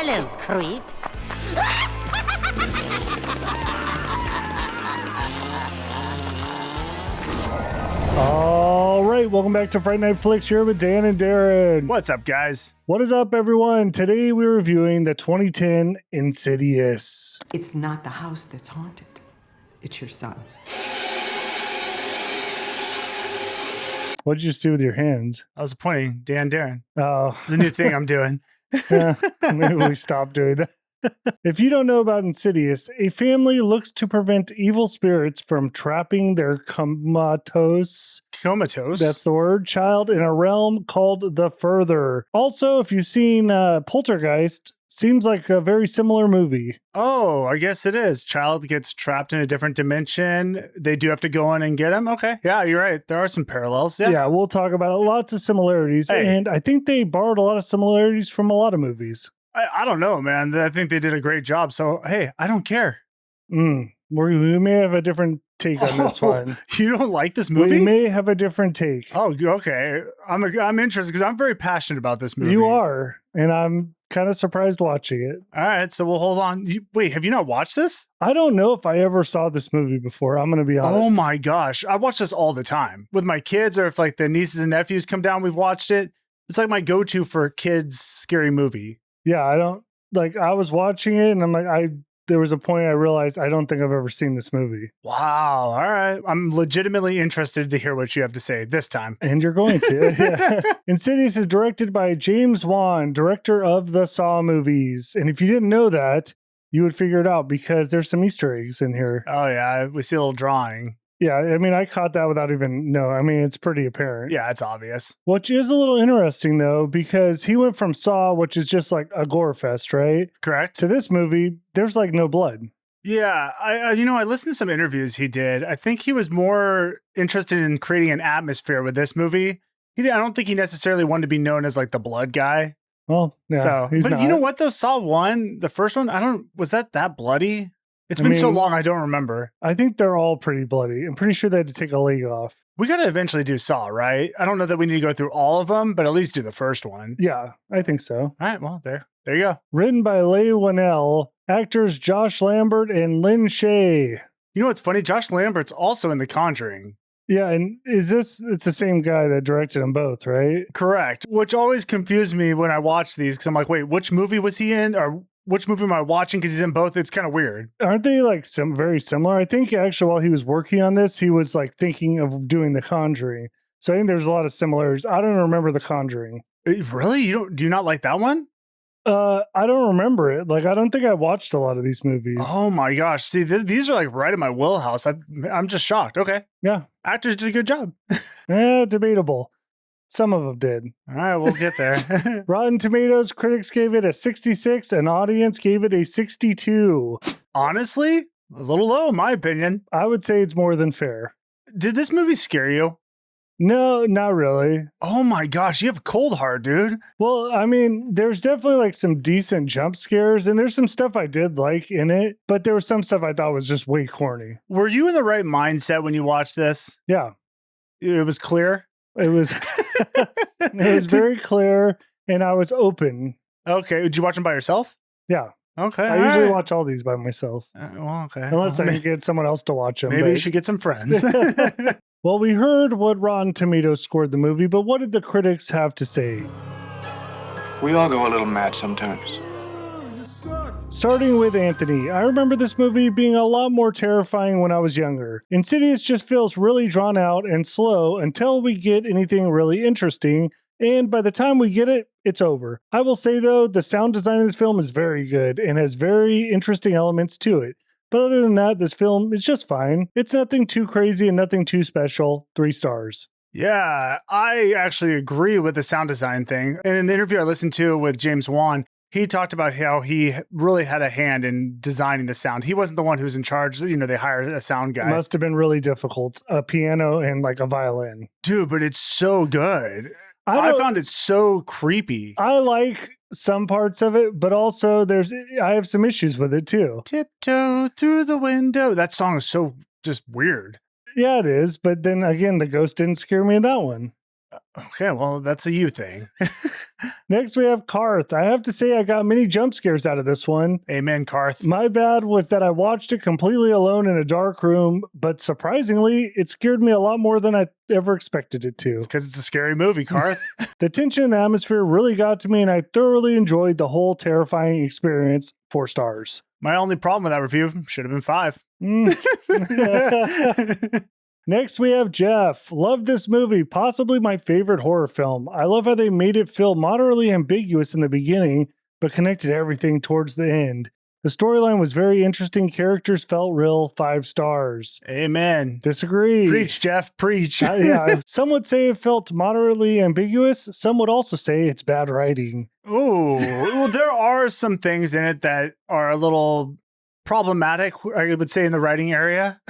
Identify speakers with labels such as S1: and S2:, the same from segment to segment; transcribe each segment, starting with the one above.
S1: Hello, creeps.
S2: All right, welcome back to Fright Night Flicks Your with Dan and Darren.
S3: What's up, guys?
S2: What is up, everyone? Today we're reviewing the 2010 Insidious.
S4: It's not the house that's haunted. It's your son.
S2: What'd you just do with your hands?
S3: I was pointing, Dan, Darren.
S2: Oh,
S3: It's a new thing I'm doing.
S2: yeah, maybe we stop doing that. If you don't know about Insidious, a family looks to prevent evil spirits from trapping their comatose.
S3: Comatose?
S2: That's the word. Child in a realm called the Further. Also, if you've seen Poltergeist, seems like a very similar movie.
S3: Oh, I guess it is. Child gets trapped in a different dimension. They do have to go in and get him. Okay. Yeah, you're right. There are some parallels. Yeah.
S2: We'll talk about it. Lots of similarities.
S3: Hey.
S2: And I think they borrowed a lot of similarities from a lot of movies.
S3: I don't know, man. I think they did a great job. So, hey, I don't care.
S2: We may have a different take on this one.
S3: You don't like this movie?
S2: We may have a different take.
S3: Oh, okay. I'm interested because I'm very passionate about this movie.
S2: You are. And I'm kind of surprised watching it.
S3: All right. So we'll hold on. Wait, have you not watched this?
S2: I don't know if I ever saw this movie before. I'm going to be honest.
S3: Oh my gosh. I watch this all the time with my kids, or if like the nieces and nephews come down, we've watched it. It's like my go-to for kids' scary movie.
S2: Yeah, I was watching it and I'm like, there was a point I realized I don't think I've ever seen this movie.
S3: Wow. All right. I'm legitimately interested to hear what you have to say this time.
S2: And you're going to. Yeah. Insidious is directed by James Wan, director of the Saw movies. And if you didn't know that, you would figure it out because there's some Easter eggs in here.
S3: Oh, yeah. We see a little drawing.
S2: Yeah, I mean, I caught that without even it's pretty apparent.
S3: Yeah, it's obvious.
S2: Which is a little interesting, though, because he went from Saw, which is just like a gore fest, right?
S3: Correct.
S2: To this movie, there's like no blood.
S3: Yeah, I listened to some interviews he did. I think he was more interested in creating an atmosphere with this movie. I don't think he necessarily wanted to be known as like the blood guy.
S2: Well, yeah,
S3: but not. You know what though? Saw 1, the first one, was that bloody? It's been so long, I don't remember.
S2: I think they're all pretty bloody. I'm pretty sure they had to take a leg off.
S3: We got to eventually do Saw, right? I don't know that we need to go through all of them, but at least do the first one.
S2: Yeah, I think so.
S3: All right, well, there you go.
S2: Written by Leigh Whannell, actors Josh Lambert and Lynn Shay.
S3: You know what's funny? Josh Lambert's also in The Conjuring.
S2: Yeah, and it's the same guy that directed them both, right?
S3: Correct, which always confused me when I watch these because I'm like, wait, which movie was he in? Or which movie am I watching? Because he's in both. It's kind of weird.
S2: Aren't they like very similar? I think actually while he was working on this, he was like thinking of doing The Conjuring. So I think there's a lot of similarities. I don't remember The Conjuring.
S3: Really? Do you not like that one?
S2: I don't remember it. Like, I don't think I watched a lot of these movies.
S3: Oh my gosh. See, these are like right in my wheelhouse. I'm just shocked. Okay.
S2: Yeah.
S3: Actors did a good job.
S2: Debatable. Some of them did.
S3: All right, we'll get there.
S2: Rotten Tomatoes, critics gave it a 66, and audience gave it a 62.
S3: Honestly, a little low in my opinion.
S2: I would say it's more than fair.
S3: Did this movie scare you?
S2: No, not really.
S3: Oh my gosh, you have a cold heart, dude.
S2: Well, I mean, there's definitely like some decent jump scares, and there's some stuff I did like in it, but there was some stuff I thought was just way corny.
S3: Were you in the right mindset when you watched this?
S2: Yeah.
S3: It was clear?
S2: It was it was very clear, and I was open.
S3: Okay. Did you watch them by yourself?
S2: Yeah.
S3: Okay.
S2: I usually watch all these by myself.
S3: Okay.
S2: Unless I can get someone else to watch them.
S3: Maybe you should get some friends.
S2: Well, we heard what Rotten Tomatoes scored the movie, but what did the critics have to say?
S5: We all go a little mad sometimes.
S2: Starting with Anthony, I remember this movie being a lot more terrifying when I was younger. Insidious just feels really drawn out and slow until we get anything really interesting, and by the time we get it, it's over. I will say though, the sound design of this film is very good and has very interesting elements to it. But other than that, this film is just fine. It's nothing too crazy and nothing too special. 3 stars.
S3: Yeah, I actually agree with the sound design thing. And in the interview I listened to with James Wan, he talked about how he really had a hand in designing the sound. He wasn't the one who was in charge. They hired a sound guy.
S2: Must have been really difficult. A piano and like a violin.
S3: Dude, but it's so good. I found it so creepy.
S2: I like some parts of it, but also I have some issues with it too.
S3: Tiptoe through the window. That song is so just weird.
S2: Yeah, it is. But then again, the ghost didn't scare me in that one.
S3: Okay, well, that's a you thing.
S2: Next, we have Karth. I have to say, I got many jump scares out of this one.
S3: Amen, Karth.
S2: My bad was that I watched it completely alone in a dark room, but surprisingly, it scared me a lot more than I ever expected it to.
S3: It's because it's a scary movie, Karth.
S2: The tension in the atmosphere really got to me, and I thoroughly enjoyed the whole terrifying experience. 4 stars.
S3: My only problem with that review should have been 5.
S2: Next, we have Jeff. Love this movie, possibly my favorite horror film. I love how they made it feel moderately ambiguous in the beginning, but connected everything towards the end. The storyline was very interesting. Characters felt real. 5 stars.
S3: Amen.
S2: Disagree.
S3: Preach, Jeff. Preach.
S2: Yeah. Some would say it felt moderately ambiguous. Some would also say it's bad writing.
S3: Ooh. Well, there are some things in it that are a little problematic, I would say, in the writing area.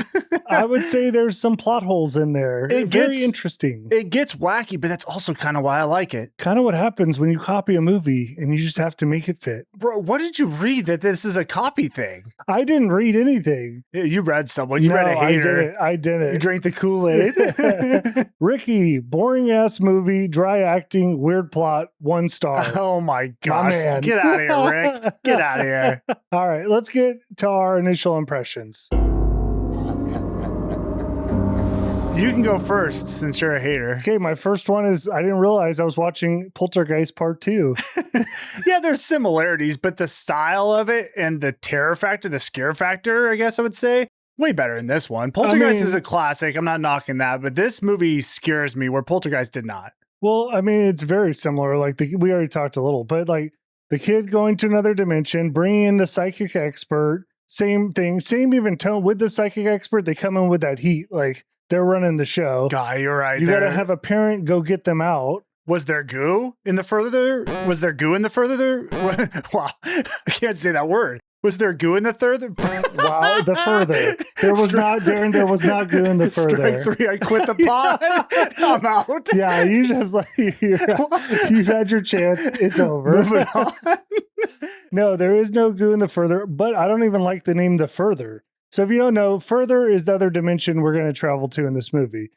S2: I would say there's some plot holes in there. Very interesting.
S3: It gets wacky, but that's also kind of why I like it.
S2: Kind of what happens when you copy a movie and you just have to make it fit.
S3: Bro, what did you read that this is a copy thing?
S2: I didn't read anything.
S3: You read someone. You read a hater.
S2: I didn't.
S3: You drank the Kool-Aid.
S2: Ricky, boring ass movie, dry acting, weird plot, 1 star.
S3: Oh my gosh.
S2: My man.
S3: Get out of here, Rick. Get out of here.
S2: All right, let's get to our initial impressions.
S3: You can go first since you're a hater.
S2: Okay, my first one is I didn't realize I was watching Poltergeist Part 2.
S3: Yeah, there's similarities, but the style of it and the terror factor, the scare factor, I guess I would say, way better in this one. Poltergeist is a classic. I'm not knocking that, but this movie scares me where Poltergeist did not.
S2: Well, I mean, it's very similar. Like we already talked a little, but like the kid going to another dimension, bringing in the psychic expert, same thing, same even tone with the psychic expert. They come in with that heat, like they're running the show.
S3: Guy, you're right.
S2: You got to have a parent go get them out.
S3: Was there goo in the further there? Was there goo in the further there? Wow, I can't say that word. Was there goo in the third?
S2: Wow, the further. There was not, Darren, there was not goo in the further.
S3: Strike 3, I quit the pod. I'm out.
S2: Yeah, you just like, you've had your chance. It's over.
S3: Moving on.
S2: No, there is no goo in the further, but I don't even like the name The Further. So if you don't know, Further is the other dimension we're going to travel to in this movie.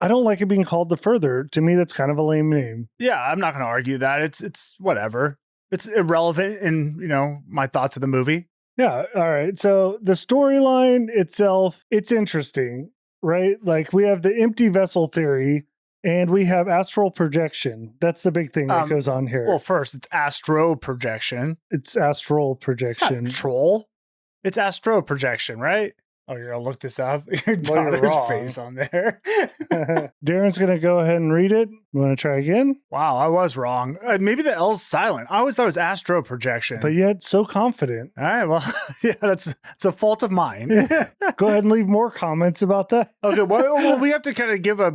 S2: I don't like it being called The Further. To me, that's kind of a lame name.
S3: Yeah, I'm not going to argue that. It's whatever. It's irrelevant in, my thoughts of the movie.
S2: Yeah. All right. So the storyline itself, it's interesting, right? Like we have the empty vessel theory and we have astral projection. That's the big thing that goes on here.
S3: Well, first, it's astro projection.
S2: It's astral projection.
S3: It's not troll. It's astro projection, right? Oh, you're going to look this up? Your daughter's face on there.
S2: Darren's going to go ahead and read it. You want to try again?
S3: Wow, I was wrong. Maybe the L's silent. I always thought it was astro projection.
S2: But yet so confident.
S3: All right, well, yeah, it's a fault of mine.
S2: Go ahead and leave more comments about that.
S3: Okay, well, we have to kind of give a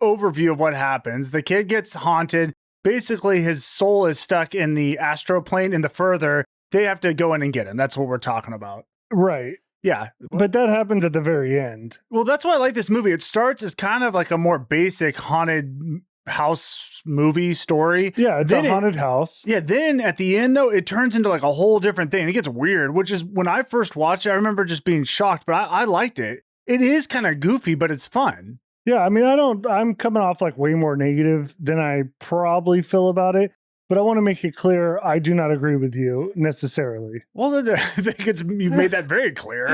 S3: overview of what happens. The kid gets haunted. Basically, his soul is stuck in the astro plane in the further. They have to go in and get him. That's what we're talking about.
S2: Right.
S3: Yeah.
S2: But that happens at the very end.
S3: Well, that's why I like this movie. It starts as kind of like a more basic haunted house movie story.
S2: Yeah, it's a haunted house.
S3: Yeah, then at the end, though, it turns into like a whole different thing. It gets weird, which is when I first watched it, I remember just being shocked, but I liked it. It is kind of goofy, but it's fun.
S2: Yeah, I mean, I'm coming off like way more negative than I probably feel about it. But I want to make it clear, I do not agree with you necessarily.
S3: Well, I think you made that very clear.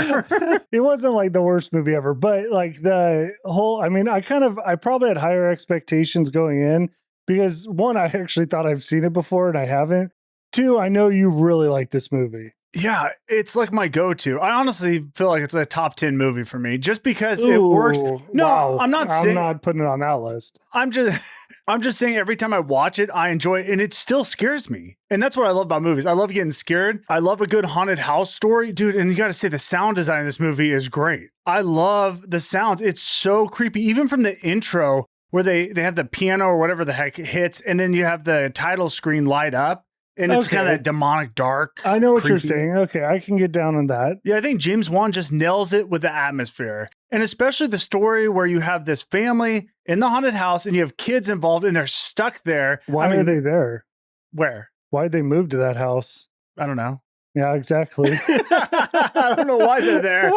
S2: It wasn't like the worst movie ever, but like the whole, I mean, I probably had higher expectations going in because 1, I actually thought I've seen it before and I haven't. 2, I know you really like this movie.
S3: Yeah, it's like my go-to. I honestly feel like it's a top 10 movie for me just because it works. No,
S2: wow.
S3: I'm not
S2: putting it on that list.
S3: I'm just saying every time I watch it, I enjoy it and it still scares me. And that's what I love about movies. I love getting scared. I love a good haunted house story, dude. And you got to say the sound design of this movie is great. I love the sounds. It's so creepy. Even from the intro where they have the piano or whatever the heck hits and then you have the title screen light up. And it's kind of demonic dark.
S2: I know what you're saying. Okay, I can get down on that.
S3: Yeah, I think James Wan just nails it with the atmosphere. And especially the story where you have this family in the haunted house and you have kids involved and they're stuck there.
S2: Why are they there?
S3: Where?
S2: Why'd they move to that house?
S3: I don't know.
S2: Yeah, exactly.
S3: I don't know why they're there.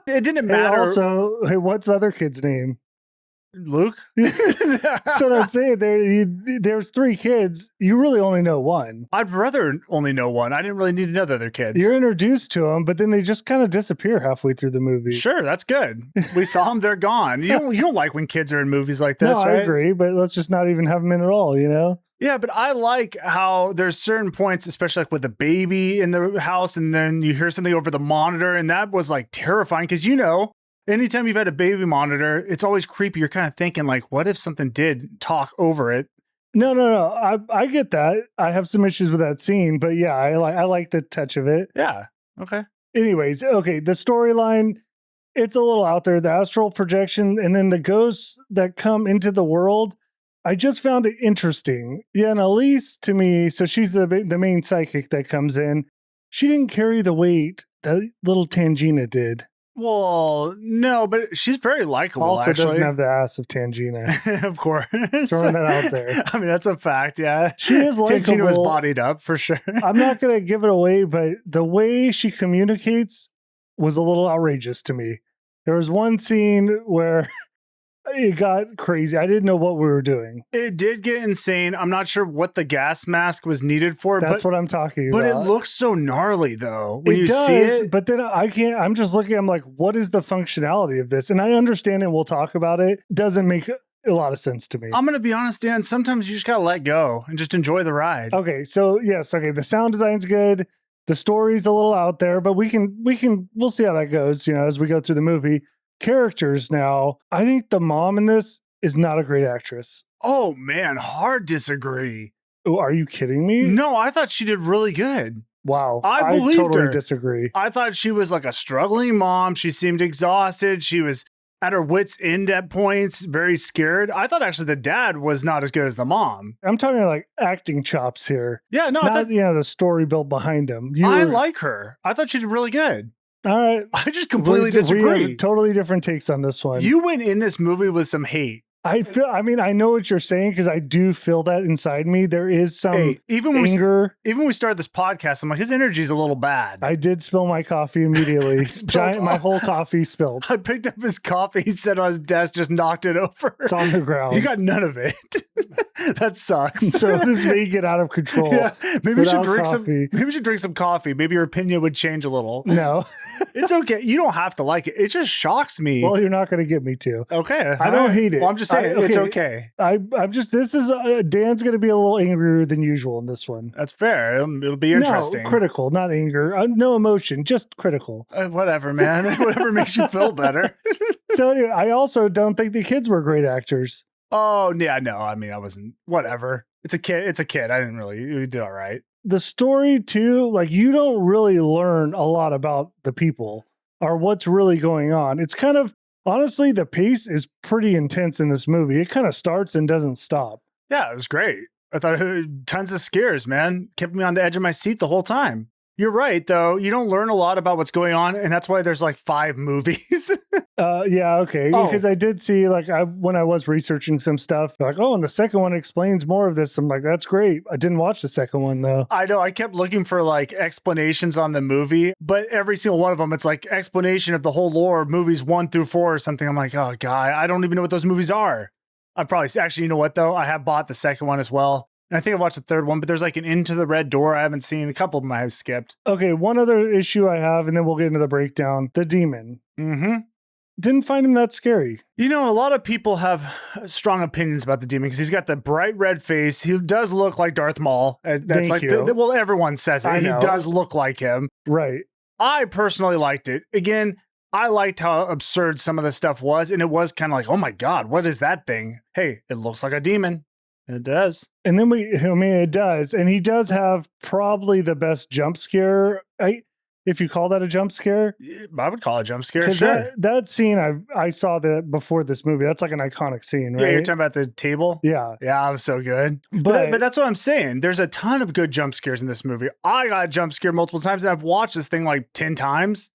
S3: It didn't matter.
S2: Also, what's the other kid's name?
S3: Luke?
S2: So I'm saying there's 3 kids. You really only know one.
S3: I'd rather only know one. I didn't really need to know the other kids.
S2: You're introduced to them, but then they just kind of disappear halfway through the movie.
S3: Sure, that's good. We saw them, they're gone. You don't like when kids are in movies like this,
S2: no,
S3: right?
S2: I agree, but let's just not even have them in at all, you know?
S3: Yeah, but I like how there's certain points, especially like with the baby in the house, and then you hear something over the monitor, and that was like terrifying because, you know, anytime you've had a baby monitor, it's always creepy. You're kind of thinking like, what if something did talk over it?
S2: No. I get that. I have some issues with that scene, but yeah, I like the touch of it.
S3: Yeah. Okay.
S2: Anyways, okay, the storyline, it's a little out there. The astral projection and then the ghosts that come into the world, I just found it interesting. Yeah, and Elise, to me, so she's the main psychic that comes in. She didn't carry the weight that little Tangina did.
S3: Well, no, but she's very likable.
S2: Also
S3: actually.
S2: doesn't have the ass of Tangina.
S3: Of course.
S2: Throwing that out there.
S3: I mean, that's a fact, yeah.
S2: She is likable.
S3: Tangina was bodied up, for sure.
S2: I'm not going to give it away, but the way she communicates was a little outrageous to me. There was one scene where it got crazy. I didn't know what we were doing.
S3: It did get insane. I'm not sure what the gas mask was needed for.
S2: That's what I'm talking
S3: but
S2: about.
S3: But it looks so gnarly, though. When you
S2: does,
S3: see it.
S2: But then I can't. I'm just looking. I'm like, what is the functionality of this? And I understand it. We'll talk about it. Doesn't make a lot of sense to me.
S3: I'm going to be honest, Dan. Sometimes you just got to let go and just enjoy the ride.
S2: Okay. So yes. Okay. The sound design's good. The story's a little out there, but we'll see how that goes, you know, as we go through the movie. Characters now, I think the mom in this is not a great actress.
S3: Oh man, hard disagree.
S2: Oh, are you kidding me?
S3: No, I thought she did really good.
S2: Wow.
S3: I believed
S2: totally
S3: her.
S2: disagree.
S3: I thought she was like a struggling mom. She seemed exhausted. She was at her wits' end at points, very scared. I thought actually the dad was not as good as the mom.
S2: I'm talking like acting chops here.
S3: Yeah, no,
S2: not the story built behind him.
S3: I like her. I thought she did really good.
S2: All right.
S3: I just completely disagree.
S2: We have totally different takes on this one.
S3: You went in this movie with some hate.
S2: I know what you're saying because I do feel that inside me. There is some anger.
S3: Even when we started this podcast, I'm like, his energy's a little bad.
S2: I did spill my coffee immediately. My whole coffee spilled.
S3: I picked up his coffee, he set on his desk, just knocked it over.
S2: It's on the ground.
S3: You got none of it. That sucks.
S2: So this may get out of control. Yeah,
S3: maybe we should drink some coffee. Maybe your opinion would change a little.
S2: No.
S3: It's okay. You don't have to like it. It just shocks me.
S2: Well, you're not going to get me to.
S3: Okay.
S2: I don't hate it.
S3: Well, I'm just saying it's okay.
S2: I'm just, Dan's going to be a little angrier than usual in this one.
S3: That's fair. It'll be interesting.
S2: No, critical, not anger. No emotion, just critical.
S3: Whatever, man. Whatever makes you feel better.
S2: So anyway, I also don't think the kids were great actors.
S3: Oh, yeah, no. I mean, I wasn't, whatever. It's a kid. I didn't really, you did all right.
S2: The story too, like you don't really learn a lot about the people or what's really going on. It's kind of, honestly, the pace is pretty intense in this movie. It kind of starts and doesn't stop.
S3: Yeah, it was great. I thought tons of scares, man. Kept me on the edge of my seat the whole time. You're right, though. You don't learn a lot about what's going on, and that's why there's like 5 movies.
S2: Yeah, okay. Because I did see, like, when I was researching some stuff, like, and the second one explains more of this. I'm like, that's great. I didn't watch the second one, though.
S3: I know. I kept looking for, like, explanations on the movie, but every single one of them, it's like explanation of the whole lore, movies 1 through 4 or something. I'm like, oh, God, I don't even know what those movies are. Actually, you know what, though? I have bought the second one as well. And I think I watched the third one, but there's like an Into the Red Door I haven't seen. A couple of them I have skipped.
S2: Okay, one other issue I have, and then we'll get into the breakdown. The demon.
S3: Mm-hmm.
S2: Didn't find him that scary.
S3: You know, a lot of people have strong opinions about the demon because he's got the bright red face. He does look like Darth Maul. That's
S2: Thank you.
S3: Well, everyone says it. He does look like him.
S2: Right.
S3: I personally liked it. Again, I liked how absurd some of the stuff was, and it was kind of like, oh my God, what is that thing? Hey, it looks like a demon. It does.
S2: And then it does. And he does have probably the best jump scare. If you call that a jump scare.
S3: I would call it a jump scare, sure.
S2: That scene, I saw that before this movie. That's like an iconic scene, right?
S3: Yeah, you're talking about the table?
S2: Yeah.
S3: Yeah, it was so good. But that's what I'm saying. There's a ton of good jump scares in this movie. I got jump scared multiple times, and I've watched this thing like 10 times.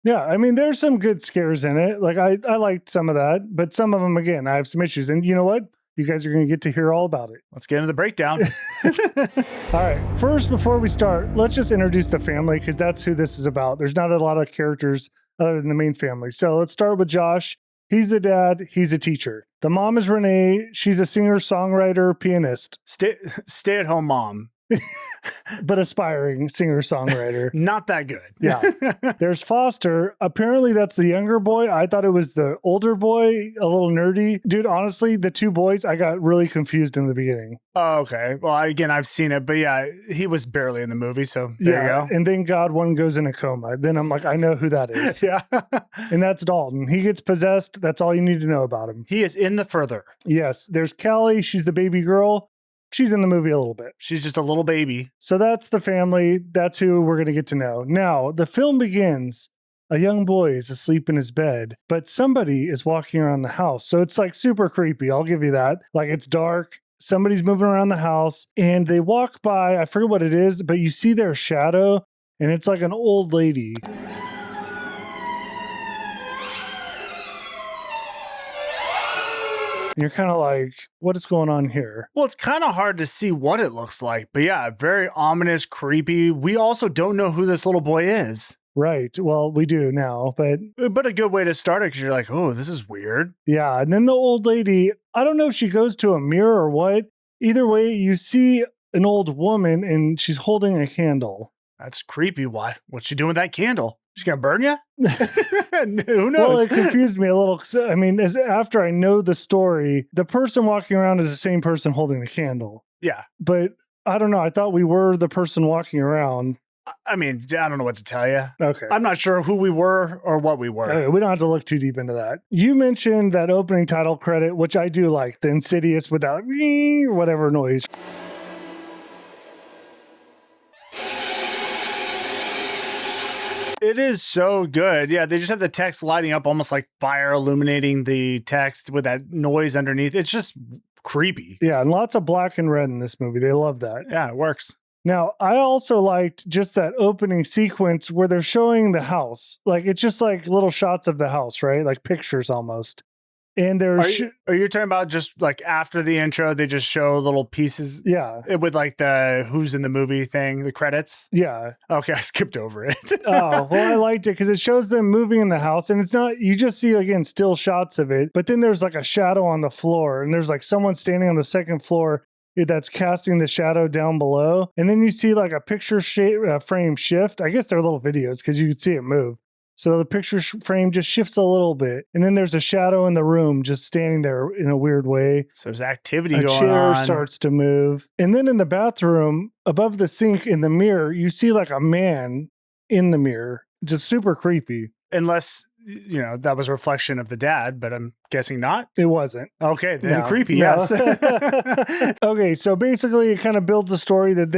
S2: Yeah, I mean, there's some good scares in it. Like, I liked some of that. But some of them, again, I have some issues. And you know what? You guys are going to get to hear all about it.
S3: Let's get into the breakdown.
S2: All right. First, before we start, let's just introduce the family because that's who this is about. There's not a lot of characters other than the main family. So let's start with Josh. He's the dad. He's a teacher. The mom is Renee. She's a singer, songwriter, pianist,
S3: Stay at home mom.
S2: but aspiring singer, songwriter.
S3: Not that good.
S2: Yeah. There's Foster. Apparently, that's the younger boy. I thought it was the older boy, a little nerdy. Dude, honestly, the two boys, I got really confused in the beginning.
S3: Oh, okay. Well, again, I've seen it, but yeah, he was barely in the movie. So there you go.
S2: And then God, one goes in a coma. Then I'm like, I know who that is.
S3: Yeah.
S2: And that's Dalton. He gets possessed. That's all you need to know about him.
S3: He is in the further.
S2: Yes. There's Callie. She's the baby girl. She's in the movie a little bit.
S3: She's just a little baby.
S2: So that's the family. That's who we're going to get to know. Now, the film begins. A young boy is asleep in his bed, but somebody is walking around the house. So it's like super creepy. I'll give you that. Like it's dark. Somebody's moving around the house and they walk by. I forget what it is, but you see their shadow and it's like an old lady. And you're kind of like, what is going on here?
S3: Well, it's kind of hard to see what it looks like, but yeah, very ominous, creepy. We also don't know who this little boy is.
S2: Right. Well, we do now, but
S3: a good way to start it because you're like, oh, this is weird.
S2: Yeah. And then the old lady, I don't know if she goes to a mirror or what. Either way, you see an old woman and she's holding a candle.
S3: That's creepy. Why? What's she doing with that candle? She's going to burn you? Who knows?
S2: Well, it confused me a little. I mean, after I know the story, the person walking around is the same person holding the candle.
S3: Yeah.
S2: But I don't know. I thought we were the person walking around.
S3: I mean, I don't know what to tell you.
S2: Okay.
S3: I'm not sure who we were or what we were.
S2: Okay, we don't have to look too deep into that. You mentioned that opening title credit, which I do like, the Insidious without whatever noise.
S3: It is so good. Yeah, they just have the text lighting up almost like fire illuminating the text with that noise underneath. It's just creepy.
S2: Yeah, and lots of black and red in this movie. They love that.
S3: Yeah, it works.
S2: Now, I also liked just that opening sequence where they're showing the house. Like, it's just like little shots of the house, right? Like pictures almost. And there's...
S3: Are you talking about just like after the intro, they just show little pieces?
S2: Yeah.
S3: With like the who's in the movie thing, the credits?
S2: Yeah.
S3: Okay, I skipped over it.
S2: Oh, well, I liked it because it shows them moving in the house and it's not, you just see, again, still shots of it. But then there's like a shadow on the floor and there's like someone standing on the second floor that's casting the shadow down below. And then you see like a picture frame shift. I guess they're little videos because you can see it move. So the picture frame just shifts a little bit. And then there's a shadow in the room just standing there in a weird way.
S3: So there's activity
S2: going on. A chair starts to move. And then in the bathroom, above the sink in the mirror, you see like a man in the mirror. Just super creepy.
S3: Unless, you know, that was a reflection of the dad, but I'm guessing not.
S2: It wasn't.
S3: Okay, then creepy, yes.
S2: Okay, so basically it kind of builds a story that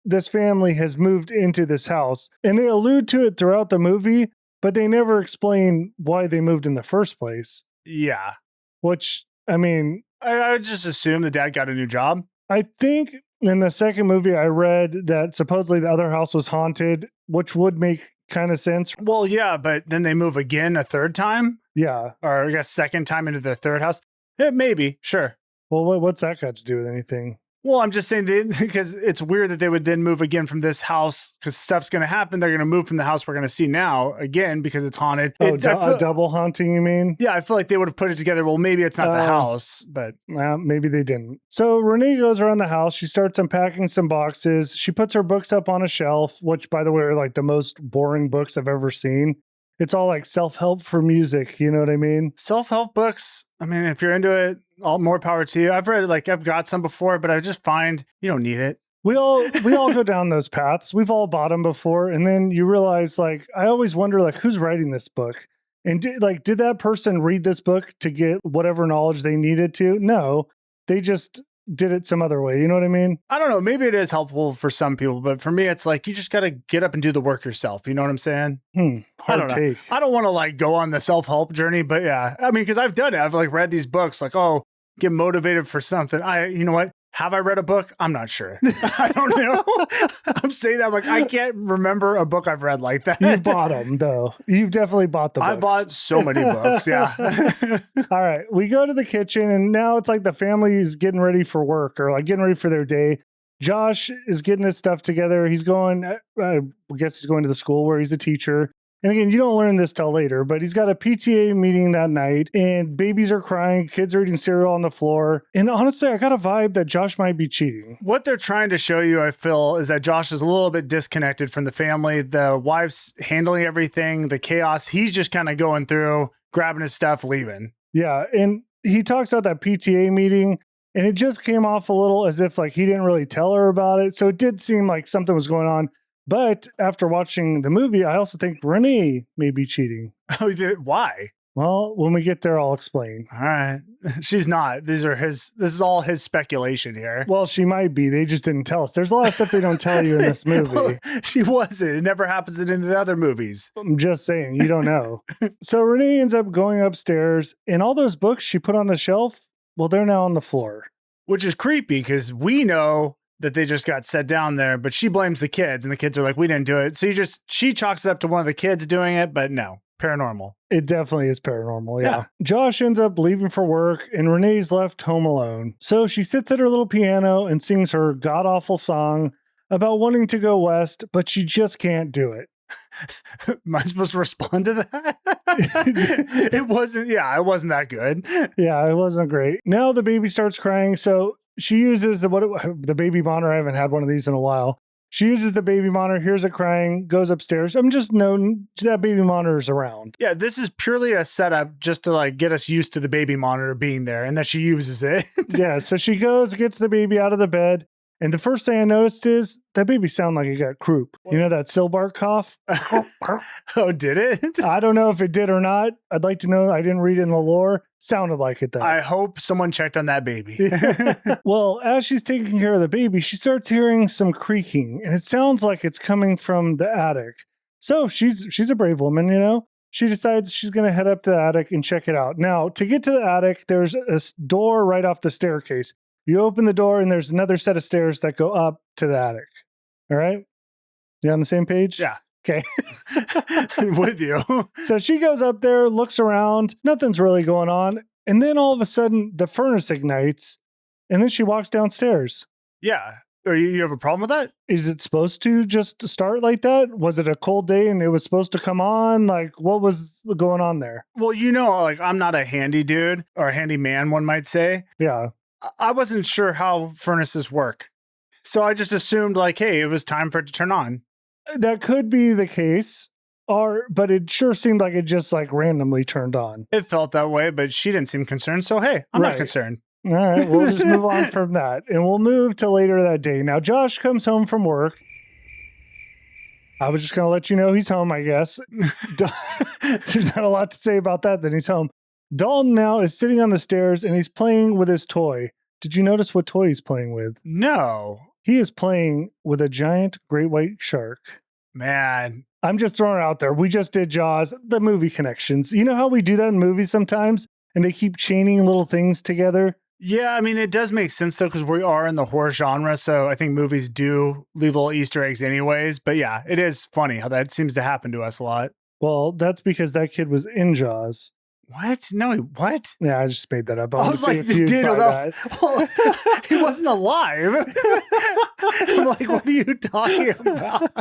S2: this family has moved into this house. And they allude to it throughout the movie, but they never explain why they moved in the first place.
S3: Yeah.
S2: Which, I mean...
S3: I would just assume the dad got a new job.
S2: I think in the second movie I read that supposedly the other house was haunted, which would make kind of sense.
S3: Well, yeah, but then they move again a third time?
S2: Yeah.
S3: Or I guess second time into the third house? Yeah, maybe, sure.
S2: Well, what's that got to do with anything?
S3: Well, I'm just saying because it's weird that they would then move again from this house because stuff's going to happen. They're going to move from the house we're going to see now again because it's haunted.
S2: Oh, double haunting, you mean?
S3: Yeah, I feel like they would have put it together. Well, maybe it's not the house, but...
S2: maybe they didn't. So Renee goes around the house. She starts unpacking some boxes. She puts her books up on a shelf, which, by the way, are like the most boring books I've ever seen. It's all like self-help for music. You know what I mean?
S3: Self-help books. I mean, if you're into it, all more power to you. I've read it, like I've got some before, but I just find you don't need it.
S2: We all go down those paths. We've all bought them before. And then you realize, like, I always wonder, like, who's writing this book? And did that person read this book to get whatever knowledge they needed to? No, they just did it some other way. You know what I mean?
S3: I don't know. Maybe it is helpful for some people, but for me, it's like, you just got to get up and do the work yourself. You know what I'm saying?
S2: Hard take.
S3: I don't want to like go on the self-help journey, but yeah, I mean, because I've done it. I've like read these books like, oh, get motivated for something. You know what? Have I read a book? I'm not sure. I don't know. I'm saying that like I can't remember a book I've read like that.
S2: You bought them though. You've definitely bought the books.
S3: I bought so many books. Yeah.
S2: All right. We go to the kitchen and now it's like the family's getting ready for work or like getting ready for their day. Josh is getting his stuff together. He's going, I guess he's going to the school where he's a teacher. And again, you don't learn this till later, but he's got a PTA meeting that night and babies are crying, kids are eating cereal on the floor. And honestly, I got a vibe that Josh might be cheating.
S3: What they're trying to show you, I feel, is that Josh is a little bit disconnected from the family. The wife's handling everything, the chaos. He's just kind of going through, grabbing his stuff, leaving.
S2: Yeah. And he talks about that PTA meeting and it just came off a little as if like he didn't really tell her about it. So it did seem like something was going on. But after watching the movie, I also think Renee may be cheating.
S3: Oh, why?
S2: Well, when we get there, I'll explain.
S3: All right. She's not. This is all his speculation here.
S2: Well, she might be. They just didn't tell us. There's a lot of stuff they don't tell you in this movie.
S3: Well, she wasn't. It never happens in the other movies.
S2: I'm just saying, you don't know. So Renee ends up going upstairs and all those books she put on the shelf, well, they're now on the floor.
S3: Which is creepy because we know that they just got set down there, but she blames the kids and the kids are like, we didn't do it. So she chalks it up to one of the kids doing it, but no, paranormal.
S2: It definitely is paranormal. Yeah. Josh ends up leaving for work and Renee's left home alone. So she sits at her little piano and sings her god awful song about wanting to go west, but she just can't do it.
S3: Am I supposed to respond to that? It wasn't that good.
S2: Yeah, it wasn't great. Now the baby starts crying. So she uses the baby monitor. I haven't had one of these in a while. She uses the baby monitor, hears it crying, goes upstairs. I'm just known that baby monitor is around.
S3: Yeah, this is purely a setup just to like get us used to the baby monitor being there and that she uses it.
S2: Yeah, so she goes, gets the baby out of the bed. And the first thing I noticed is that baby sound like it got croup. You know that Silbark cough?
S3: Oh, did it?
S2: I don't know if it did or not. I'd like to know. I didn't read in the lore. Sounded like it though.
S3: I hope someone checked on that baby.
S2: Well, as she's taking care of the baby, she starts hearing some creaking and it sounds like it's coming from the attic. So she's a brave woman, you know? She decides she's going to head up to the attic and check it out. Now, to get to the attic, there's a door right off the staircase. You open the door and there's another set of stairs that go up to the attic. All right? You on the same page?
S3: Yeah.
S2: Okay.
S3: With you.
S2: So she goes up there, looks around. Nothing's really going on. And then all of a sudden, the furnace ignites. And then she walks downstairs.
S3: Yeah. You have a problem with that?
S2: Is it supposed to just start like that? Was it a cold day and it was supposed to come on? Like, what was going on there?
S3: Well, you know, like I'm not a handy dude or a handy man, one might say.
S2: Yeah.
S3: I wasn't sure how furnaces work. So I just assumed like, hey, it was time for it to turn on.
S2: That could be the case. But it sure seemed like it just like randomly turned on.
S3: It felt that way, but she didn't seem concerned. So, hey, I'm not concerned.
S2: All right, we'll just move on from that. And we'll move to later that day. Now, Josh comes home from work. I was just going to let you know he's home, I guess. There's not a lot to say about that, then he's home. Dalton now is sitting on the stairs and he's playing with his toy. Did you notice what toy he's playing with?
S3: No.
S2: He is playing with a giant great white shark.
S3: Man.
S2: I'm just throwing it out there. We just did Jaws, the movie connections. You know how we do that in movies sometimes and they keep chaining little things together?
S3: Yeah, I mean, it does make sense, though, because we are in the horror genre. So I think movies do leave little Easter eggs anyways. But yeah, it is funny how that seems to happen to us a lot.
S2: Well, that's because that kid was in Jaws.
S3: What? No, what?
S2: Yeah, I just made that up.
S3: I was like, well, he wasn't alive. I'm like, what are you talking about?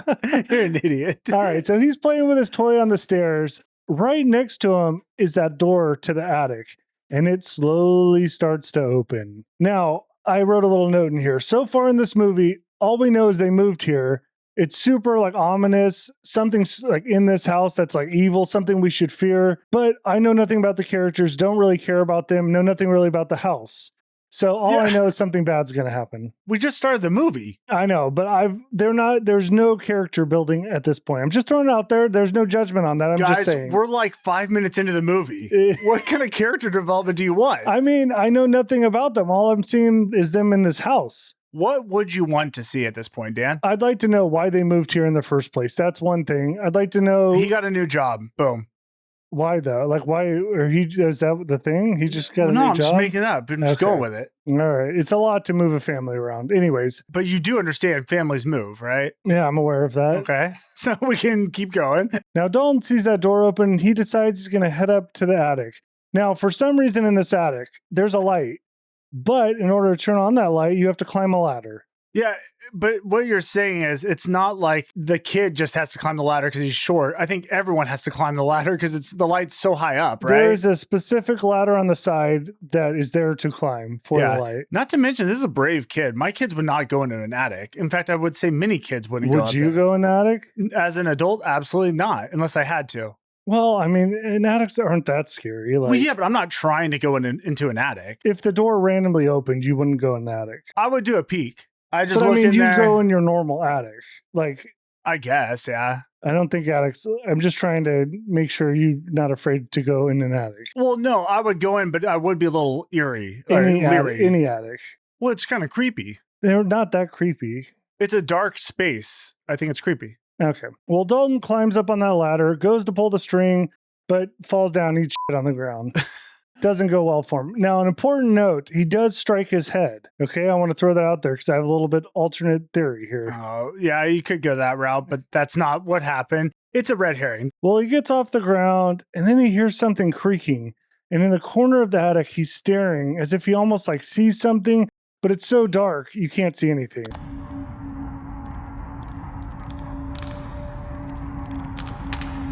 S3: You're an idiot.
S2: All right, so he's playing with his toy on the stairs. Right next to him is that door to the attic, and it slowly starts to open. Now, I wrote a little note in here. So far in this movie, all we know is they moved here. It's super like ominous, something's like in this house that's like evil, something we should fear. But I know nothing about the characters, don't really care about them, know nothing really about the house. So all I know is something bad's going to happen.
S3: We just started the movie.
S2: I know, but there's no character building at this point. I'm just throwing it out there. There's no judgment on that. I'm just saying.
S3: We're like 5 minutes into the movie. What kind of character development do you want?
S2: I mean, I know nothing about them. All I'm seeing is them in this house.
S3: What would you want to see at this point, Dan?
S2: I'd like to know why they moved here in the first place. That's one thing. I'd like to know.
S3: He got a new job. Boom.
S2: Why though? Like why? Or is that the thing? He just got a new job?
S3: No, I'm just making it up. I'm just going with it.
S2: All right. It's a lot to move a family around. Anyways.
S3: But you do understand families move, right?
S2: Yeah, I'm aware of that.
S3: Okay. So we can keep going.
S2: Now Dalton sees that door open and he decides he's going to head up to the attic. Now, for some reason in this attic, there's a light. But in order to turn on that light, you have to climb a ladder.
S3: Yeah, but what you're saying is it's not like the kid just has to climb the ladder because he's short. I think everyone has to climb the ladder because it's the light's so high up, right?
S2: There's a specific ladder on the side that is there to climb for the light.
S3: Not to mention, this is a brave kid. My kids would not go into an attic. In fact, I would say many kids wouldn't go.
S2: Would you go in the attic?
S3: As an adult, absolutely not, unless I had to.
S2: Well, I mean, attics aren't that scary.
S3: Well, yeah, but I'm not trying to go into an attic.
S2: If the door randomly opened, you wouldn't go in the attic.
S3: I would do a peek. You'd
S2: go in your normal attic. Like,
S3: I guess, yeah.
S2: I don't think attics, I'm just trying to make sure you're not afraid to go in an attic.
S3: Well, no, I would go in, but I would be a little eerie.
S2: Any attic.
S3: Well, it's kind of creepy.
S2: They're not that creepy.
S3: It's a dark space. I think it's creepy.
S2: Okay. Well, Dalton climbs up on that ladder, goes to pull the string, but falls down, eats shit on the ground. Doesn't go well for him. Now, an important note, he does strike his head. Okay, I want to throw that out there because I have a little bit alternate theory here.
S3: Oh, yeah, you could go that route, but that's not what happened. It's a red herring.
S2: Well, he gets off the ground, and then he hears something creaking. And in the corner of the attic, he's staring as if he almost like sees something, but it's so dark, you can't see anything.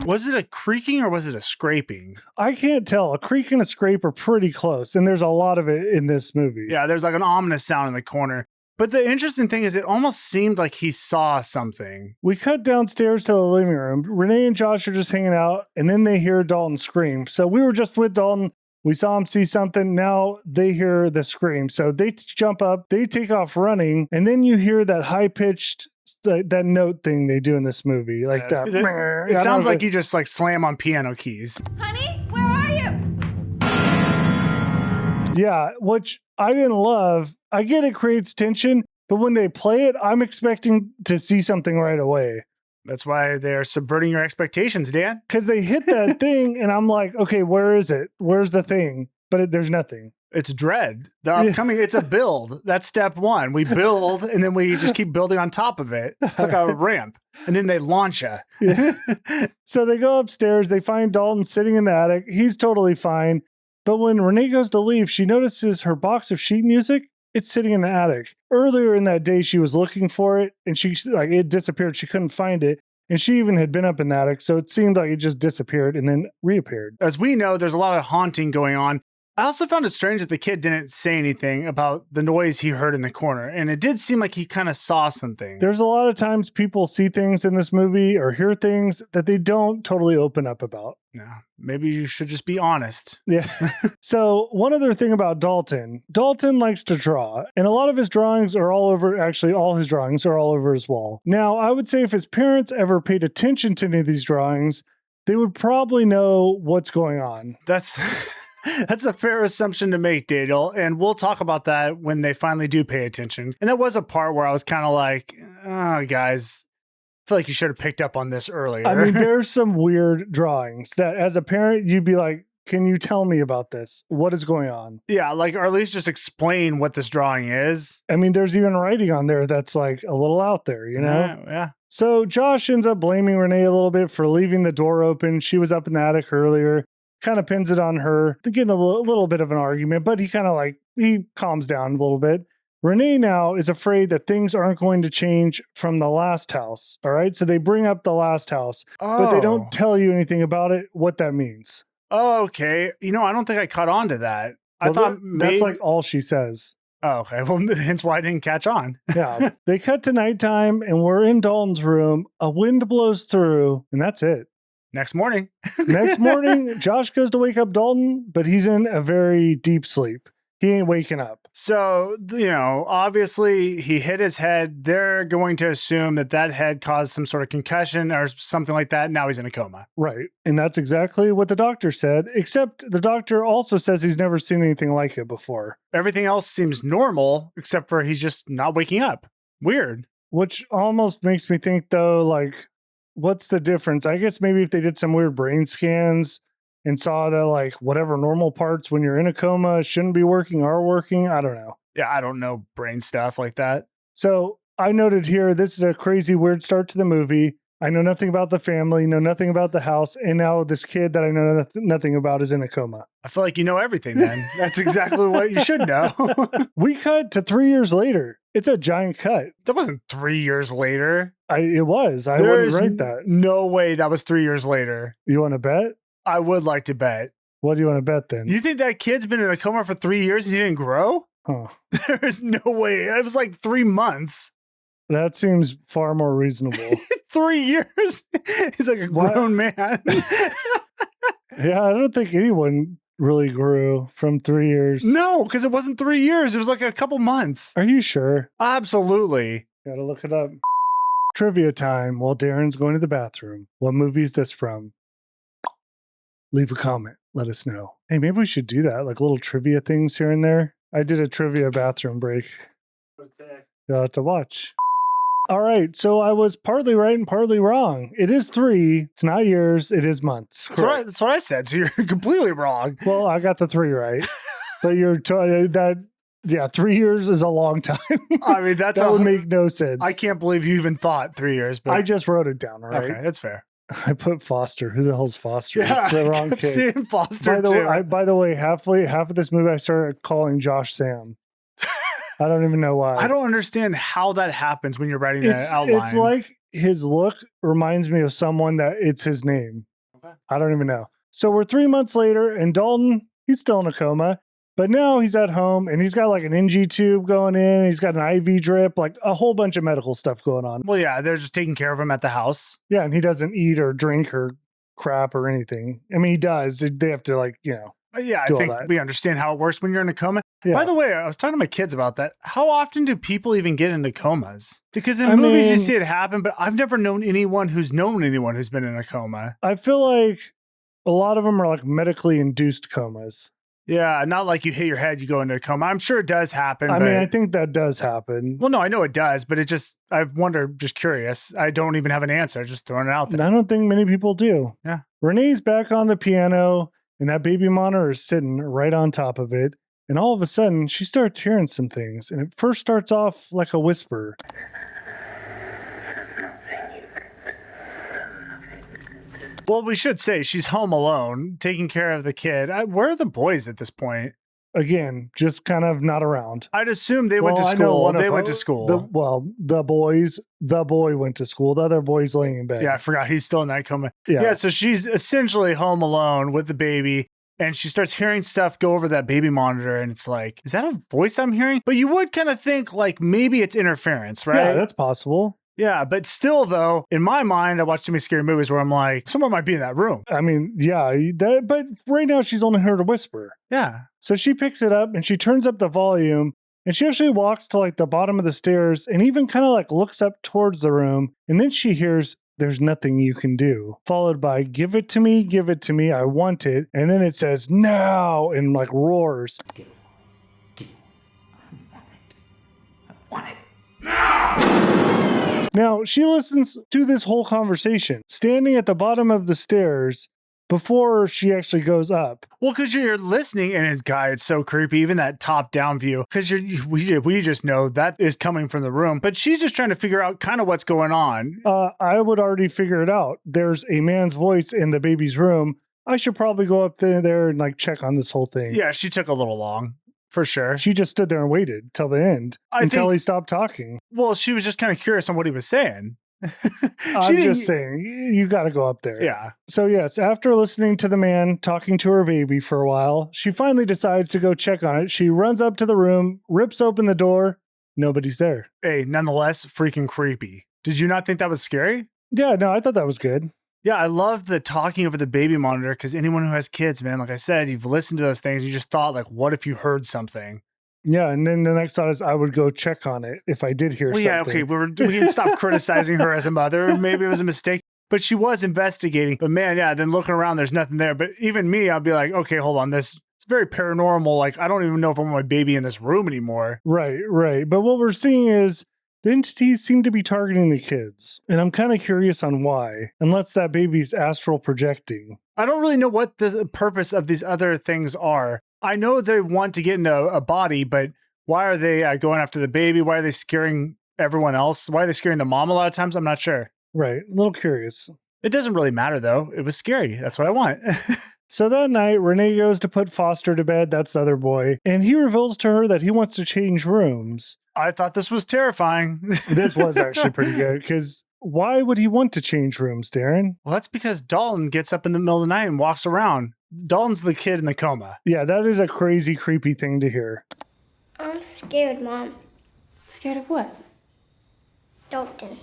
S3: Was it a creaking or was it a scraping?
S2: I can't tell. A creak and a scrape are pretty close, and there's a lot of it in this movie.
S3: Yeah, there's like an ominous sound in the corner. But the interesting thing is it almost seemed like he saw something.
S2: We cut downstairs to the living room. Renee and Josh are just hanging out, and then they hear Dalton scream. So we were just with Dalton. We saw him see something. Now they hear the scream. So they jump up, they take off running, and then you hear that high-pitched that note thing they do in this movie, like that.
S3: It sounds like you just like slam on piano keys.
S1: Honey, where are you?
S2: Yeah, which I didn't love. I get it creates tension, but when they play it, I'm expecting to see something right away.
S3: That's why they're subverting your expectations, Dan.
S2: Because they hit that thing, and I'm like, okay, where is it? Where's the thing? But there's nothing.
S3: It's dread. The upcoming, it's a build. That's step one. We build, and then we just keep building on top of it. It's like a ramp. And then they launch you.
S2: Yeah. So they go upstairs. They find Dalton sitting in the attic. He's totally fine. But when Renee goes to leave, she notices her box of sheet music. It's sitting in the attic. Earlier in that day, she was looking for it, and it disappeared. She couldn't find it. And she even had been up in the attic, so it seemed like it just disappeared and then reappeared.
S3: As we know, there's a lot of haunting going on. I also found it strange that the kid didn't say anything about the noise he heard in the corner. And it did seem like he kind of saw something.
S2: There's a lot of times people see things in this movie or hear things that they don't totally open up about.
S3: No, maybe you should just be honest.
S2: Yeah. So one other thing about Dalton likes to draw, and a lot of his drawings are all over, actually all his drawings are all over his wall. Now, I would say if his parents ever paid attention to any of these drawings, they would probably know what's going on.
S3: That's a fair assumption to make, Daniel. And we'll talk about that when they finally do pay attention. And that was a part where I was kind of like, oh, guys, I feel like you should have picked up on this earlier.
S2: I mean, there's some weird drawings that as a parent, you'd be like, can you tell me about this? What is going on?
S3: Yeah, like, or at least just explain what this drawing is.
S2: I mean, there's even writing on there that's like a little out there, you know?
S3: Yeah.
S2: So Josh ends up blaming Renee a little bit for leaving the door open. She was up in the attic earlier. Kind of pins it on her. They're getting a little bit of an argument, but he calms down a little bit. Renee now is afraid that things aren't going to change from the last house. All right. So they bring up the last house, but they don't tell you anything about it, what that means.
S3: Oh, okay. You know, I don't think I caught on to that. I thought
S2: that's like all she says.
S3: Oh, okay. Well, hence why I didn't catch on.
S2: Yeah. They cut to nighttime and we're in Dalton's room. A wind blows through and that's it.
S3: Next morning,
S2: Josh goes to wake up Dalton, but he's in a very deep sleep. He ain't waking up.
S3: So, you know, obviously he hit his head. They're going to assume that head caused some sort of concussion or something like that. Now he's in a coma.
S2: Right. And that's exactly what the doctor said, except the doctor also says he's never seen anything like it before.
S3: Everything else seems normal, except for he's just not waking up. Weird.
S2: Which almost makes me think, though, like, what's the difference? I guess maybe if they did some weird brain scans and saw that like whatever normal parts when you're in a coma shouldn't be working are working. I don't know.
S3: Yeah, I don't know brain stuff like that.
S2: So I noted here, this is a crazy weird start to the movie. I know nothing about the family, know nothing about the house. And now this kid that I know nothing about is in a coma.
S3: I feel like you know everything then. That's exactly what you should know.
S2: We cut to 3 years later. It's a giant cut.
S3: That wasn't 3 years later.
S2: It was. I
S3: There's
S2: wouldn't write that.
S3: no way that was 3 years later.
S2: You want to bet?
S3: I would like to bet.
S2: What do you want to bet then?
S3: You think that kid's been in a coma for 3 years and he didn't grow?
S2: Huh.
S3: There's no way. It was like 3 months.
S2: That seems far more reasonable.
S3: 3 years? He's like a grown man.
S2: Yeah, I don't think anyone really grew from 3 years.
S3: No, because it wasn't 3 years. It was like a couple months.
S2: Are you sure?
S3: Absolutely.
S2: Gotta look it up. Trivia time while Darren's going to the bathroom. What movie is this from? Leave a comment. Let us know. Hey, maybe we should do that. Like little trivia things here and there. I did a trivia bathroom break.
S3: What's that?
S2: You'll have to watch. All right. So I was partly right and partly wrong. It is 3. It's not years. It is months. Correct.
S3: That's what I said. So you're completely wrong.
S2: Well, I got the 3 right. But you're that. Yeah, 3 years is a long time.
S3: I mean, that
S2: would make no sense.
S3: I can't believe you even thought 3 years. But
S2: I just wrote it down. All right.
S3: Okay, that's fair.
S2: I put Foster. Who the hell's Foster?
S3: Yeah,
S2: It's the wrong
S3: kept
S2: kid.
S3: seeing Foster
S2: By the way, half of this movie I started calling Josh Sam. I don't even know why.
S3: I don't understand how that happens when you're writing that outline.
S2: It's like his look reminds me of someone that it's his name.
S3: Okay.
S2: I don't even know. So we're 3 months later, and Dalton, he's still in a coma, but now he's at home and he's got like an NG tube going in. He's got an IV drip, like a whole bunch of medical stuff going on.
S3: Well, yeah, they're just taking care of him at the house.
S2: Yeah, and he doesn't eat or drink or crap or anything. I mean, he does. They have to
S3: Yeah, I
S2: do all
S3: think
S2: that.
S3: we understand how it works when you're in a coma.
S2: Yeah.
S3: By the way, I was talking to my kids about that. How often do people even get into comas? Because in
S2: I
S3: movies you
S2: mean-
S3: see it happen, but I've never known anyone who's been in a coma.
S2: I feel like a lot of them are like medically induced comas.
S3: Yeah, not like you hit your head, you go into a coma. I'm sure it does happen.
S2: I
S3: but,
S2: mean, I think that does happen.
S3: well, no, I know it does, but I wonder, just curious. I don't even have an answer, just throwing it out there.
S2: I don't think many people do.
S3: Yeah.
S2: Renee's back on the piano, and that baby monitor is sitting right on top of it. And all of a sudden, she starts hearing some things. And it first starts off like a whisper.
S3: Well, we should say she's home alone, taking care of the kid. Where are the boys at this point?
S2: Again, just kind of not around.
S3: I'd assume they went to
S2: I know
S3: school.
S2: one of
S3: They went
S2: them-
S3: to school.
S2: The boy went to school. The other boy's laying in bed.
S3: Yeah, I forgot. He's still in that coma.
S2: Yeah.
S3: Yeah, so she's essentially home alone with the baby. And she starts hearing stuff go over that baby monitor. And it's like, is that a voice I'm hearing? But you would kind of think like maybe it's interference, right?
S2: Yeah, that's possible.
S3: Yeah, but still, though, in my mind, I watch too many scary movies where I'm like, someone might be in that room.
S2: I mean, yeah, but right now she's only heard a whisper.
S3: Yeah.
S2: So she picks it up and she turns up the volume and she actually walks to like the bottom of the stairs and even kind of like looks up towards the room. And then she hears, "There's nothing you can do," followed by, give it to me, I want it. And then it says, "Now," and like roars.
S4: I want it.
S2: Now, she listens to this whole conversation, standing at the bottom of the stairs before she actually goes up.
S3: Well, because you're listening, and it's so creepy, even that top-down view, because we just know that is coming from the room. But she's just trying to figure out kind of what's going on.
S2: I would already figure it out. There's a man's voice in the baby's room. I should probably go up there and like check on this whole thing.
S3: Yeah, she took a little long, for sure.
S2: She just stood there and waited till the end until he stopped talking.
S3: Well, she was just kind of curious on what he was saying.
S2: I'm just saying, you got to go up there.
S3: Yeah.
S2: So yes, after listening to the man talking to her baby for a while, she finally decides to go check on it. She runs up to the room, rips open the door. Nobody's there.
S3: Hey, nonetheless, freaking creepy. Did you not think that was scary?
S2: Yeah, no, I thought that was good.
S3: Yeah, I love the talking over the baby monitor because anyone who has kids, man, like I said, you've listened to those things. You just thought, like, what if you heard something?
S2: Yeah, and then the next thought is I would go check on it if I did hear
S3: Well,
S2: something.
S3: yeah, okay, we can stop criticizing her as a mother. Maybe it was a mistake, but she was investigating. But man, yeah, then looking around, there's nothing there. But even me, I'll be like, okay, hold on, it's very paranormal. Like, I don't even know if I want my baby in this room anymore.
S2: Right. But what we're seeing is the entities seem to be targeting the kids. And I'm kind of curious on why, unless that baby's astral projecting.
S3: I don't really know what the purpose of these other things are. I know they want to get into a body, but why are they going after the baby? Why are they scaring everyone else? Why are they scaring the mom a lot of times? I'm not sure.
S2: Right. A little curious.
S3: It doesn't really matter, though. It was scary. That's what I want.
S2: So that night, Renee goes to put Foster to bed, that's the other boy, and he reveals to her that he wants to change rooms.
S3: I thought this was terrifying.
S2: This was actually pretty good, because why would he want to change rooms, Darren?
S3: Well, that's because Dalton gets up in the middle of the night and walks around. Dalton's the kid in the coma.
S2: Yeah, that is a crazy, creepy thing to hear.
S1: I'm scared, Mom.
S4: Scared of what?
S1: Dalton.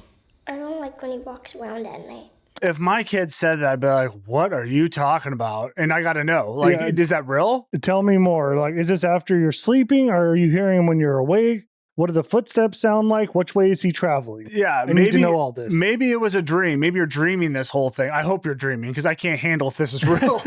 S1: I don't like when he walks around at night.
S3: If my kid said that, I'd be like, what are you talking about? And I got to know, like,
S2: Yeah.
S3: is that real?
S2: Tell me more. Like, is this after you're sleeping, or are you hearing him when you're awake? What do the footsteps sound like? Which way is he traveling?
S3: Yeah,
S2: I need to know all this.
S3: Maybe it was a dream. Maybe you're dreaming this whole thing. I hope you're dreaming because I can't handle if this is real.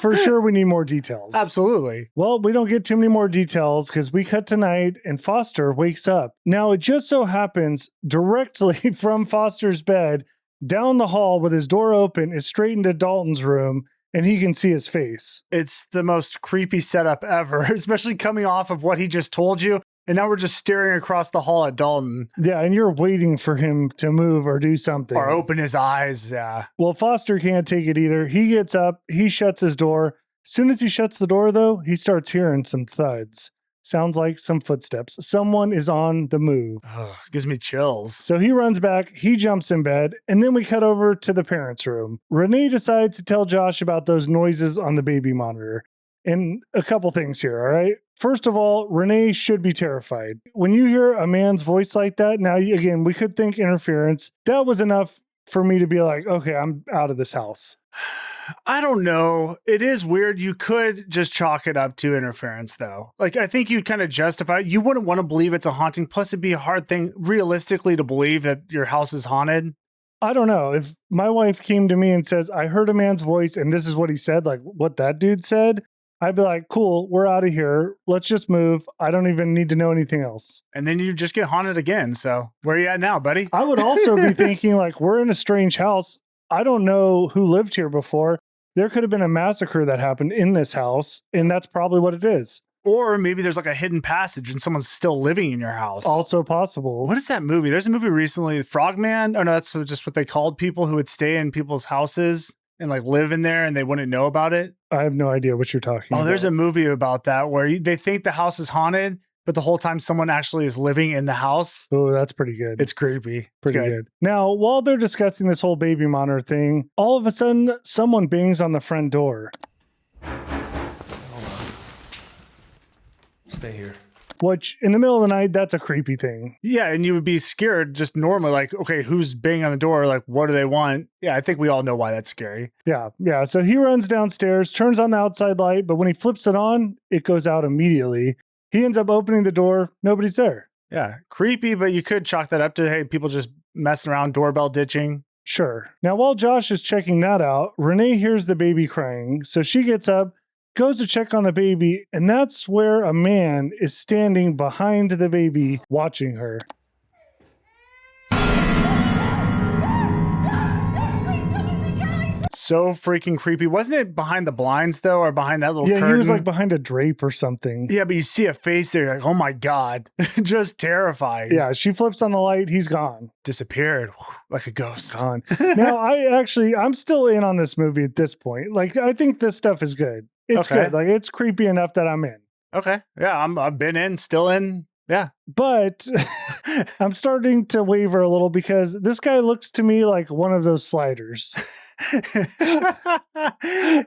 S2: For sure, we need more details.
S3: Absolutely.
S2: Well, we don't get too many more details because we cut tonight and Foster wakes up. Now, it just so happens directly from Foster's bed down the hall with his door open is straight into Dalton's room, and he can see his face.
S3: It's the most creepy setup ever, especially coming off of what he just told you. And now we're just staring across the hall at Dalton.
S2: Yeah, and you're waiting for him to move or do something.
S3: Or open his eyes. Yeah.
S2: Well, Foster can't take it either. He gets up, he shuts his door. As soon as he shuts the door, though, he starts hearing some thuds. Sounds like some footsteps. Someone is on the move.
S3: Ugh, gives me chills.
S2: So he runs back, he jumps in bed, and then we cut over to the parents' room. Renee decides to tell Josh about those noises on the baby monitor. And a couple things here, all right? First of all, Renee should be terrified. When you hear a man's voice like that, now, again, we could think interference. That was enough for me to be like, okay, I'm out of this house.
S3: I don't know. It is weird. You could just chalk it up to interference, though. Like, I think you'd kind of justify it. You wouldn't want to believe it's a haunting. Plus, it'd be a hard thing realistically to believe that your house is haunted.
S2: I don't know. If my wife came to me and says, I heard a man's voice and this is what he said, like what that dude said, I'd be like, cool, we're out of here. Let's just move. I don't even need to know anything else.
S3: And then you just get haunted again. So where are you at now, buddy?
S2: I would also be thinking, like, we're in a strange house. I don't know who lived here before. There could have been a massacre that happened in this house, and that's probably what it is.
S3: Or maybe there's like a hidden passage and someone's still living in your house.
S2: Also possible.
S3: What is that movie? There's a movie recently, Frogman. Oh no, that's just what they called people who would stay in people's houses and like live in there and they wouldn't know about it.
S2: I have no idea what you're talking about.
S3: Oh, there's a movie about that where they think the house is haunted, but the whole time someone actually is living in the house.
S2: Oh, that's pretty good.
S3: It's creepy.
S2: Pretty good. Now, while they're discussing this whole baby monitor thing, all of a sudden, someone bangs on the front door.
S6: Stay here.
S2: Which, in the middle of the night, that's a creepy thing.
S3: Yeah, and you would be scared just normally, like, okay, who's banging on the door? Like, what do they want? Yeah, I think we all know why that's scary.
S2: Yeah. So he runs downstairs, turns on the outside light, but when he flips it on, it goes out immediately. He ends up opening the door. Nobody's there.
S3: Yeah, creepy, but you could chalk that up to, hey, people just messing around, doorbell ditching.
S2: Sure. Now, while Josh is checking that out, Renee hears the baby crying. So she gets up, goes to check on the baby, and that's where a man is standing behind the baby watching her.
S3: So freaking creepy. Wasn't it behind the blinds, though, or behind that little curtain?
S2: He was like behind a drape or something.
S3: Yeah, but you see a face there, like, oh my God. Just terrifying.
S2: Yeah, she flips on the light, he's gone.
S3: Disappeared like a ghost.
S2: Gone. Now, I'm still in on this movie at this point. Like, I think this stuff is good. It's
S3: Okay.
S2: good. Like, it's creepy enough that I'm in.
S3: Okay. Yeah, I've been in, still in. Yeah.
S2: But I'm starting to waver a little because this guy looks to me like one of those sliders.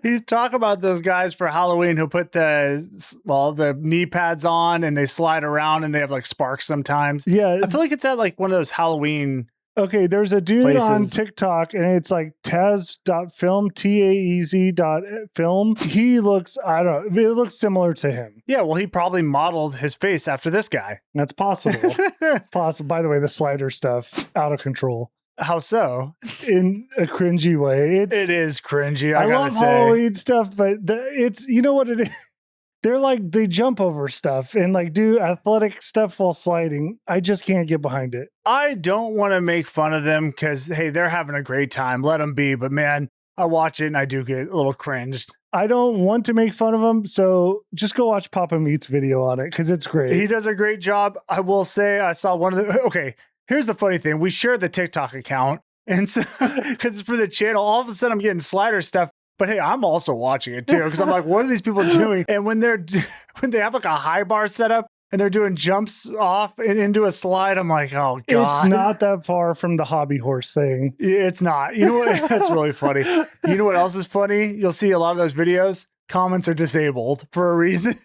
S3: He's talking about those guys for Halloween who put the knee pads on and they slide around and they have like sparks sometimes.
S2: Yeah.
S3: I feel like it's at like one of those Halloween.
S2: Okay, there's a dude on
S3: places.
S2: TikTok and it's like Taz.film, TAEZ.film. He looks, I don't know, it looks similar to him.
S3: Yeah, well, he probably modeled his face after this guy.
S2: That's possible. It's possible. By the way, the slider stuff, out of control.
S3: How so?
S2: In a cringy way.
S3: It is cringy.
S2: I
S3: I gotta
S2: love
S3: say.
S2: Halloween stuff, but it's, you know what it is? They're like, they jump over stuff and like do athletic stuff while sliding. I just can't get behind it.
S3: I don't want to make fun of them because, hey, they're having a great time. Let them be. But man, I watch it and I do get a little cringed.
S2: I don't want to make fun of them, so just go watch Papa Meat's video on it because it's great.
S3: He does a great job. I will say I saw one of the, okay, here's the funny thing. We share the TikTok account. And so, because it's for the channel, all of a sudden I'm getting slider stuff. But hey, I'm also watching it too because I'm like, what are these people doing? And when they have like a high bar set up and they're doing jumps off and into a slide, I'm like, oh God.
S2: It's not that far from the hobby horse thing.
S3: It's not. You know what? That's really funny. You know what else is funny? You'll see a lot of those videos. Comments are disabled for a reason.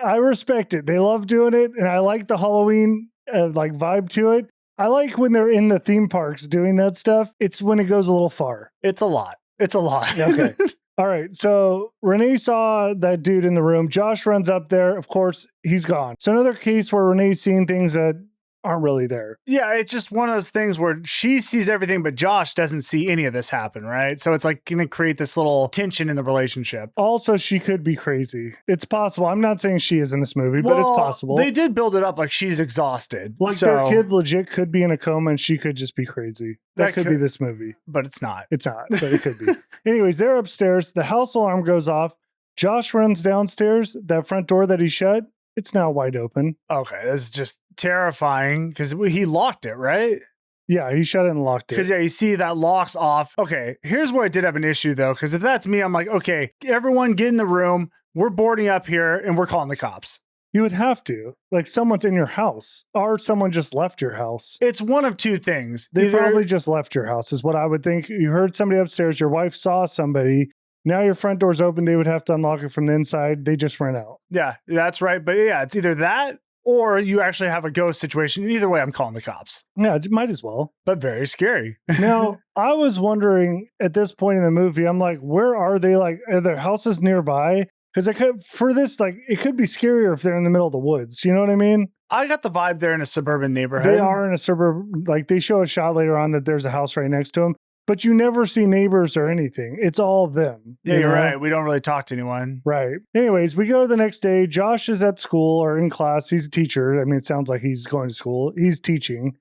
S2: I respect it. They love doing it, and I like the Halloween like vibe to it. I like when they're in the theme parks doing that stuff. It's when it goes a little far.
S3: It's a lot. It's a lot.
S2: Okay. All right. So Renee saw that dude in the room. Josh runs up there. Of course, he's gone. So another case where Renee's seeing things that aren't really there.
S3: Yeah, it's just one of those things where she sees everything, but Josh doesn't see any of this happen, right? So it's like going to create this little tension in the relationship.
S2: Also, she could be crazy. It's possible. I'm not saying she is in this movie, but it's possible.
S3: They did build it up like she's exhausted.
S2: Like their kid legit could be in a coma and she could just be crazy. That could be this movie.
S3: But it's not.
S2: It's not, but it could be. Anyways, they're upstairs. The house alarm goes off. Josh runs downstairs. That front door that he shut, it's now wide open.
S3: Okay, this is just terrifying because he locked it, right?
S2: Yeah, he shut it and locked it.
S3: Because, yeah, you see that lock's off. Okay, here's where I did have an issue, though, because if that's me, I'm like, okay, everyone get in the room. We're boarding up here, and we're calling the cops.
S2: You would have to. Like, someone's in your house, or someone just left your house.
S3: It's one of two things.
S2: They probably just left your house, is what I would think. You heard somebody upstairs. Your wife saw somebody. Now your front door's open. They would have to unlock it from the inside. They just ran out.
S3: Yeah, that's right. But yeah, it's either that or you actually have a ghost situation. Either way, I'm calling the cops.
S2: Yeah, might as well.
S3: But very scary.
S2: Now, I was wondering at this point in the movie, I'm like, where are they? Like, are there houses nearby? Because it could be scarier if they're in the middle of the woods. You know what I mean?
S3: I got the vibe they're in a suburban neighborhood.
S2: They are in a suburb. Like, they show a shot later on that there's a house right next to them. But you never see neighbors or anything. It's all them.
S3: Yeah, you're right. We don't really talk to anyone.
S2: Right. Anyways, we go to the next day. Josh is at school or in class. He's a teacher. I mean, it sounds like he's going to school. He's teaching.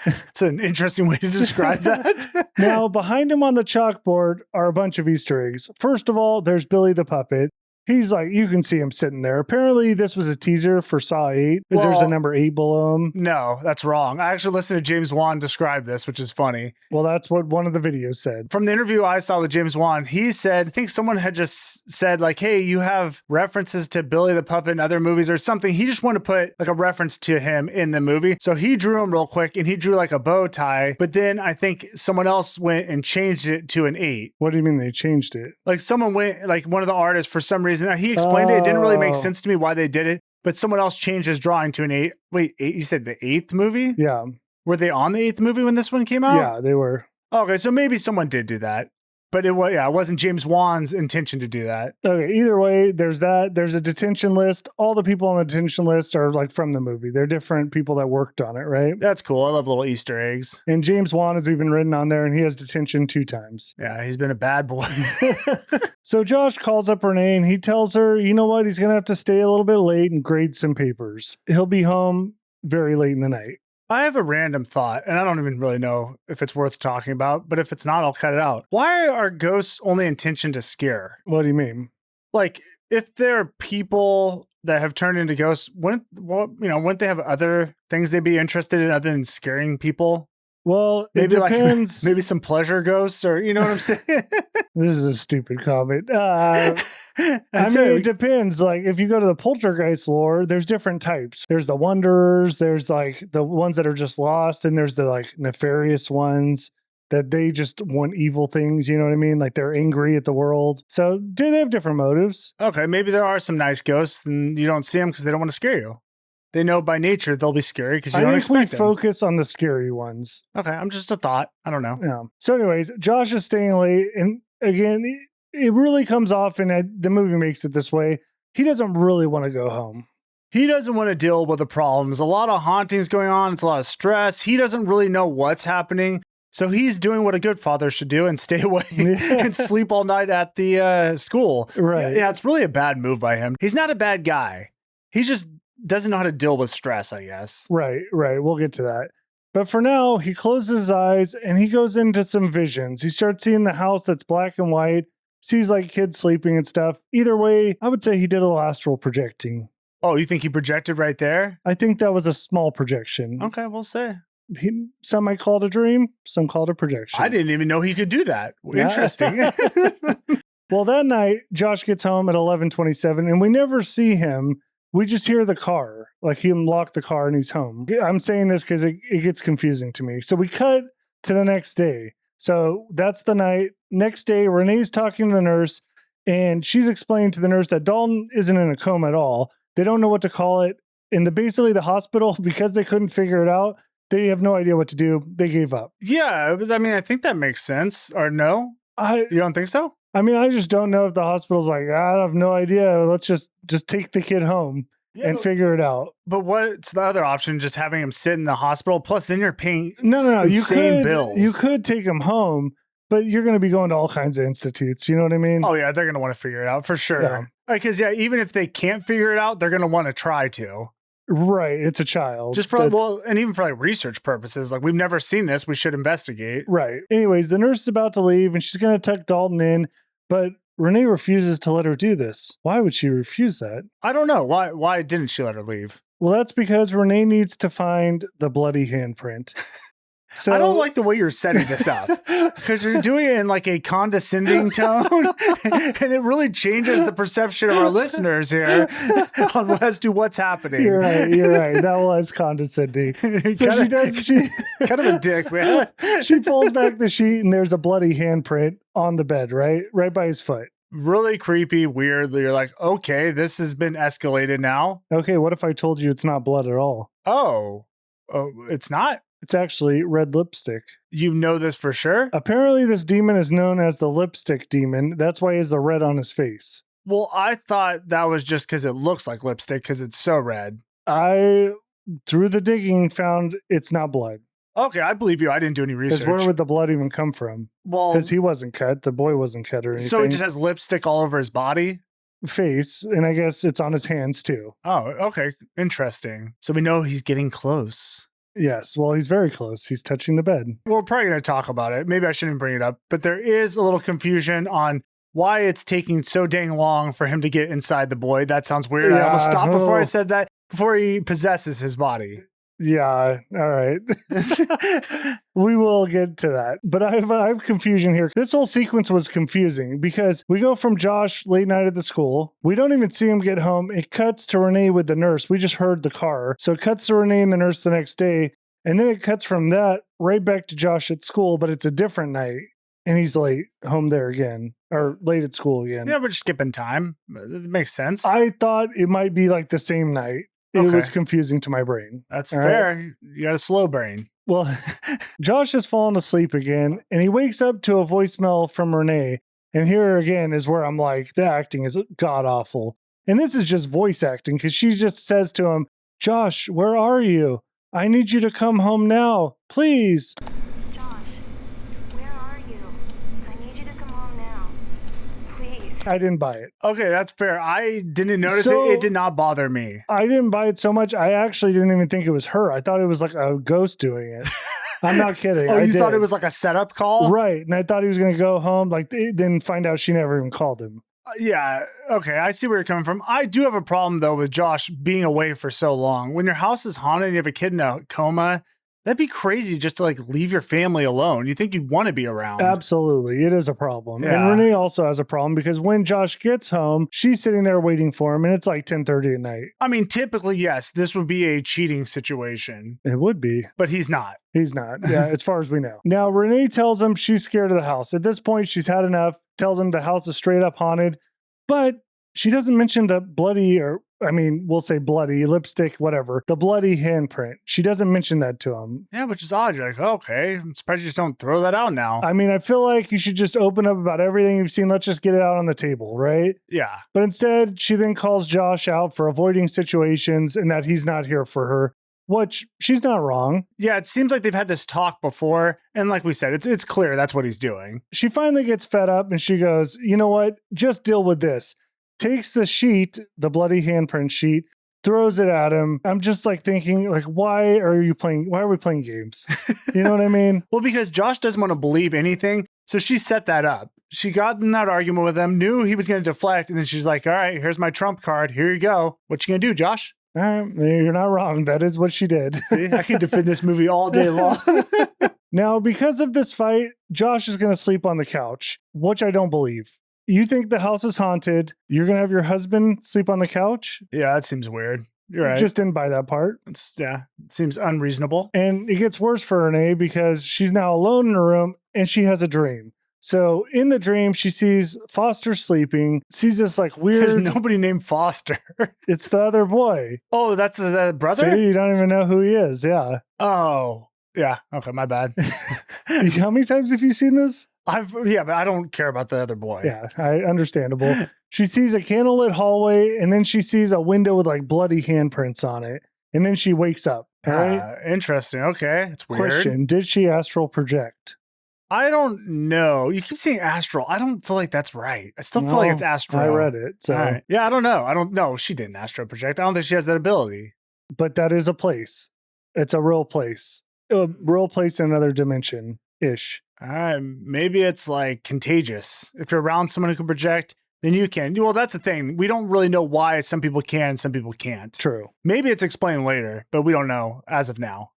S3: It's an interesting way to describe that.
S2: Now, behind him on the chalkboard are a bunch of Easter eggs. First of all, there's Billy the puppet. He's like, you can see him sitting there. Apparently, this was a teaser for Saw 8 because there's a number 8 below him.
S3: No, that's wrong. I actually listened to James Wan describe this, which is funny.
S2: Well, that's what one of the videos said.
S3: From the interview I saw with James Wan, he said, I think someone had just said like, hey, you have references to Billy the Puppet in other movies or something. He just wanted to put like a reference to him in the movie. So he drew him real quick and he drew like a bow tie. But then I think someone else went and changed it to an 8.
S2: What do you mean they changed it?
S3: Like someone went, like one of the artists for some reason, he explained it. It didn't really make sense to me why they did it, but someone else changed his drawing to an 8. Wait, 8? You said the 8th movie?
S2: Yeah.
S3: Were they on the 8th movie when this one came out?
S2: Yeah, they were.
S3: Okay, so maybe someone did do that. But it wasn't James Wan's intention to do that.
S2: Okay, either way, there's that. There's a detention list. All the people on the detention list are like from the movie. They're different people that worked on it, right?
S3: That's cool. I love little Easter eggs.
S2: And James Wan is even written on there, and he has detention 2 times.
S3: Yeah, he's been a bad boy.
S2: So Josh calls up Renee, and he tells her, you know what? He's going to have to stay a little bit late and grade some papers. He'll be home very late in the night.
S3: I have a random thought, and I don't even really know if it's worth talking about, but if it's not, I'll cut it out. Why are ghosts only intentioned to scare?
S2: What do you mean?
S3: Like, if there are people that have turned into ghosts, wouldn't they have other things they'd be interested in other than scaring people?
S2: Well,
S3: maybe
S2: it depends.
S3: Maybe some pleasure ghosts, or you know what I'm saying?
S2: This is a stupid comment. I mean, it depends. Like, if you go to the poltergeist lore, there's different types. There's the wanderers, there's like the ones that are just lost, and there's the like nefarious ones that they just want evil things. You know what I mean? Like they're angry at the world. So do they have different motives?
S3: Okay, maybe there are some nice ghosts, and you don't see them because they don't want to scare you. They know by nature they'll be scary because you don't expect them.
S2: I think we focus on the scary ones.
S3: Okay, I'm just a thought. I don't know.
S2: Yeah. So anyways, Josh is staying late. And again, it really comes off, and the movie makes it this way. He doesn't really want to go home.
S3: He doesn't want to deal with the problems. A lot of hauntings going on. It's a lot of stress. He doesn't really know what's happening. So he's doing what a good father should do and stay away and sleep all night at the school.
S2: Right.
S3: Yeah, it's really a bad move by him. He's not a bad guy. He just doesn't know how to deal with stress, I guess.
S2: Right. We'll get to that. But for now, he closes his eyes and he goes into some visions. He starts seeing the house that's black and white, sees like kids sleeping and stuff. Either way, I would say he did a little astral projecting.
S3: Oh, you think he projected right there?
S2: I think that was a small projection.
S3: Okay, we'll say.
S2: Some might call it a dream, some call it a projection.
S3: I didn't even know he could do that. Interesting.
S2: Well, that night, Josh gets home at 11:27, and we never see him. We just hear the car, like he unlocked the car and he's home. I'm saying this because it gets confusing to me. So we cut to the next day. So that's the night. Next day, Renee's talking to the nurse, and she's explaining to the nurse that Dalton isn't in a coma at all. They don't know what to call it. And basically the hospital, because they couldn't figure it out, they have no idea what to do. They gave up.
S3: Yeah, I mean, I think that makes sense. Or no? You don't think so?
S2: I mean, I just don't know if the hospital's like, I have no idea. Let's just take the kid home and figure it out.
S3: But what's the other option? Just having him sit in the hospital? Plus, then you're paying
S2: No.
S3: insane bills.
S2: You could take him home, but you're going to be going to all kinds of institutes. You know what I mean?
S3: Oh, yeah, they're going to want to figure it out for sure. Because, even if they can't figure it out, they're going to want to try to.
S2: Right. It's a child.
S3: Just for, and even for like research purposes, like we've never seen this, we should investigate.
S2: Right. Anyways, the nurse is about to leave and she's going to tuck Dalton in, but Renee refuses to let her do this. Why would she refuse that?
S3: I don't know. Why didn't she let her leave?
S2: Well, that's because Renee needs to find the bloody handprint. So,
S3: I don't like the way you're setting this up because you're doing it in like a condescending tone and it really changes the perception of our listeners here as to what's happening.
S2: You're right. That was condescending. So she
S3: kind of a dick, man.
S2: She pulls back the sheet and there's a bloody handprint on the bed, right by his foot.
S3: Really creepy, weird. You're like, okay, this has been escalated now.
S2: Okay, what if I told you it's not blood at all?
S3: Oh, it's not?
S2: It's actually red lipstick.
S3: You know this for sure?
S2: Apparently this demon is known as the lipstick demon. That's why he has the red on his face.
S3: Well, I thought that was just because it looks like lipstick because it's so red.
S2: I, through the digging, found it's not blood.
S3: Okay, I believe you. I didn't do any research.
S2: Because where would the blood even come from?
S3: Well,
S2: because he wasn't cut. The boy wasn't cut or anything.
S3: So he just has lipstick all over his body?
S2: Face, and I guess it's on his hands too.
S3: Oh, okay. Interesting. So we know he's getting close.
S2: Yes, well, he's very close. He's touching the bed.
S3: We're probably going to talk about it. Maybe I shouldn't bring it up, but there is a little confusion on why it's taking so dang long for him to get inside the boy. That sounds weird. I almost stopped before I said that, before he possesses his body.
S2: Yeah, all right. We will get to that. But I have confusion here. This whole sequence was confusing because we go from Josh late night at the school. We don't even see him get home. It cuts to Renee with the nurse. We just heard the car. So it cuts to Renee and the nurse the next day. And then it cuts from that right back to Josh at school, but it's a different night. And he's late home there again, or late at school again.
S3: Yeah, we're just skipping time. It makes sense.
S2: I thought it might be like the same night. It was confusing to my brain.
S3: That's fair. Right? You got a slow brain.
S2: Well, Josh has fallen asleep again, and he wakes up to a voicemail from Renee. And here again is where I'm like, the acting is god awful. And this is just voice acting because she just says to him, Josh, where are you? I need you to come home now, please. I didn't buy it.
S3: Okay, that's fair. I didn't notice it. It did not bother me.
S2: I didn't buy it so much. I actually didn't even think it was her. I thought it was like a ghost doing it. I'm not kidding.
S3: Oh, you thought it was like a setup call?
S2: Right. And I thought he was going to go home, then find out she never even called him.
S3: Yeah. Okay. I see where you're coming from. I do have a problem, though, with Josh being away for so long. When your house is haunted and you have a kid in a coma, that'd be crazy just to like leave your family alone. You think you'd want to be around.
S2: Absolutely. It is a problem.
S3: Yeah.
S2: And Renee also has a problem because when Josh gets home, she's sitting there waiting for him and it's like 10:30 at night.
S3: I mean, typically, yes, this would be a cheating situation.
S2: It would be.
S3: But he's not.
S2: He's not. Yeah, as far as we know. Now, Renee tells him she's scared of the house. At this point, she's had enough, tells him the house is straight up haunted, but she doesn't mention the bloody, or I mean, we'll say bloody, lipstick, whatever, the bloody handprint. She doesn't mention that to him.
S3: Yeah, which is odd. You're like, okay, I'm surprised you just don't throw that out now.
S2: I mean, I feel like you should just open up about everything you've seen. Let's just get it out on the table, right?
S3: Yeah.
S2: But instead, she then calls Josh out for avoiding situations and that he's not here for her, which she's not wrong.
S3: Yeah, it seems like they've had this talk before. And like we said, it's clear that's what he's doing.
S2: She finally gets fed up and she goes, you know what? Just deal with this. Takes the sheet, the bloody handprint sheet, throws it at him. I'm just like thinking, like, why are we playing games? You know what I mean?
S3: Well, because Josh doesn't want to believe anything. So she set that up. She got in that argument with him, knew he was going to deflect. And then she's like, all right, here's my trump card. Here you go. What you going to do, Josh?
S2: All right, you're not wrong. That is what she did.
S3: See, I can defend this movie all day long.
S2: Now, because of this fight, Josh is going to sleep on the couch, which I don't believe. You think the house is haunted. You're going to have your husband sleep on the couch?
S3: Yeah, that seems weird. You're right.
S2: Just didn't buy that part.
S3: It seems unreasonable.
S2: And it gets worse for Renee because she's now alone in her room and she has a dream. So in the dream, she sees Foster sleeping, sees this like weird...
S3: There's nobody named Foster.
S2: It's the other boy.
S3: Oh, that's the brother?
S2: See, you don't even know who he is. Yeah.
S3: Oh, yeah. Okay, my bad.
S2: How many times have you seen this?
S3: But I don't care about the other boy.
S2: Yeah, understandable. She sees a candlelit hallway and then she sees a window with like bloody handprints on it. And then she wakes up. All right.
S3: Interesting. Okay. It's weird.
S2: Question: did she astral project?
S3: I don't know. You keep saying astral. I don't feel like that's right. I still feel like it's astral.
S2: I read it. So
S3: right. Yeah, I don't know. I don't know. She didn't astral project. I don't think she has that ability.
S2: But that is a place. It's a real place. A real place in another dimension ish.
S3: All right. Maybe it's like contagious. If you're around someone who can project, then you can. Well, that's the thing. We don't really know why some people can and some people can't.
S2: True.
S3: Maybe it's explained later, but we don't know as of now.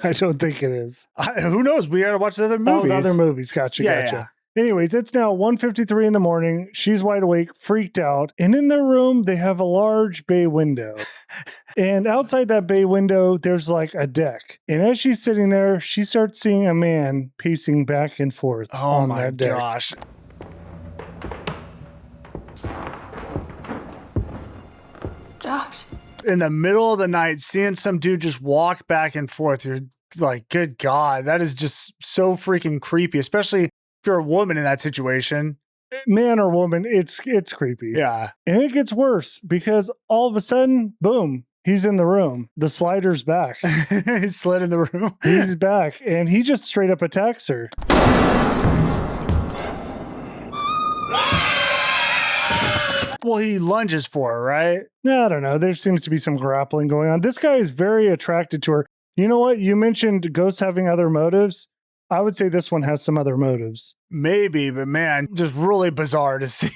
S2: I don't think it is.
S3: Who knows? We got to watch the other movies.
S2: Oh, the other movies. Gotcha.
S3: Yeah.
S2: Anyways, it's now 1:53 in the morning. She's wide awake, freaked out. And in their room, they have a large bay window. And outside that bay window, there's like a deck. And as she's sitting there, she starts seeing a man pacing back and forth on that deck.
S3: Oh my gosh.
S4: Josh.
S3: In the middle of the night, seeing some dude just walk back and forth, you're like, good God, that is just so freaking creepy, especially if you're a woman in that situation.
S2: Man or woman, it's creepy.
S3: Yeah.
S2: And it gets worse because all of a sudden, boom, he's in the room. The slider's back.
S3: He slid in the room.
S2: He's back and he just straight up attacks her.
S3: Well, he lunges for her, right?
S2: I don't know. There seems to be some grappling going on. This guy is very attracted to her. You know what? You mentioned ghosts having other motives. I would say this one has some other motives.
S3: Maybe, but man, just really bizarre to see.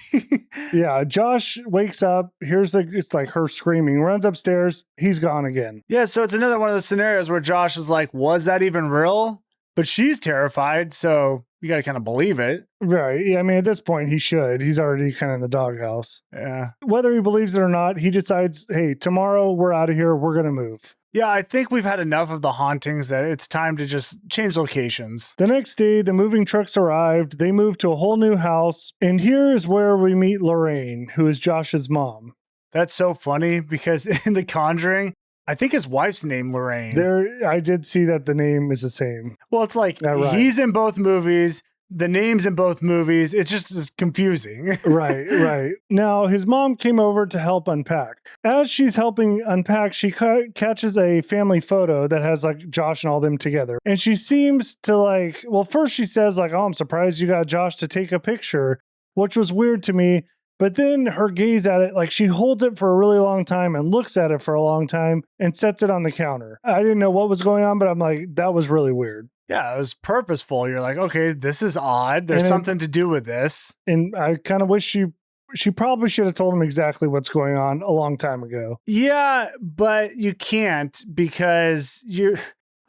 S2: Yeah, Josh wakes up, it's like her screaming, runs upstairs, he's gone again.
S3: Yeah, so it's another one of those scenarios where Josh is like, was that even real? But she's terrified, so you got to kind of believe it.
S2: Right. Yeah, I mean, at this point, he should. He's already kind of in the doghouse.
S3: Yeah.
S2: Whether he believes it or not, he decides, hey, tomorrow we're out of here. We're going to move.
S3: Yeah, I think we've had enough of the hauntings that it's time to just change locations.
S2: The next day, the moving trucks arrived. They moved to a whole new house. And here is where we meet Lorraine, who is Josh's mom.
S3: That's so funny because in The Conjuring, I think his wife's name Lorraine.
S2: I did see that the name is the same.
S3: Well, it's like he's in both movies. The names in both movies, it's just confusing.
S2: Right. Now, his mom came over to help unpack. As she's helping unpack, she catches a family photo that has like Josh and all them together. And she seems to first she says like, oh, I'm surprised you got Josh to take a picture, which was weird to me. But then her gaze at it, like she holds it for a really long time and looks at it for a long time and sets it on the counter. I didn't know what was going on, but I'm like, that was really weird.
S3: Yeah, it was purposeful. You're like, okay, this is odd. There's something to do with this.
S2: And I kind of wish she probably should have told him exactly what's going on a long time ago.
S3: Yeah, but you can't because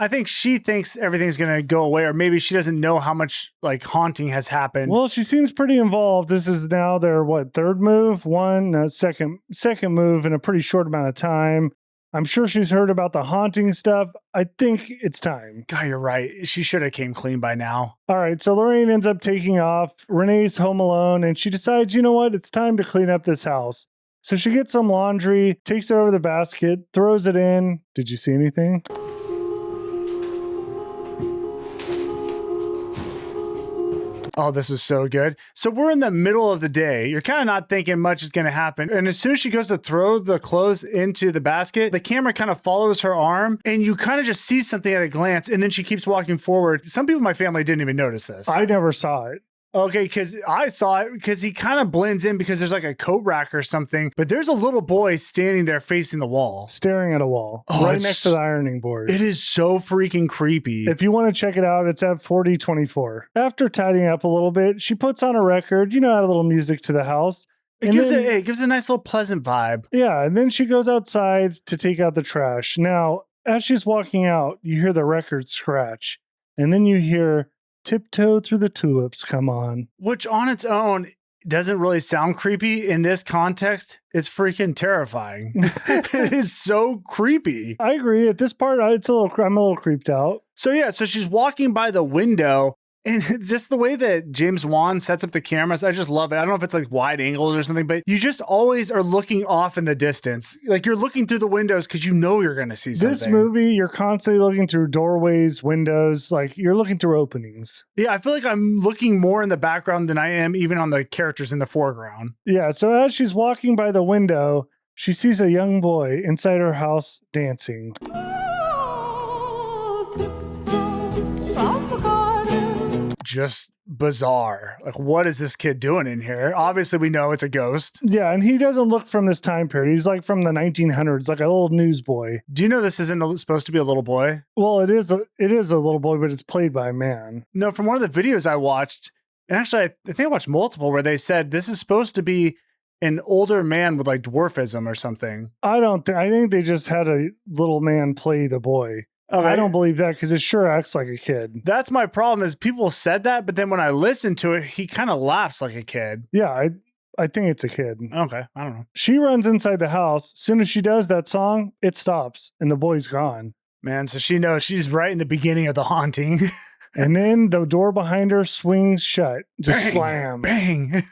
S3: I think she thinks everything's going to go away, or maybe she doesn't know how much like haunting has happened.
S2: Well, she seems pretty involved. This is now their third move? Second move in a pretty short amount of time. I'm sure she's heard about the haunting stuff. I think it's time.
S3: God, you're right. She should have came clean by now.
S2: All right, so Lorraine ends up taking off. Renee's home alone, and she decides, you know what? It's time to clean up this house. So she gets some laundry, takes it over the basket, throws it in. Did you see anything?
S3: Oh, this was so good. So we're in the middle of the day. You're kind of not thinking much is going to happen. And as soon as she goes to throw the clothes into the basket, the camera kind of follows her arm and you kind of just see something at a glance. And then she keeps walking forward. Some people in my family didn't even notice this.
S2: I never saw it.
S3: Okay, because I saw it because he kind of blends in because there's like a coat rack or something. But there's a little boy standing there facing the wall.
S2: Staring at a wall. Right next to the ironing board.
S3: It is so freaking creepy.
S2: If you want to check it out, it's at 4024. After tidying up a little bit, she puts on a record, add a little music to the house.
S3: It gives a nice little pleasant vibe.
S2: Yeah, and then she goes outside to take out the trash. Now, as she's walking out, you hear the record scratch. And then you hear Tiptoe Through the Tulips come on.
S3: Which on its own doesn't really sound creepy. In this context, it's freaking terrifying. It is so creepy.
S2: I agree. At this part, I'm a little creeped out.
S3: So she's walking by the window, and just the way that James Wan sets up the cameras, I just love it. I don't know if it's like wide angles or something, but you just always are looking off in the distance. Like you're looking through the windows because you know you're going to see something.
S2: This movie, you're constantly looking through doorways, windows, like you're looking through openings.
S3: Yeah, I feel like I'm looking more in the background than I am even on the characters in the foreground.
S2: Yeah, so as she's walking by the window, she sees a young boy inside her house dancing.
S3: Just bizarre. Like, what is this kid doing in here? Obviously, we know it's a ghost.
S2: Yeah, and he doesn't look from this time period. He's like from the 1900s, like a little newsboy.
S3: Do you know this isn't supposed to be a little boy?
S2: Well, it is a little boy, but it's played by a man.
S3: No, from one of the videos I watched, and actually, I think I watched multiple where they said this is supposed to be an older man with like dwarfism or something.
S2: I think they just had a little man play the boy.
S3: Okay.
S2: I don't believe that because it sure acts like a kid.
S3: That's my problem is people said that, but then when I listened to it, he kind of laughs like a kid.
S2: Yeah, I think it's a kid.
S3: Okay, I don't know.
S2: She runs inside the house. As soon as she does that song, it stops and the boy's gone.
S3: Man, so she knows she's right in the beginning of the haunting.
S2: And then the door behind her swings shut. Just
S3: Bang,
S2: slam.
S3: Bang.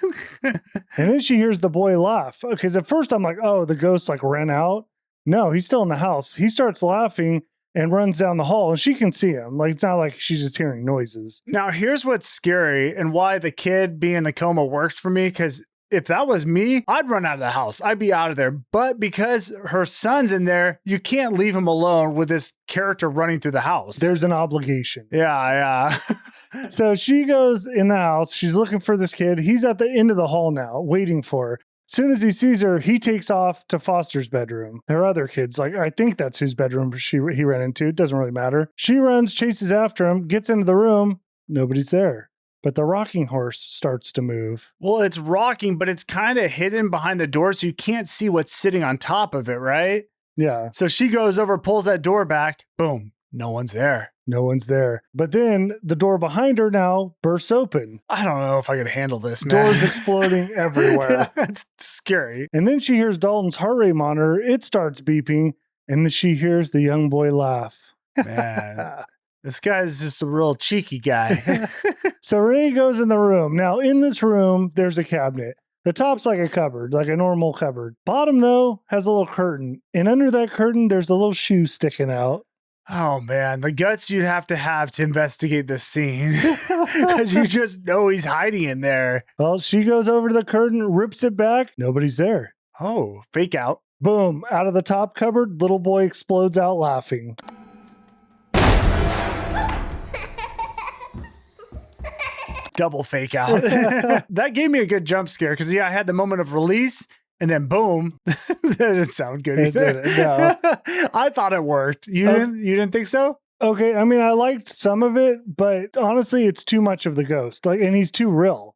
S2: And then she hears the boy laugh. Because at first I'm like, oh, the ghost like ran out. No, he's still in the house. He starts laughing and runs down the hall, and she can see him. Like, it's not like she's just hearing noises.
S3: Now, here's what's scary and why the kid being in the coma works for me, because if that was me, I'd run out of the house. I'd be out of there. But because her son's in there, you can't leave him alone with this character running through the house.
S2: There's an obligation.
S3: Yeah.
S2: So she goes in the house. She's looking for this kid. He's at the end of the hall now, waiting for her. As soon as he sees her, he takes off to Foster's bedroom. Her other kids, like, I think that's whose bedroom he ran into. It doesn't really matter. She runs, chases after him, gets into the room. Nobody's there. But the rocking horse starts to move.
S3: Well, it's rocking, but it's kind of hidden behind the door, so you can't see what's sitting on top of it, right?
S2: Yeah.
S3: So she goes over, pulls that door back. Boom. No one's there.
S2: No one's there. But then the door behind her now bursts open.
S3: I don't know if I could handle this, man.
S2: Doors exploding everywhere.
S3: It's scary.
S2: And then she hears Dalton's heart rate monitor. It starts beeping. And then she hears the young boy laugh.
S3: Man, this guy's just a real cheeky guy.
S2: So Renee goes in the room. Now, in this room, there's a cabinet. The top's like a cupboard, like a normal cupboard. Bottom, though, has a little curtain. And under that curtain, there's a little shoe sticking out.
S3: Oh, man, the guts you'd have to investigate this scene because you just know he's hiding in there.
S2: Well, she goes over to the curtain, rips it back. Nobody's there.
S3: Oh, fake out.
S2: Boom. Out of the top cupboard, little boy explodes out laughing.
S3: Double fake out. That gave me a good jump scare because, I had the moment of release and then boom. That didn't sound good either.
S2: No.
S3: I thought it worked. You didn't think so?
S2: Okay, I mean, I liked some of it, but honestly, it's too much of the ghost. Like, and he's too real.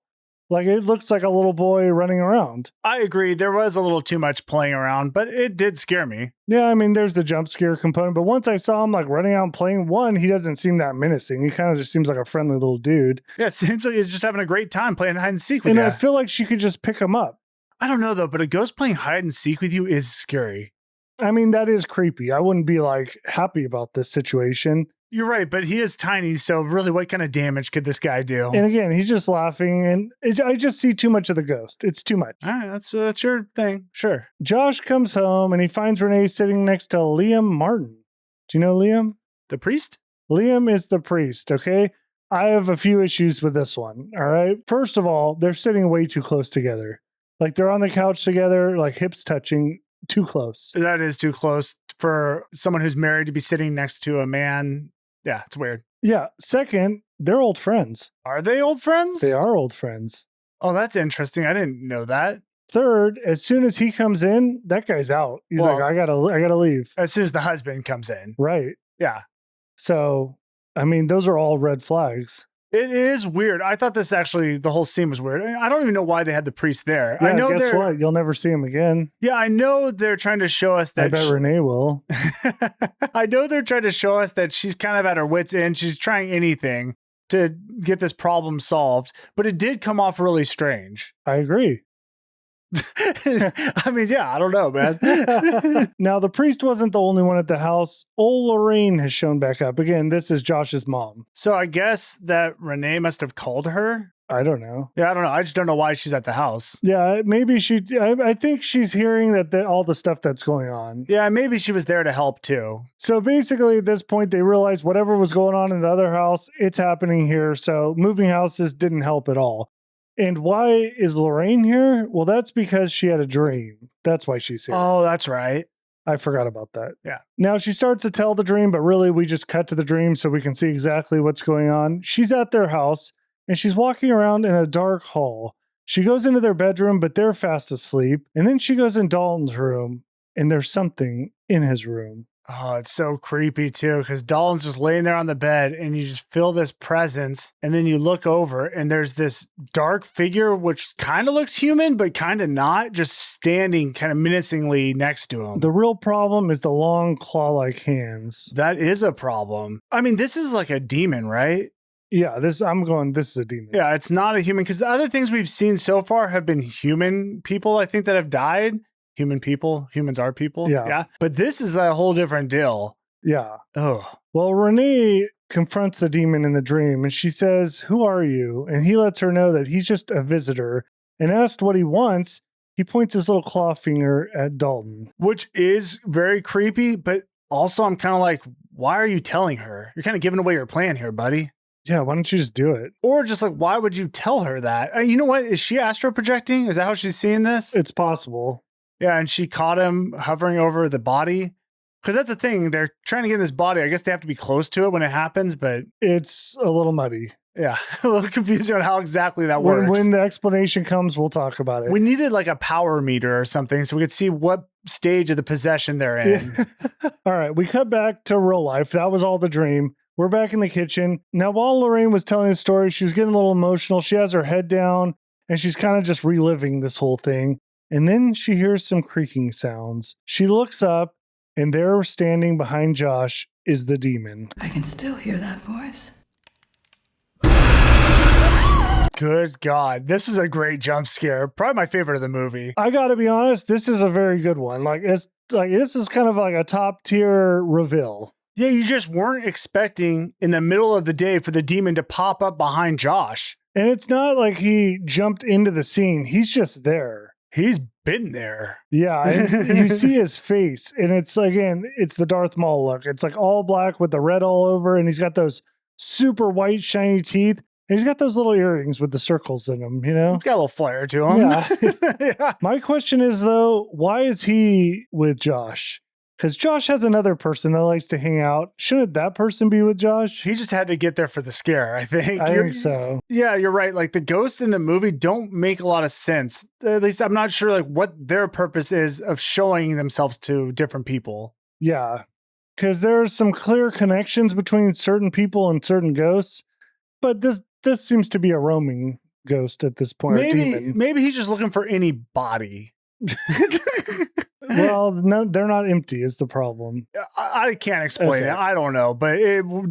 S2: Like, it looks like a little boy running around.
S3: I agree. There was a little too much playing around, but it did scare me.
S2: Yeah, I mean, there's the jump scare component, but once I saw him like running out and playing, he doesn't seem that menacing. He kind of just seems like a friendly little dude.
S3: Yeah, it seems like he's just having a great time playing hide and seek with
S2: And
S3: you.
S2: I feel like she could just pick him up.
S3: I don't know though, but a ghost playing hide and seek with you is scary.
S2: I mean, that is creepy. I wouldn't be like happy about this situation.
S3: You're right, but he is tiny, so really what kind of damage could this guy do?
S2: And again, he's just laughing, and I just see too much of the ghost. It's too much.
S3: All right, that's your thing. Sure.
S2: Josh comes home, and he finds Renee sitting next to Liam Martin. Do you know Liam?
S3: The priest?
S2: Liam is the priest, okay? I have a few issues with this one, all right? First of all, they're sitting way too close together. Like, they're on the couch together, like hips touching, too close.
S3: That is too close for someone who's married to be sitting next to a man. Yeah, it's weird.
S2: Yeah. Second, they're old friends.
S3: Are they old friends?
S2: They are old friends.
S3: Oh, that's interesting. I didn't know that.
S2: Third, as soon as he comes in, that guy's out. He's like, I gotta leave.
S3: As soon as the husband comes in.
S2: Right.
S3: Yeah.
S2: So, I mean, those are all red flags.
S3: It is weird. I thought the whole scene was weird. I don't even know why they had the priest there.
S2: Yeah,
S3: I know
S2: guess what? You'll never see him again.
S3: Yeah, I know they're trying to show us that.
S2: I bet Renee will.
S3: I know they're trying to show us that she's kind of at her wit's end. She's trying anything to get this problem solved, but it did come off really strange.
S2: I agree.
S3: I mean, yeah, I don't know, man.
S2: Now, the priest wasn't the only one at the house. Old Lorraine has shown back up. Again, this is Josh's mom.
S3: So I guess that Renee must have called her.
S2: I don't know.
S3: Yeah, I don't know. I just don't know why she's at the house.
S2: Yeah, maybe I think she's hearing that all the stuff that's going on.
S3: Yeah, maybe she was there to help too.
S2: So basically at this point, they realized whatever was going on in the other house, it's happening here. So moving houses didn't help at all. And why is Lorraine here? Well, that's because she had a dream. That's why she's here.
S3: Oh, that's right.
S2: I forgot about that.
S3: Yeah.
S2: Now she starts to tell the dream, but really we just cut to the dream so we can see exactly what's going on. She's at their house and she's walking around in a dark hall. She goes into their bedroom, but they're fast asleep. And then she goes in Dalton's room and there's something in his room.
S3: Oh, it's so creepy too, because Dalton's just laying there on the bed and you just feel this presence. And then you look over and there's this dark figure, which kind of looks human, but kind of not, just standing kind of menacingly next to him.
S2: The real problem is the long claw-like hands.
S3: That is a problem. I mean, this is like a demon, right?
S2: Yeah, this is a demon.
S3: Yeah, it's not a human, because the other things we've seen so far have been human people, I think, that have died. Human people. Humans are people.
S2: Yeah.
S3: But this is a whole different deal.
S2: Yeah.
S3: Oh.
S2: Well, Renee confronts the demon in the dream and she says, "Who are you?" And he lets her know that he's just a visitor. And asked what he wants, he points his little claw finger at Dalton.
S3: Which is very creepy, but also I'm kind of like, why are you telling her? You're kind of giving away your plan here, buddy.
S2: Yeah, why don't you just do it?
S3: Or just like, why would you tell her that? You know what? Is she astral projecting? Is that how she's seeing this?
S2: It's possible.
S3: Yeah, and she caught him hovering over the body. Because that's the thing. They're trying to get in this body. I guess they have to be close to it when it happens, but
S2: It's a little muddy.
S3: yeah, a little confusing on how exactly that works.
S2: When the explanation comes, we'll talk about it.
S3: We needed like a power meter or something so we could see what stage of the possession they're in.
S2: All right, we cut back to real life. That was all the dream. We're back in the kitchen. Now, while Lorraine was telling the story, she was getting a little emotional. She has her head down and she's kind of just reliving this whole thing. And then she hears some creaking sounds. She looks up, and there standing behind Josh is the demon.
S4: I can still hear that voice.
S3: Good God. This is a great jump scare. Probably my favorite of the movie.
S2: I gotta be honest, this is a very good one. This is kind of like a top tier reveal.
S3: Yeah, you just weren't expecting in the middle of the day for the demon to pop up behind Josh.
S2: And it's not like he jumped into the scene. He's just there.
S3: He's been there.
S2: Yeah, and you see his face, and it's the Darth Maul look. It's like all black with the red all over, and he's got those super white shiny teeth, and he's got those little earrings with the circles in them, you know?
S3: He's got a little flair to him.
S2: Yeah.
S3: Yeah.
S2: My question is, though, why is he with Josh? Because Josh has another person that likes to hang out. Shouldn't that person be with Josh?
S3: He just had to get there for the scare, I think.
S2: I think so.
S3: Yeah, you're right. Like the ghosts in the movie don't make a lot of sense. At least I'm not sure like what their purpose is of showing themselves to different people.
S2: Yeah. Because there are some clear connections between certain people and certain ghosts. But this seems to be a roaming ghost at this point.
S3: Maybe he's just looking for any body.
S2: Well, no, they're not empty is the problem.
S3: I can't explain it. I don't know. But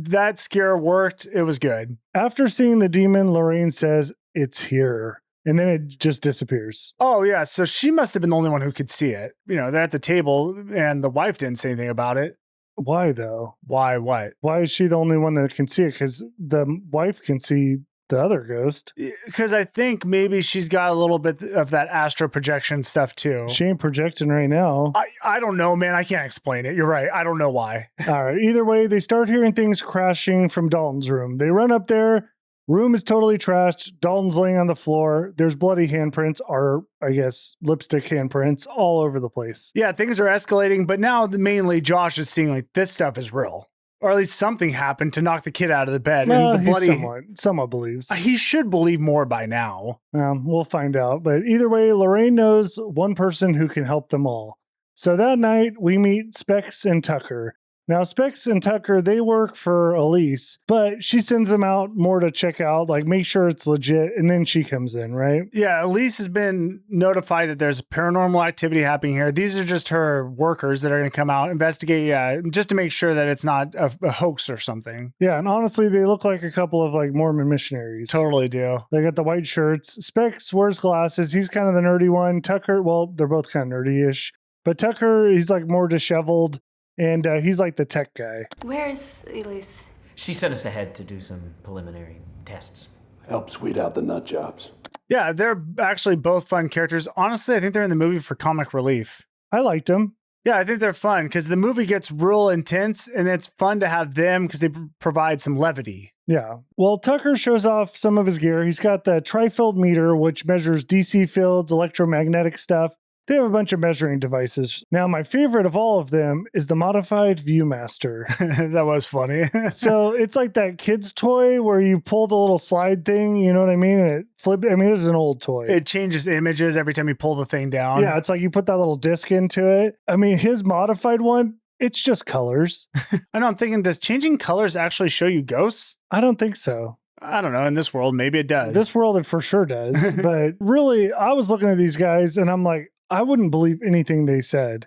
S3: that scare worked. It was good.
S2: After seeing the demon, Lorraine says, "It's here." And then it just disappears.
S3: Oh, yeah. So she must have been the only one who could see it. You know, they're at the table and the wife didn't say anything about it.
S2: Why, though?
S3: Why? What?
S2: Why is she the only one that can see it? Because the wife can see the other ghost.
S3: Because I think maybe she's got a little bit of that astral projection stuff too.
S2: She ain't projecting right now.
S3: I don't know, man. I can't explain it. You're right. I don't know why.
S2: All right. Either way, they start hearing things crashing from Dalton's room. They run up there. Room is totally trashed. Dalton's laying on the floor. There's bloody handprints, or I guess lipstick handprints, all over the place.
S3: Yeah, things are escalating, but now mainly Josh is seeing like this stuff is real. Or at least something happened to knock the kid out of the bed.
S2: Well,
S3: and the bloody,
S2: he somewhat believes.
S3: He should believe more by now.
S2: We'll find out. But either way, Lorraine knows one person who can help them all. So that night, we meet Specs and Tucker. Now, Specs and Tucker, they work for Elise, but she sends them out more to check out, like make sure it's legit, and then she comes in, right?
S3: Yeah, Elise has been notified that there's paranormal activity happening here. These are just her workers that are going to come out, investigate, just to make sure that it's not a hoax or something.
S2: Yeah, and honestly, they look like a couple of like Mormon missionaries.
S3: Totally do.
S2: They got the white shirts. Specs wears glasses. He's kind of the nerdy one. Tucker, well, they're both kind of nerdy-ish. But Tucker, he's like more disheveled, and he's like the tech guy.
S6: Where's Elise?
S7: She sent us ahead to do some preliminary tests.
S8: Helps weed out the nut jobs.
S3: Yeah, they're actually both fun characters. Honestly, I think they're in the movie for comic relief.
S2: I liked him.
S3: Yeah, I think they're fun because the movie gets real intense, and it's fun to have them because they provide some levity.
S2: Yeah. Well, Tucker shows off some of his gear. He's got the tri-field meter, which measures DC fields, electromagnetic stuff. They have a bunch of measuring devices. Now, my favorite of all of them is the modified Viewmaster.
S3: That was funny.
S2: So it's like that kid's toy where you pull the little slide thing, you know what I mean? And it flips. I mean, this is an old toy.
S3: It changes images every time you pull the thing down.
S2: Yeah, it's like you put that little disc into it. I mean, his modified one, it's just colors.
S3: I know, I'm thinking, does changing colors actually show you ghosts?
S2: I don't think so.
S3: I don't know. In this world, maybe it does.
S2: This world, it for sure does. But really, I was looking at these guys and I'm like, I wouldn't believe anything they said,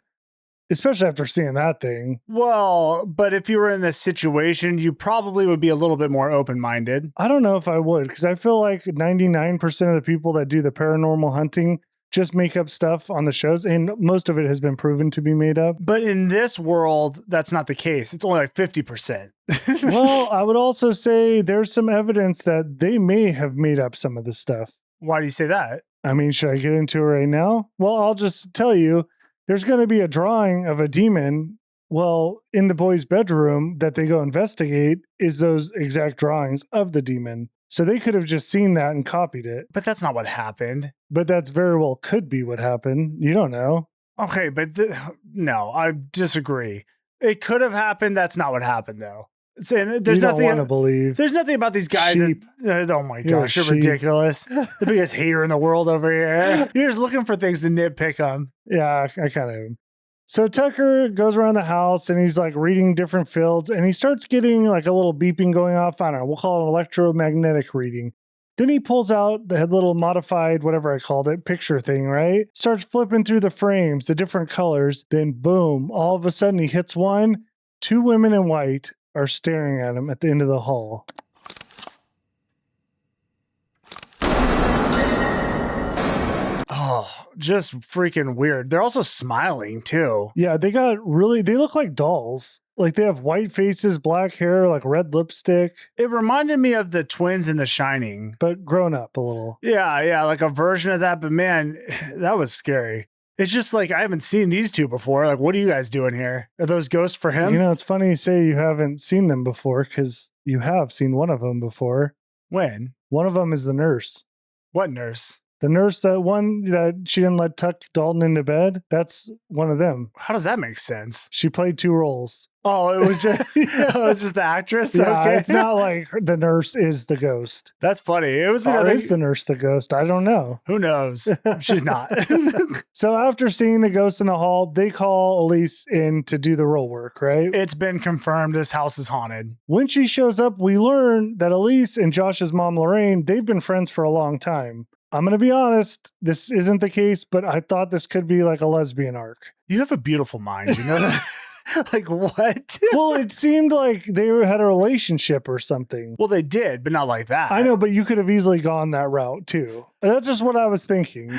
S2: especially after seeing that thing.
S3: Well, but if you were in this situation, you probably would be a little bit more open-minded.
S2: I don't know if I would, because I feel like 99% of the people that do the paranormal hunting just make up stuff on the shows, and most of it has been proven to be made up.
S3: But in this world, that's not the case. It's only like 50%.
S2: Well, I would also say there's some evidence that they may have made up some of this stuff.
S3: Why do you say that?
S2: I mean, should I get into it right now? Well, I'll just tell you, there's going to be a drawing of a demon. Well, in the boys' bedroom that they go investigate is those exact drawings of the demon. So they could have just seen that and copied it.
S3: But that's not what happened.
S2: But that's very well could be what happened. You don't know.
S3: Okay, but no, I disagree. It could have happened. That's not what happened, though. There's
S2: you don't
S3: nothing
S2: want to believe.
S3: There's nothing about these guys. Oh my gosh, you're
S2: sheep.
S3: ridiculous. The biggest hater in the world over here. You're just looking for things to nitpick on.
S2: Yeah, I kind of am. So Tucker goes around the house and he's like reading different fields and he starts getting like a little beeping going off. I don't know, we'll call it an electromagnetic reading. Then he pulls out the little modified, whatever I called it, picture thing, right? Starts flipping through the frames, the different colors. Then boom, all of a sudden he hits one. 2 women in white are staring at him at the end of the hall.
S3: Oh, just freaking weird. They're also smiling too.
S2: Yeah, they look like dolls. Like they have white faces, black hair, like red lipstick.
S3: It reminded me of the twins in The Shining.
S2: But grown up a little.
S3: Yeah, like a version of that. But man, that was scary. It's just like, I haven't seen these two before. Like, what are you guys doing here? Are those ghosts for him?
S2: You know, it's funny you say you haven't seen them before because you have seen one of them before.
S3: When?
S2: One of them is the nurse.
S3: What nurse?
S2: The nurse, that one that she didn't let tuck Dalton into bed, that's one of them.
S3: How does that make sense?
S2: She played 2 roles.
S3: Oh, it was just oh, it's just the actress?
S2: Yeah,
S3: okay.
S2: It's not like the nurse is the ghost.
S3: That's funny. It was
S2: Or is the nurse the ghost? I don't know.
S3: Who knows? She's not.
S2: So after seeing the ghost in the hall, they call Elise in to do the role work, right?
S3: It's been confirmed this house is haunted.
S2: When she shows up, we learn that Elise and Josh's mom, Lorraine, they've been friends for a long time. I'm going to be honest, this isn't the case, but I thought this could be like a lesbian arc.
S3: You have a beautiful mind, you know that? Like, what?
S2: Well, it seemed like they had a relationship or something.
S3: Well, they did, but not like that.
S2: I know, but you could have easily gone that route too. That's just what I was thinking.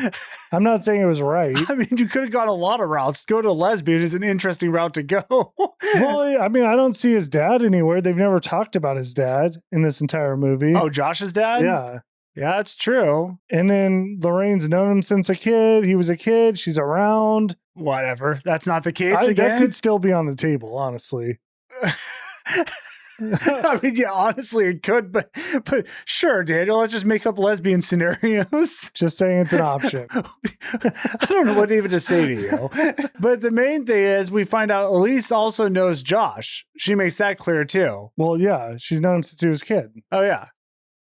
S2: I'm not saying it was right.
S3: I mean, you could have gone a lot of routes. Go to a lesbian is an interesting route to go.
S2: Well, I mean, I don't see his dad anywhere. They've never talked about his dad in this entire movie.
S3: Oh, Josh's dad?
S2: Yeah.
S3: Yeah, that's true.
S2: And then Lorraine's known him since a kid. He was a kid. She's around.
S3: Whatever. That's not the case
S2: That
S3: again.
S2: could still be on the table, honestly.
S3: I mean, yeah, honestly, it could, but sure, Daniel, let's just make up lesbian scenarios.
S2: Just saying it's an option.
S3: I don't know what even to say to you. But the main thing is we find out Elise also knows Josh. She makes that clear too.
S2: Well, yeah, she's known him since he was a kid.
S3: Oh, yeah.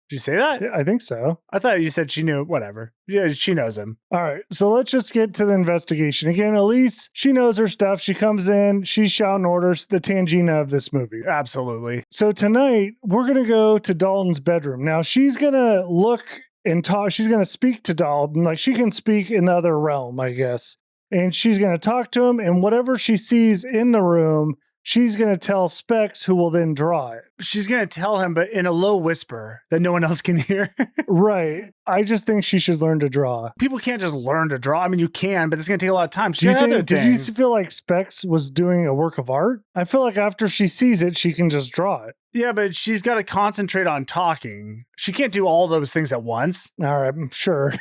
S3: Did you say that?
S2: Yeah, I think so.
S3: I thought you said she knew. Whatever. Yeah, she knows him.
S2: All right, so let's just get to the investigation. Again, Elise, she knows her stuff. She comes in, she's shouting orders, the Tangina of this movie.
S3: Absolutely.
S2: So tonight, we're going to go to Dalton's bedroom. Now, she's going to look and talk. She's going to speak to Dalton. Like, she can speak in the other realm, I guess. And she's going to talk to him, and whatever she sees in the room, she's going to tell Specs, who will then draw it.
S3: She's going to tell him, but in a low whisper that no one else can hear.
S2: Right. I just think she should learn to draw.
S3: People can't just learn to draw. I mean, you can, but it's going to take a lot of time.
S2: Do you think, did you feel like Specs was doing a work of art? I feel like after she sees it, she can just draw it.
S3: Yeah, but she's got to concentrate on talking. She can't do all those things at once.
S2: All right, I'm sure.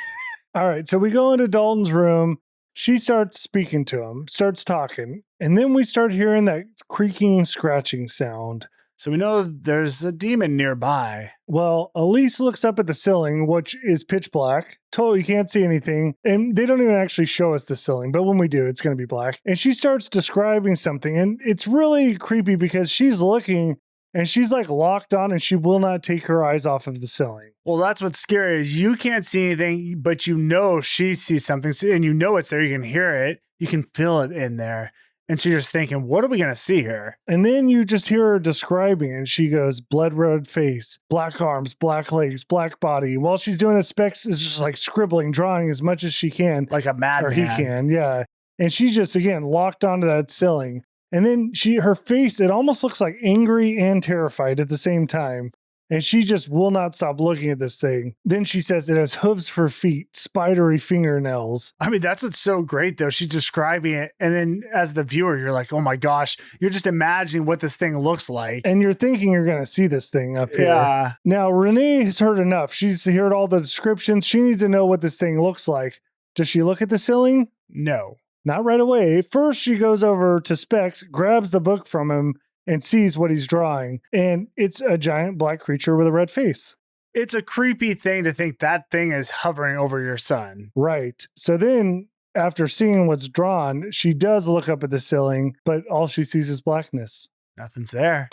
S2: All right, so we go into Dalton's room. She starts speaking to him, starts talking, and then we start hearing that creaking, scratching sound.
S3: So we know there's a demon nearby.
S2: Well, Elise looks up at the ceiling, which is pitch black. Totally, you can't see anything. And they don't even actually show us the ceiling, but when we do, it's going to be black. And she starts describing something, and it's really creepy because she's looking and she's like locked on and she will not take her eyes off of the ceiling.
S3: Well, that's what's scary is you can't see anything, but you know she sees something and you know it's there. You can hear it. You can feel it in there. And so you're just thinking, what are we going to see here?
S2: And then you just hear her describing and she goes, blood red face, black arms, black legs, black body. While she's doing the Specs is just like scribbling, drawing as much as she can.
S3: Like a madman.
S2: Or he can, yeah. And she's just, again, locked onto that ceiling. And then her face, it almost looks like angry and terrified at the same time. And she just will not stop looking at this thing. Then she says it has hooves for feet, spidery fingernails.
S3: I mean, that's what's so great, though. She's describing it. And then as the viewer, you're like, oh my gosh, you're just imagining what this thing looks like.
S2: And you're thinking you're going to see this thing up here.
S3: Yeah.
S2: Now, Renee has heard enough. She's heard all the descriptions. She needs to know what this thing looks like. Does she look at the ceiling?
S3: No.
S2: Not right away. First, she goes over to Specs, grabs the book from him, and sees what he's drawing. And it's a giant black creature with a red face.
S3: It's a creepy thing to think that thing is hovering over your son.
S2: Right. So then, after seeing what's drawn, she does look up at the ceiling, but all she sees is blackness.
S3: Nothing's there.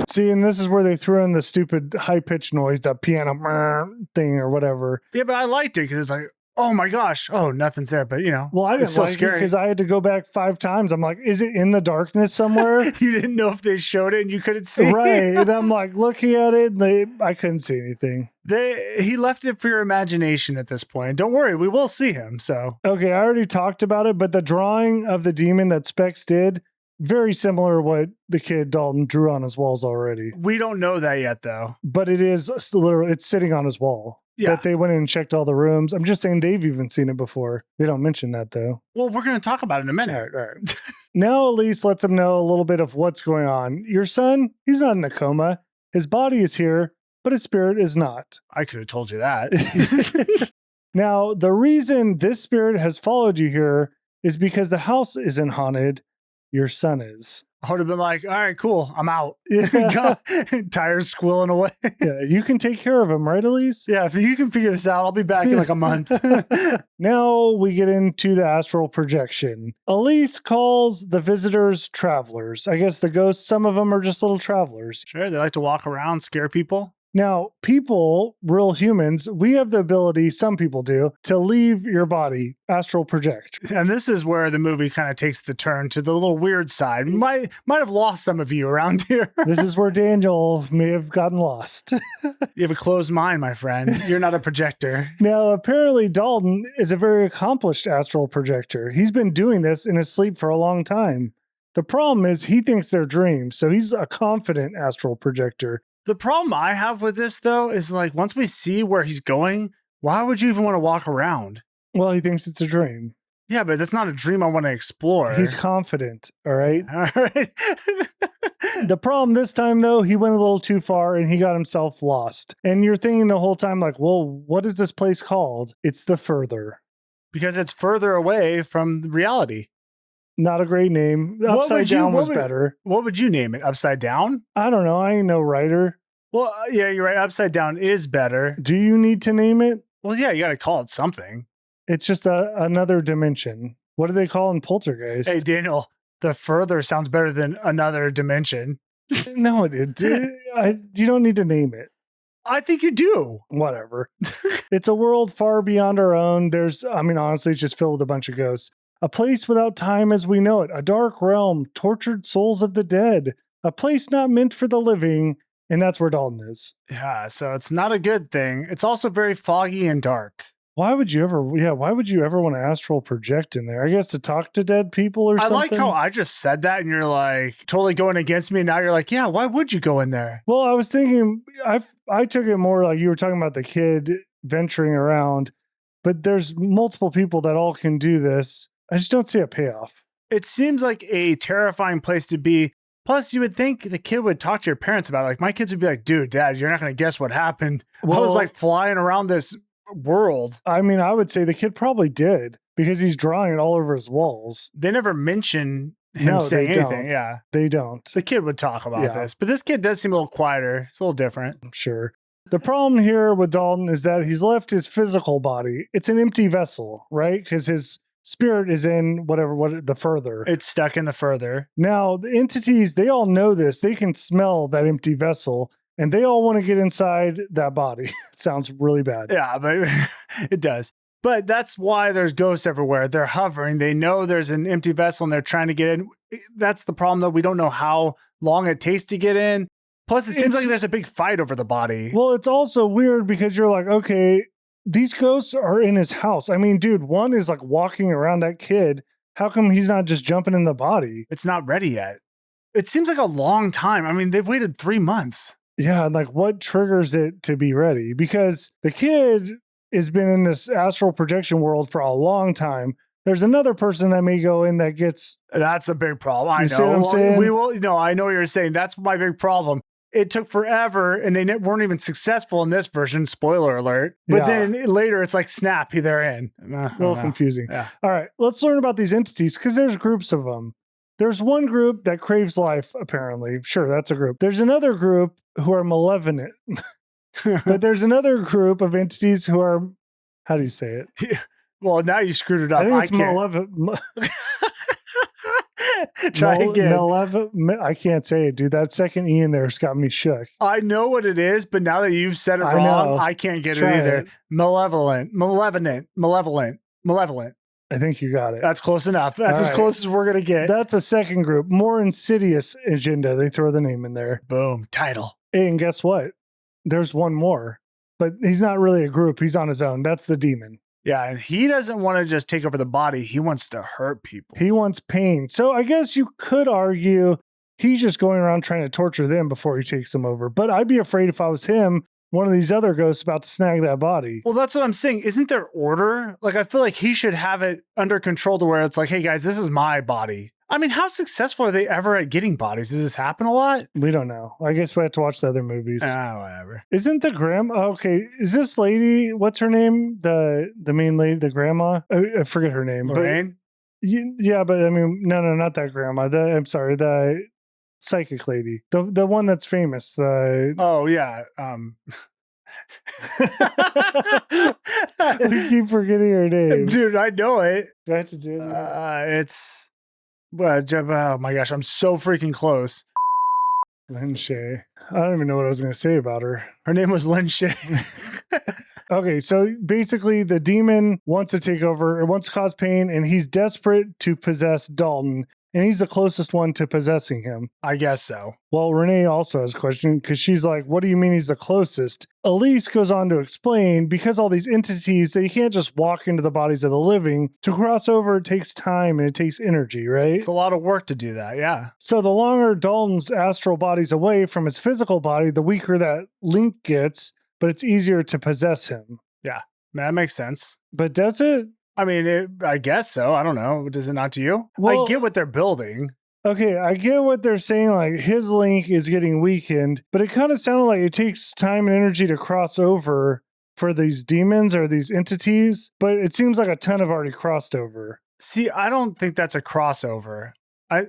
S2: See, and this is where they threw in the stupid high-pitched noise, that piano thing or whatever.
S3: Yeah, but I liked it because it's like, oh my gosh, oh, nothing's there. But, you know,
S2: well, I didn't like it because I had to go back 5 times. I'm like, is it in the darkness somewhere?
S3: You didn't know if they showed it and you couldn't see.
S2: Right. And I'm like looking at it and I couldn't see anything.
S3: He left it for your imagination at this point. Don't worry, we will see him. So,
S2: okay, I already talked about it, but the drawing of the demon that Specs did, very similar to what the kid Dalton drew on his walls already.
S3: We don't know that yet, though.
S2: But it is literally, it's sitting on his wall.
S3: Yeah.
S2: That they went in and checked all the rooms. I'm just saying they've even seen it before. They don't mention that, though.
S3: Well, we're going to talk about it in a minute.
S2: All right. Now Elise lets him know a little bit of what's going on. Your son, he's not in a coma. His body is here, but his spirit is not.
S3: I could have told you that.
S2: Now, the reason this spirit has followed you here is because the house isn't haunted. Your son is.
S3: I would have been like, all right, cool. I'm out.
S2: Yeah.
S3: Tires squilling away.
S2: Yeah, you can take care of him, right, Elise?
S3: Yeah, if you can figure this out, I'll be back in like a month.
S2: Now we get into the astral projection. Elise calls the visitors travelers. I guess the ghosts, some of them are just little travelers.
S3: Sure, they like to walk around, scare people.
S2: Now, people, real humans, we have the ability, some people do, to leave your body, astral project.
S3: And this is where the movie kind of takes the turn to the little weird side. Might have lost some of you around here.
S2: This is where Daniel may have gotten lost.
S3: You have a closed mind, my friend. You're not a projector.
S2: Now, apparently Dalton is a very accomplished astral projector. He's been doing this in his sleep for a long time. The problem is he thinks they're dreams, so he's a confident astral projector.
S3: The problem I have with this, though, is like once we see where he's going, why would you even want to walk around?
S2: Well, he thinks it's a dream.
S3: Yeah, but that's not a dream I want to explore.
S2: He's confident, all right?
S3: All right.
S2: The problem this time, though, he went a little too far and he got himself lost. And you're thinking the whole time, like, well, what is this place called? It's the Further.
S3: Because it's further away from reality.
S2: Not a great name. Upside Down was better.
S3: What would you name it? Upside Down?
S2: I don't know. I ain't no writer.
S3: Well, yeah, you're right. Upside Down is better.
S2: Do you need to name it?
S3: Well, yeah, you got to call it something.
S2: It's just another dimension. What do they call in Poltergeist?
S3: Hey, Daniel, The further sounds better than another dimension.
S2: No, you don't need to name it.
S3: I think you do.
S2: Whatever. It's a world far beyond our own. Honestly, it's just filled with a bunch of ghosts. A place without time as we know it. A dark realm, tortured souls of the dead. A place not meant for the living. And that's where Dalton is.
S3: Yeah, so it's not a good thing. It's also very foggy and dark.
S2: Why would you ever want to astral project in there? I guess to talk to dead people or something?
S3: I like how I just said that and you're like totally going against me. And now you're like, yeah, why would you go in there?
S2: Well, I was thinking, I took it more like you were talking about the kid venturing around, but there's multiple people that all can do this. I just don't see a payoff.
S3: It seems like a terrifying place to be. Plus, you would think the kid would talk to your parents about it. Like my kids would be like, dude, dad, you're not going to guess what happened. I was like flying around this world.
S2: I mean, I would say the kid probably did because he's drawing it all over his walls.
S3: They never mention him saying anything. Yeah,
S2: they don't.
S3: The kid would talk about this, but this kid does seem a little quieter. It's a little different.
S2: I'm sure. The problem here with Dalton is that he's left his physical body. It's an empty vessel, right? Because his spirit is in the further.
S3: It's stuck in the further.
S2: Now, the entities, they all know this. They can smell that empty vessel. And they all want to get inside that body. It sounds really bad.
S3: Yeah, but it does. But that's why there's ghosts everywhere. They're hovering. They know there's an empty vessel and they're trying to get in. That's the problem, though. We don't know how long it takes to get in. Plus, it seems like there's a big fight over the body.
S2: Well, it's also weird because you're like, okay, these ghosts are in his house. I mean, dude, one is like walking around that kid. How come he's not just jumping in the body?
S3: It's not ready yet. It seems like a long time. I mean, they've waited 3 months.
S2: Yeah, and like what triggers it to be ready? Because the kid has been in this astral projection world for a long time. There's another person that may go in that gets...
S3: That's a big problem. I know.
S2: See what I'm saying?
S3: I know what you're saying. That's my big problem. It took forever and they weren't even successful in this version. Spoiler alert. But then later it's like, snap, they're in.
S2: A little confusing.
S3: Yeah.
S2: All right, let's learn about these entities because there's groups of them. There's one group that craves life, apparently. Sure, that's a group. There's another group who are malevolent. But there's another group of entities who are, how do you say it?
S3: Yeah. Well, now you screwed it up.
S2: I think it's malevolent.
S3: Try again.
S2: Malevolent. I can't say it, dude. That second E in there's got me shook.
S3: I know what it is, but now that you've said it wrong, I can't get it either. Malevolent.
S2: I think you got it.
S3: That's close enough. That's as close as we're going to get.
S2: That's a second group. More insidious agenda. They throw the name in there.
S3: Boom. Title.
S2: Hey, and guess what? There's one more. But he's not really a group. He's on his own. That's the demon.
S3: Yeah, and he doesn't want to just take over the body. He wants to hurt people.
S2: He wants pain. So I guess you could argue he's just going around trying to torture them before he takes them over. But I'd be afraid if I was him, one of these other ghosts about to snag that body.
S3: Well, that's what I'm saying. Isn't there order? Like, I feel like he should have it under control to where it's like, hey, guys, this is my body. I mean, how successful are they ever at getting bodies? Does this happen a lot?
S2: We don't know. I guess we have to watch the other movies.
S3: Whatever.
S2: Isn't the grandma... Okay, is this lady... What's her name? The main lady, the grandma? I forget her name.
S3: Lorraine?
S2: But, yeah, but I mean, no, not that grandma. I'm sorry, the psychic lady. The one that's famous.
S3: Oh, yeah.
S2: We keep forgetting her name.
S3: Dude, I know it.
S2: Do I have to do it?
S3: It's... Well, oh my gosh, I'm so freaking close.
S2: Lynn Shay. I don't even know what I was going to say about her.
S3: Her name was Lynn Shay.
S2: Okay, so basically the demon wants to take over, it wants to cause pain, and he's desperate to possess Dalton, and he's the closest one to possessing him.
S3: I guess so.
S2: Well, Renee also has a question, because she's like, what do you mean he's the closest? Elise goes on to explain, because all these entities, they can't just walk into the bodies of the living. To cross over, it takes time and it takes energy, right?
S3: It's a lot of work to do that, yeah.
S2: So the longer Dalton's astral body's away from his physical body, the weaker that link gets, but it's easier to possess him.
S3: Yeah, that makes sense.
S2: But does it?
S3: I mean, I guess so. I don't know. Does it not to you?
S2: Well,
S3: I get what they're building.
S2: Okay, I get what they're saying, like his link is getting weakened, but it kind of sounded like it takes time and energy to cross over for these demons or these entities, but it seems like a ton have already crossed over.
S3: See, I don't think that's a crossover. I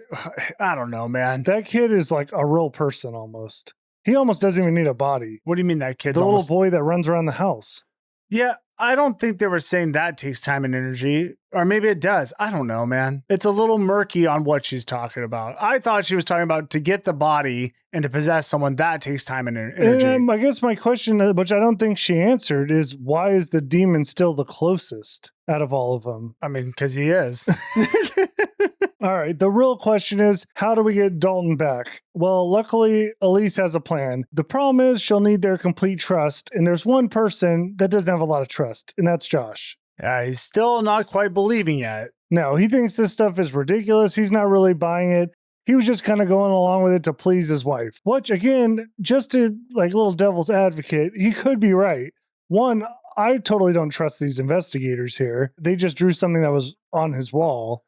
S3: don't know, man.
S2: That kid is like a real person almost. He almost doesn't even need a body.
S3: What do you mean that kid's
S2: the little boy that runs around the house?
S3: Yeah, I don't think they were saying that takes time and energy. Or maybe it does. I don't know, man. It's a little murky on what she's talking about. I thought she was talking about to get the body and to possess someone, that takes time and energy.
S2: And I guess my question, which I don't think she answered, is why is the demon still the closest out of all of them?
S3: I mean, because he is.
S2: All right. The real question is, how do we get Dalton back? Well, luckily, Elise has a plan. The problem is she'll need their complete trust. And there's one person that doesn't have a lot of trust, and that's Josh.
S3: Yeah, he's still not quite believing yet.
S2: No, he thinks this stuff is ridiculous. He's not really buying it. He was just kind of going along with it to please his wife, which again, just to like little devil's advocate, he could be right. One, I totally don't trust these investigators here. They just drew something that was on his wall.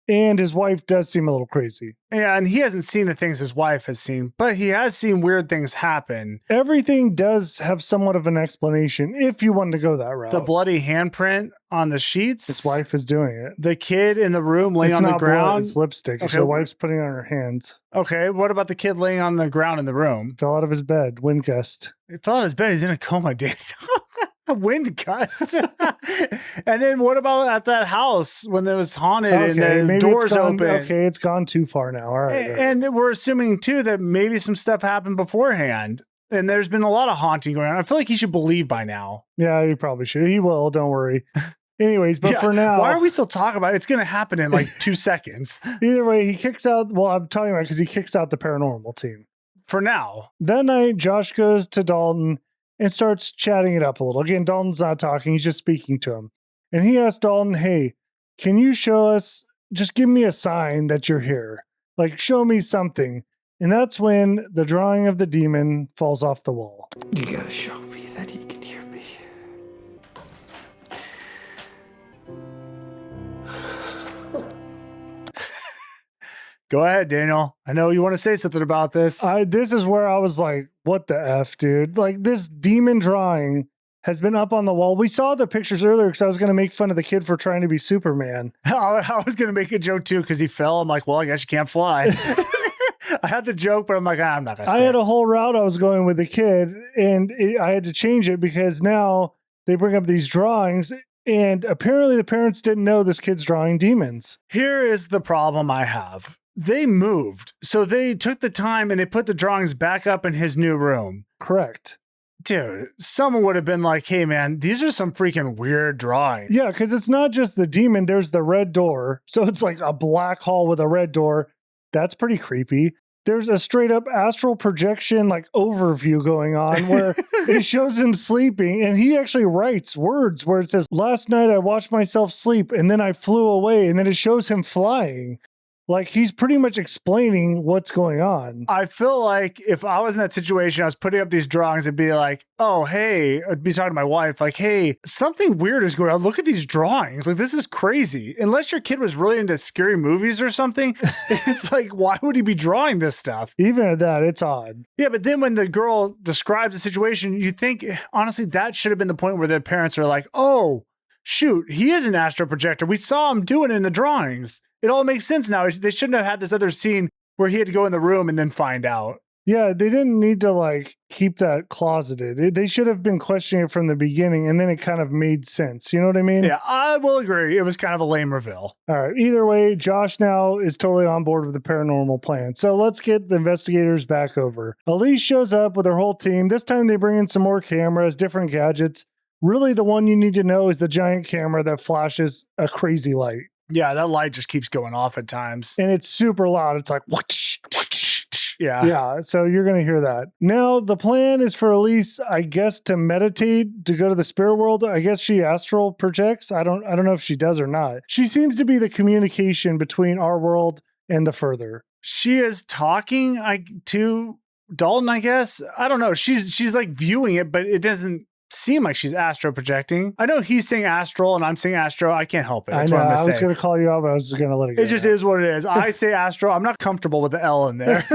S2: And his wife does seem a little crazy.
S3: Yeah, and he hasn't seen the things his wife has seen, but he has seen weird things happen.
S2: Everything does have somewhat of an explanation if you wanted to go that route.
S3: The bloody handprint on the sheets.
S2: His wife is doing it.
S3: The kid in the room laying on the ground.
S2: Blood, it's lipstick.
S3: Okay.
S2: So the wife's putting it on her hands.
S3: Okay, what about the kid laying on the ground in the room?
S2: Fell out of his bed. Wind gust.
S3: He fell out of his bed. He's in a coma, dude. A wind gust. And then what about at that house when it was haunted and the doors open?
S2: Okay, it's gone too far now. All right.
S3: And we're assuming too that maybe some stuff happened beforehand. And there's been a lot of haunting going on. I feel like he should believe by now.
S2: Yeah, he probably should. He will. Don't worry. Anyways, but for now.
S3: Why are we still talking about it? It's going to happen in like 2 seconds.
S2: Either way, he kicks out. Well, I'm talking about because he kicks out the paranormal team.
S3: For now.
S2: That night, Josh goes to Dalton and starts chatting it up a little. Again, Dalton's not talking. He's just speaking to him. And he asks Dalton, hey, can you show us, just give me a sign that you're here. Like, show me something. And that's when the drawing of the demon falls off the wall.
S4: You gotta show me that you can hear me.
S3: Go ahead, Daniel. I know you want to say something about this.
S2: This is where I was like, what the F, dude? Like, this demon drawing has been up on the wall. We saw the pictures earlier because I was going to make fun of the kid for trying to be Superman.
S3: I was going to make a joke too because he fell. I'm like, well, I guess you can't fly. I had the joke, but I'm like, I'm not going to say
S2: I had a whole route I was going with the kid, and I had to change it because now they bring up these drawings, and apparently the parents didn't know this kid's drawing demons.
S3: Here is the problem I have. They moved. So they took the time and they put the drawings back up in his new room.
S2: Correct.
S3: Dude, someone would have been like, hey, man, these are some freaking weird drawings.
S2: Yeah, because it's not just the demon. There's the red door. So it's like a black hall with a red door. That's pretty creepy. There's a straight up astral projection like overview going on where it shows him sleeping, and he actually writes words where it says, last night I watched myself sleep and then I flew away, and then it shows him flying. Like, he's pretty much explaining what's going on.
S3: I feel like if I was in that situation, I was putting up these drawings and be like, oh, hey, I'd be talking to my wife, like, hey, something weird is going on. Look at these drawings. Like, this is crazy. Unless your kid was really into scary movies or something, it's like, why would he be drawing this stuff?
S2: Even at that, it's odd.
S3: Yeah, but then when the girl describes the situation, you think, honestly, that should have been the point where the parents are like, oh, shoot, he is an astral projector. We saw him doing it in the drawings. It all makes sense now. They shouldn't have had this other scene where he had to go in the room and then find out.
S2: Yeah, they didn't need to like keep that closeted. They should have been questioning it from the beginning, and then it kind of made sense. You know what I mean?
S3: Yeah, I will agree. It was kind of a lame reveal.
S2: All right. Either way, Josh now is totally on board with the paranormal plan. So let's get the investigators back over. Elise shows up with her whole team. This time they bring in some more cameras, different gadgets. Really, the one you need to know is the giant camera that flashes a crazy light.
S3: Yeah, that light just keeps going off at times.
S2: And it's super loud. It's like, whoosh, whoosh.
S3: Yeah.
S2: Yeah. So you're going to hear that. Now, the plan is for Elise, I guess, to meditate, to go to the spirit world. I guess she astral projects. I don't know if she does or not. She seems to be the communication between our world and the further.
S3: She is talking to Dalton, I guess. I don't know. She's like viewing it, but it doesn't seem like she's astro projecting. I know he's saying astral and I'm saying astro. I can't help it. That's what I'm gonna say.
S2: I was going to call you out, but I was just going to let it go.
S3: It just is what it is. I say astro. I'm not comfortable with the L in there.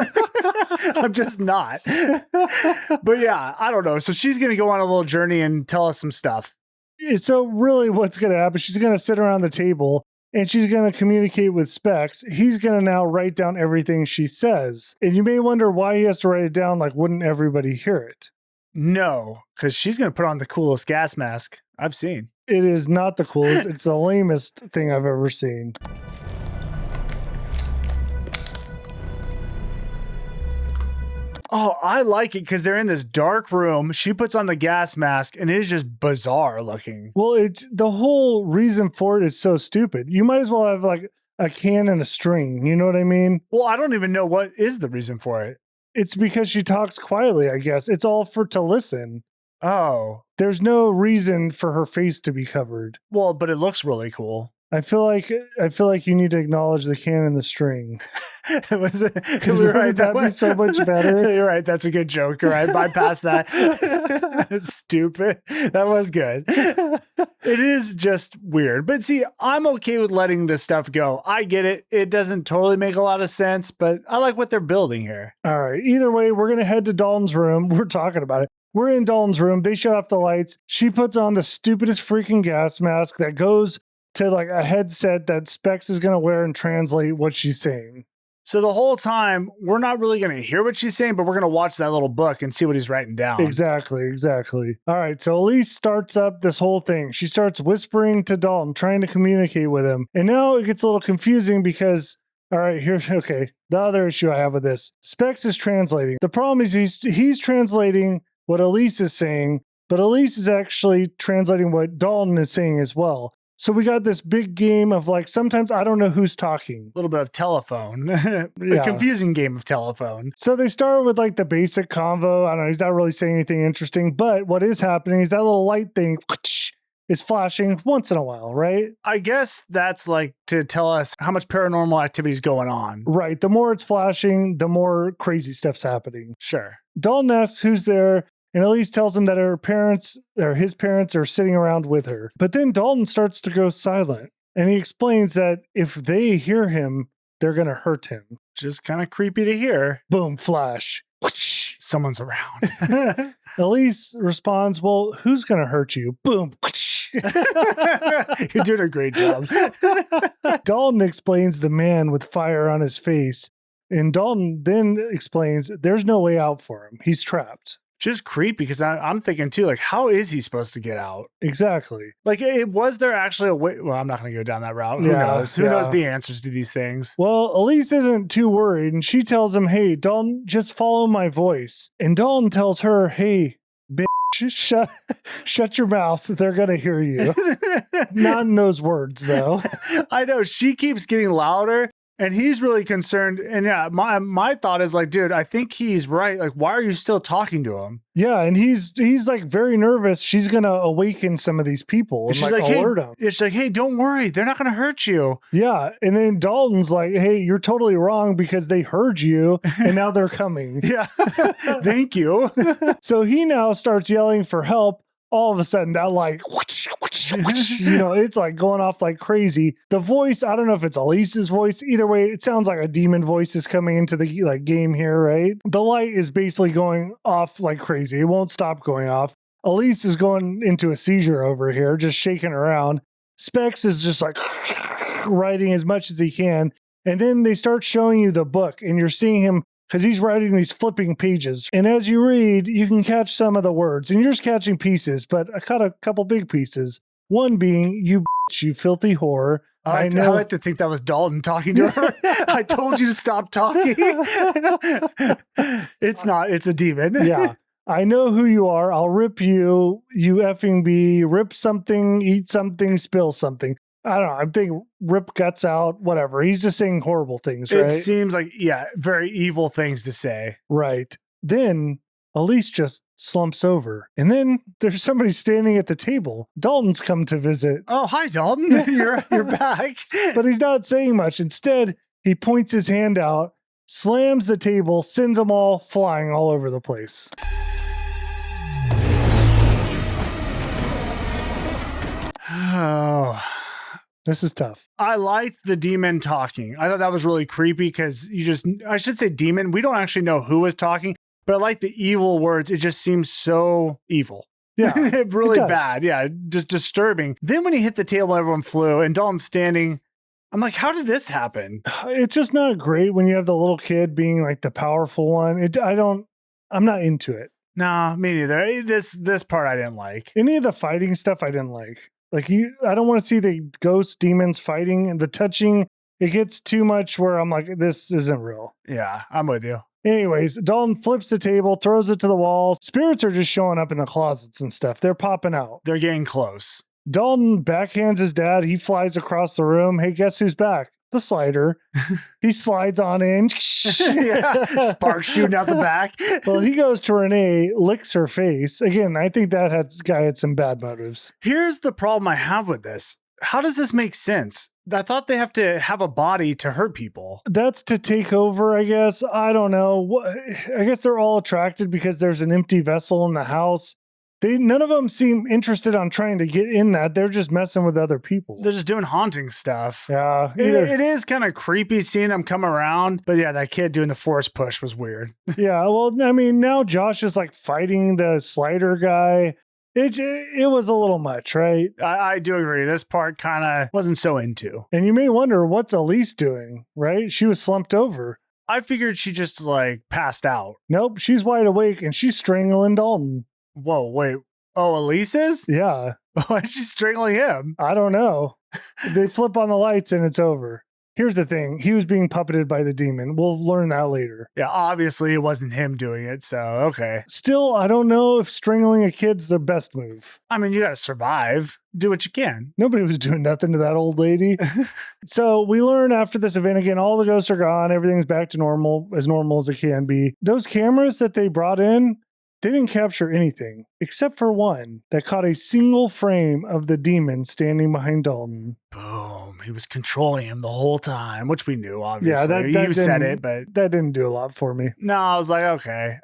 S3: I'm just not. But yeah, I don't know. So she's going to go on a little journey and tell us some stuff.
S2: So really what's going to happen, she's going to sit around the table and she's going to communicate with Specs. He's going to now write down everything she says. And you may wonder why he has to write it down. Like, wouldn't everybody hear it?
S3: No, because she's going to put on the coolest gas mask I've seen.
S2: It is not the coolest. It's the lamest thing I've ever seen.
S3: Oh, I like it because they're in this dark room. She puts on the gas mask and it is just bizarre looking.
S2: Well, it's the whole reason for it is so stupid. You might as well have like a can and a string. You know what I mean?
S3: Well, I don't even know what is the reason for it.
S2: It's because she talks quietly, I guess. It's all to listen.
S3: Oh,
S2: There's no reason for her face to be covered.
S3: well, but it looks really cool.
S2: I feel like you need to acknowledge the can and the string.
S3: Was it?
S2: Wouldn't that be so much better?
S3: You're right. That's a good joke. You're right. Bypass that. That's stupid. That was good. It is just weird. But see, I'm okay with letting this stuff go. I get it. It doesn't totally make a lot of sense, but I like what they're building here.
S2: All right. Either way, we're going to head to Dalton's room. We're talking about it. We're in Dalton's room. They shut off the lights. She puts on the stupidest freaking gas mask that goes to like a headset that Specs is going to wear and translate what she's saying.
S3: So the whole time, we're not really going to hear what she's saying, but we're going to watch that little book and see what he's writing down.
S2: Exactly. All right. So Elise starts up this whole thing. She starts whispering to Dalton, trying to communicate with him. And now it gets a little confusing because, all right, okay. The other issue I have with this, Specs is translating. The problem is he's translating what Elise is saying, but Elise is actually translating what Dalton is saying as well. So we got this big game of like, sometimes I don't know who's talking.
S3: A little bit of telephone. A
S2: Yeah.
S3: confusing game of telephone.
S2: So they start with like the basic convo. I don't know, he's not really saying anything interesting, but what is happening is that little light thing is flashing once in a while, right?
S3: I guess that's like to tell us how much paranormal activity is going on.
S2: Right. The more it's flashing, the more crazy stuff's happening.
S3: Sure.
S2: Dalton asks who's there, and Elise tells him that his parents are sitting around with her. But then Dalton starts to go silent, and he explains that if they hear him, they're going to hurt him.
S3: Just kind of creepy to hear.
S2: Boom, flash.
S3: Someone's around.
S2: Elise responds, well, who's going to hurt you? Boom.
S3: You're doing a great job.
S2: Dalton explains the man with fire on his face. And Dalton then explains there's no way out for him. He's trapped.
S3: Just creepy because I'm thinking too, like, how is he supposed to get out?
S2: Exactly.
S3: Like, was there actually a way? Well, I'm not going to go down that route. Who
S2: Yeah,
S3: knows? Who
S2: yeah.
S3: knows the answers to these things?
S2: Well, Elise isn't too worried, and she tells him, hey, Dalton, just follow my voice. And Dalton tells her, hey, bitch, shut your mouth. They're going to hear you. Not in those words, though.
S3: I know. She keeps getting louder. And he's really concerned. And yeah, my thought is like, dude, I think he's right. Like, why are you still talking to him?
S2: Yeah, and he's like very nervous. She's gonna awaken some of these people and
S3: she's
S2: like
S3: hey,
S2: alert them.
S3: It's like, hey, don't worry, they're not gonna hurt you.
S2: Yeah, and then Dalton's like, hey, you're totally wrong because they heard you and now they're coming.
S3: Yeah, thank you.
S2: So he now starts yelling for help. All of a sudden, that like, it's like going off like crazy. The voice, I don't know if it's Elise's voice. Either way, it sounds like a demon voice is coming into the like game here, right? The light is basically going off like crazy. It won't stop going off. Elise is going into a seizure over here, just shaking around. Specs is just like writing as much as he can. And then they start showing you the book, and you're seeing him because he's writing these flipping pages. And as you read, you can catch some of the words, and you're just catching pieces, but I caught a couple big pieces. One being, you bitch, you filthy whore.
S3: I like to think that was Dalton talking to her. I told you to stop talking. It's not, it's a demon.
S2: Yeah. I know who you are. I'll rip you, you effing bee. Rip something, eat something, spill something. I don't know. I'm thinking rip guts out, whatever. He's just saying horrible things, right?
S3: It seems like, yeah, very evil things to say.
S2: Right. Then Elise just slumps over. And then there's somebody standing at the table. Dalton's come to visit.
S3: Oh, hi, Dalton. You're back.
S2: But he's not saying much. Instead, he points his hand out, slams the table, sends them all flying all over the place.
S3: Oh.
S2: This is tough.
S3: I liked the demon talking. I thought that was really creepy because I should say demon. We don't actually know who was talking, but I like the evil words. It just seems so evil.
S2: Yeah.
S3: Really
S2: it does.
S3: bad. Yeah. Just disturbing. Then when he hit the table, everyone flew and Dalton's standing. I'm like, how did this happen?
S2: It's just not great when you have the little kid being like the powerful one. I'm not into it.
S3: Nah, me neither. This part I didn't like.
S2: Any of the fighting stuff I didn't like. I don't want to see the ghost demons fighting and the touching. It gets too much where I'm like, this isn't real.
S3: Yeah, I'm with you.
S2: Anyways, Dalton flips the table, throws it to the wall. Spirits are just showing up in the closets and stuff. They're popping out.
S3: They're getting close.
S2: Dalton backhands his dad. He flies across the room. Hey, guess who's back? The slider. He slides on in.
S3: Yeah, sparks shooting out the back.
S2: Well, he goes to Renee, licks her face. Again, I think that guy had some bad motives.
S3: Here's the problem I have with this. How does this make sense? I thought they have to have a body to hurt people.
S2: That's to take over, I guess. I don't know. I guess they're all attracted because there's an empty vessel in the house. None of them seem interested on trying to get in that. They're just messing with other people.
S3: They're just doing haunting stuff.
S2: Yeah.
S3: It is kind of creepy seeing them come around. But yeah, that kid doing the force push was weird.
S2: Yeah. Well, I mean, now Josh is like fighting the slider guy. It was a little much, right?
S3: I do agree. This part kind of wasn't so into.
S2: And you may wonder, what's Elise doing, right? She was slumped over.
S3: I figured she just like passed out.
S2: Nope. She's wide awake and she's strangling Dalton.
S3: Whoa, wait. Oh, Elise is?
S2: Yeah.
S3: Why is she strangling him?
S2: I don't know. They flip on the lights and it's over. Here's the thing. He was being puppeted by the demon. We'll learn that later.
S3: Yeah, obviously it wasn't him doing it, so okay.
S2: Still, I don't know if strangling a kid's the best move.
S3: I mean, you got to survive. Do what you can.
S2: Nobody was doing nothing to that old lady. So we learn after this event, again, all the ghosts are gone. Everything's back to normal as it can be. Those cameras that they brought in, they didn't capture anything except for one that caught a single frame of the demon standing behind Dalton.
S3: Boom. He was controlling him the whole time, which we knew, obviously.
S2: Yeah,
S3: you said it, but
S2: that didn't do a lot for me.
S3: no, I was like, okay.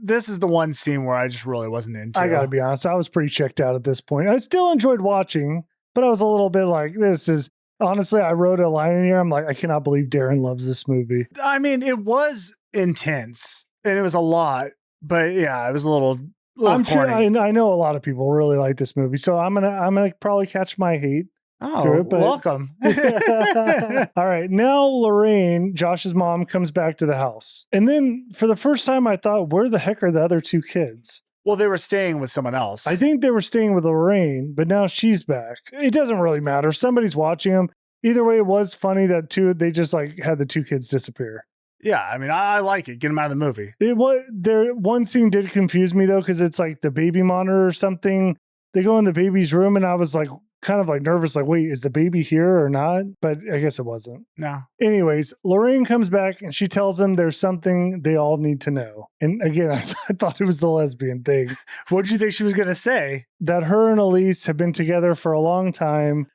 S3: This is the one scene where I just really wasn't into.
S2: I got to be honest. I was pretty checked out at this point. I still enjoyed watching, but I was a little bit like, this is, honestly, I wrote a line in here. I'm like, I cannot believe Darren loves this movie.
S3: I mean, it was intense and it was a lot. But yeah, it was a little
S2: I'm
S3: corny.
S2: sure I know a lot of people really like this movie, so I'm gonna probably catch my hate.
S3: Oh,
S2: it, but...
S3: welcome.
S2: All right, now Lorraine, Josh's mom, comes back to the house, and then for the first time, I thought, where the heck are the other two kids?
S3: Well, they were staying with someone else.
S2: I think they were staying with Lorraine, but now she's back. It doesn't really matter. Somebody's watching them. Either way, it was funny that they just like had the two kids disappear.
S3: Yeah, I mean, I like it. Get him out of the movie.
S2: One scene did confuse me though, because it's like the baby monitor or something. They go in the baby's room, and I was like, kind of like nervous, like, wait, is the baby here or not? But I guess it wasn't.
S3: No.
S2: Anyways, Lorraine comes back and she tells them there's something they all need to know. And again, I thought it was the lesbian thing.
S3: What did you think she was going to say?
S2: That her and Elise have been together for a long time,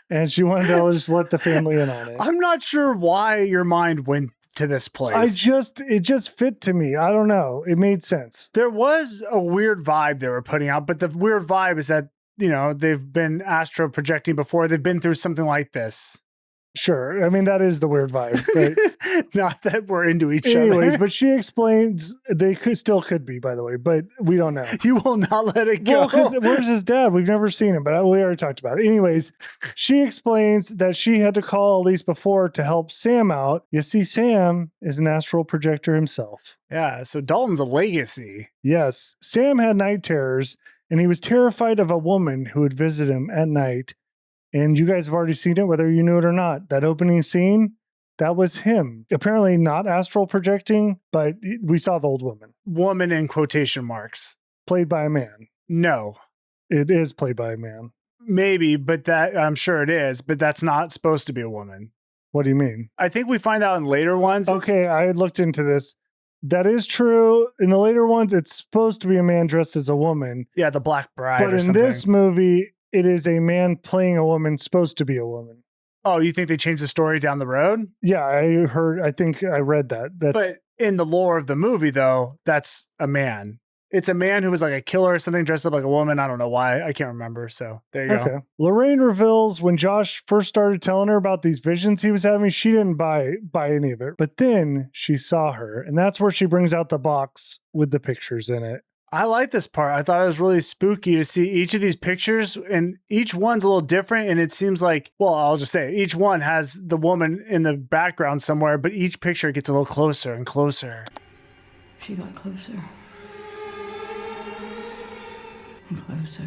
S2: and she wanted to just let the family in on it.
S3: I'm not sure why your mind went to this place.
S2: It just fit to me. I don't know. It made sense.
S3: There was a weird vibe they were putting out, but the weird vibe is that, they've been astral projecting before. They've been through something like this.
S2: Sure. I mean, that is the weird vibe. But
S3: not that we're into each
S2: anyways,
S3: other.
S2: but she explains they still could be, by the way, but we don't know.
S3: You will not let it go.
S2: Well, because where's his dad? We've never seen him, but we already talked about it. Anyways, she explains that she had to call Elise before to help Sam out. You see, Sam is an astral projector himself.
S3: Yeah, so Dalton's a legacy.
S2: Yes. Sam had night terrors, and he was terrified of a woman who would visit him at night. And you guys have already seen it, whether you knew it or not. That opening scene, that was him. Apparently not astral projecting, but we saw the old woman.
S3: Woman in quotation marks.
S2: Played by a man.
S3: No.
S2: It is played by a man.
S3: Maybe, but that I'm sure it is, but that's not supposed to be a woman.
S2: What do you mean?
S3: I think we find out in later ones.
S2: Okay, I looked into this. That is true. In the later ones, it's supposed to be a man dressed as a woman.
S3: Yeah, the Black Bride.
S2: But in this movie, it is a man playing a woman, supposed to be a woman.
S3: Oh, you think they changed the story down the road?
S2: Yeah, I think I read that.
S3: But in the lore of the movie, though, that's a man. It's a man who was like a killer or something dressed up like a woman. I don't know why. I can't remember. So there you go.
S2: Lorraine reveals when Josh first started telling her about these visions he was having, she didn't buy any of it. But then she saw her, and that's where she brings out the box with the pictures in it.
S3: I like this part. I thought it was really spooky to see each of these pictures, and each one's a little different. And it seems like, well, I'll just say each one has the woman in the background somewhere, but each picture gets a little closer and closer.
S4: She got closer. Closer.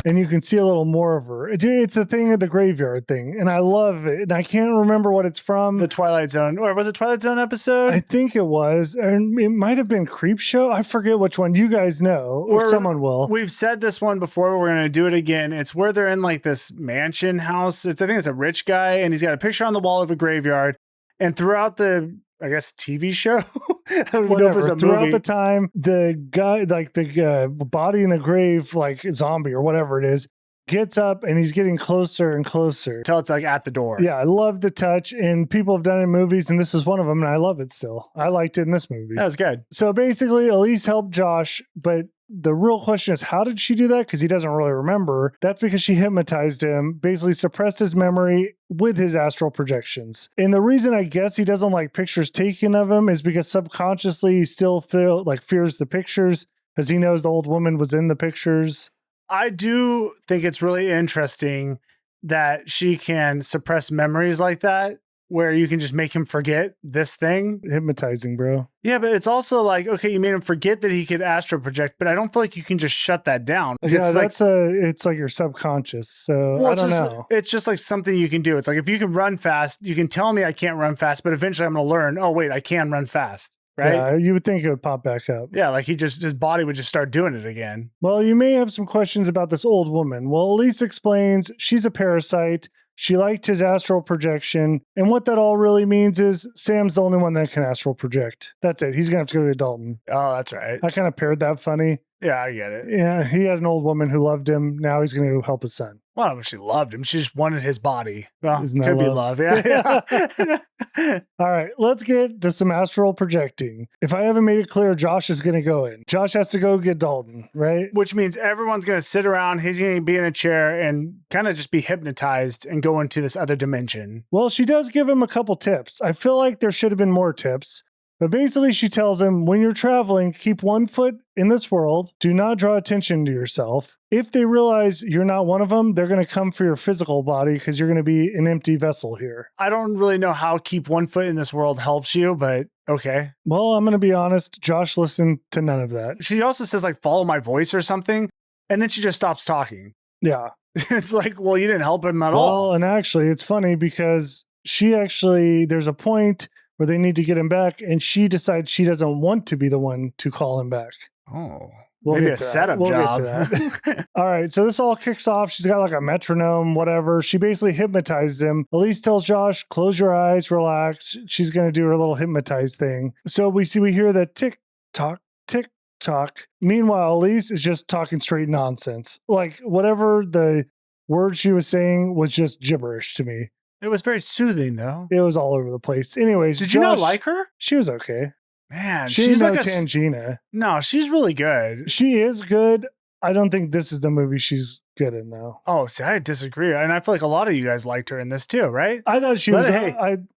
S2: And you can see a little more of her. It's a thing at the graveyard thing, and I love it. And I can't remember what it's from.
S3: The Twilight Zone, or was it Twilight Zone episode?
S2: I think it was, and it might have been Creep Show. I forget which one. You guys know, or someone will.
S3: We've said this one before. We're going to do it again. It's where they're in like this mansion house. I think it's a rich guy, and he's got a picture on the wall of a graveyard. And throughout the, I guess, TV show, I don't even know if it's a
S2: throughout
S3: movie.
S2: the time, the guy, like the body in the grave, like zombie or whatever it is, gets up and he's getting closer and closer.
S3: Until it's like at the door.
S2: Yeah, I love the touch, and people have done it in movies, and this is one of them, and I love it still. I liked it in this movie.
S3: That was good.
S2: So basically, Elise helped Josh, but the real question is, how did she do that? Because he doesn't really remember. That's because she hypnotized him, basically suppressed his memory with his astral projections. And the reason I guess he doesn't like pictures taken of him is because subconsciously he still fears the pictures, because he knows the old woman was in the pictures.
S3: I do think it's really interesting that she can suppress memories like that, where you can just make him forget this thing.
S2: Hypnotizing, bro.
S3: Yeah, but it's also like, okay, you made him forget that he could astral project, but I don't feel like you can just shut that down.
S2: Yeah,
S3: it's
S2: it's like your subconscious. So I don't know.
S3: It's just like something you can do. It's like, if you can run fast, you can tell me I can't run fast, but eventually I'm going to learn, oh, wait, I can run fast. Right?
S2: Yeah, you would think it would pop back up.
S3: Yeah, like his body would just start doing it again.
S2: Well, you may have some questions about this old woman. Well, Elise explains she's a parasite. She liked his astral projection. And what that all really means is Sam's the only one that can astral project. That's it. He's going to have to go to Dalton.
S3: Oh, that's right.
S2: I kind of paired that funny.
S3: Yeah, I get it.
S2: Yeah, he had an old woman who loved him. Now he's going to help his son.
S3: Well, I don't know if she loved him. She just wanted his body. Well,
S2: Isn't that
S3: could be
S2: love?
S3: love. Yeah.
S2: All right, let's get to some astral projecting. If I haven't made it clear, Josh is going to go in. Josh has to go get Dalton, right?
S3: Which means everyone's going to sit around. He's going to be in a chair and kind of just be hypnotized and go into this other dimension.
S2: Well, she does give him a couple tips. I feel like there should have been more tips. But basically, she tells him, when you're traveling, keep one foot in this world. Do not draw attention to yourself. If they realize you're not one of them, they're going to come for your physical body because you're going to be an empty vessel here.
S3: I don't really know how keep one foot in this world helps you, but okay.
S2: Well, I'm going to be honest. Josh listened to none of that.
S3: She also says, like, follow my voice or something. And then she just stops talking.
S2: Yeah.
S3: It's like, well, you didn't help him at all.
S2: Well, and actually, it's funny because there's a point where they need to get him back, and she decides she doesn't want to be the one to call him back.
S3: Oh,
S2: We'll
S3: maybe
S2: get
S3: a
S2: to that.
S3: setup
S2: We'll
S3: job.
S2: get to that. All right, so this all kicks off. She's got like a metronome, whatever. She basically hypnotizes him. Elise tells Josh, close your eyes, relax. She's going to do her little hypnotize thing. So we hear the tick tock, tick tock. Meanwhile, Elise is just talking straight nonsense. Like whatever the word she was saying was just gibberish to me.
S3: It was very soothing, though.
S2: It was all over the place. Anyways,
S3: Did you not like her?
S2: She was okay.
S3: Man,
S2: She's
S3: she's
S2: no
S3: like
S2: Tangina.
S3: No, she's really good.
S2: She is good. I don't think this is the movie she's good in, though.
S3: Oh, see, I disagree. And I feel like a lot of you guys liked her in this too, right?
S2: I thought she was.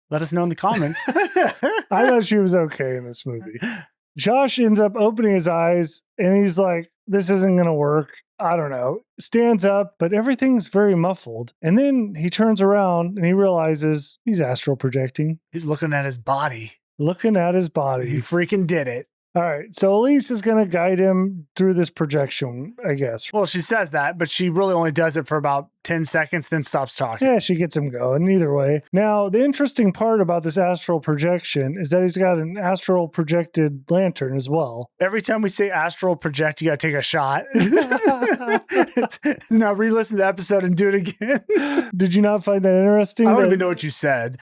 S3: Let us know in the comments.
S2: I thought she was okay in this movie. Josh ends up opening his eyes and he's like, this isn't going to work. I don't know. Stands up, but everything's very muffled. And then he turns around and he realizes he's astral projecting.
S3: He's looking at his body.
S2: Looking at his body.
S3: He freaking did it.
S2: All right. So Elise is going to guide him through this projection, I guess.
S3: Well, she says that, but she really only does it for about 10 seconds, then stops talking.
S2: Yeah, she gets him going either way. Now, the interesting part about this astral projection is that he's got an astral projected lantern as well.
S3: Every time we say astral project, you got to take a shot. Now re-listen to the episode and do it again.
S2: Did you not find that interesting?
S3: I don't even know what you said.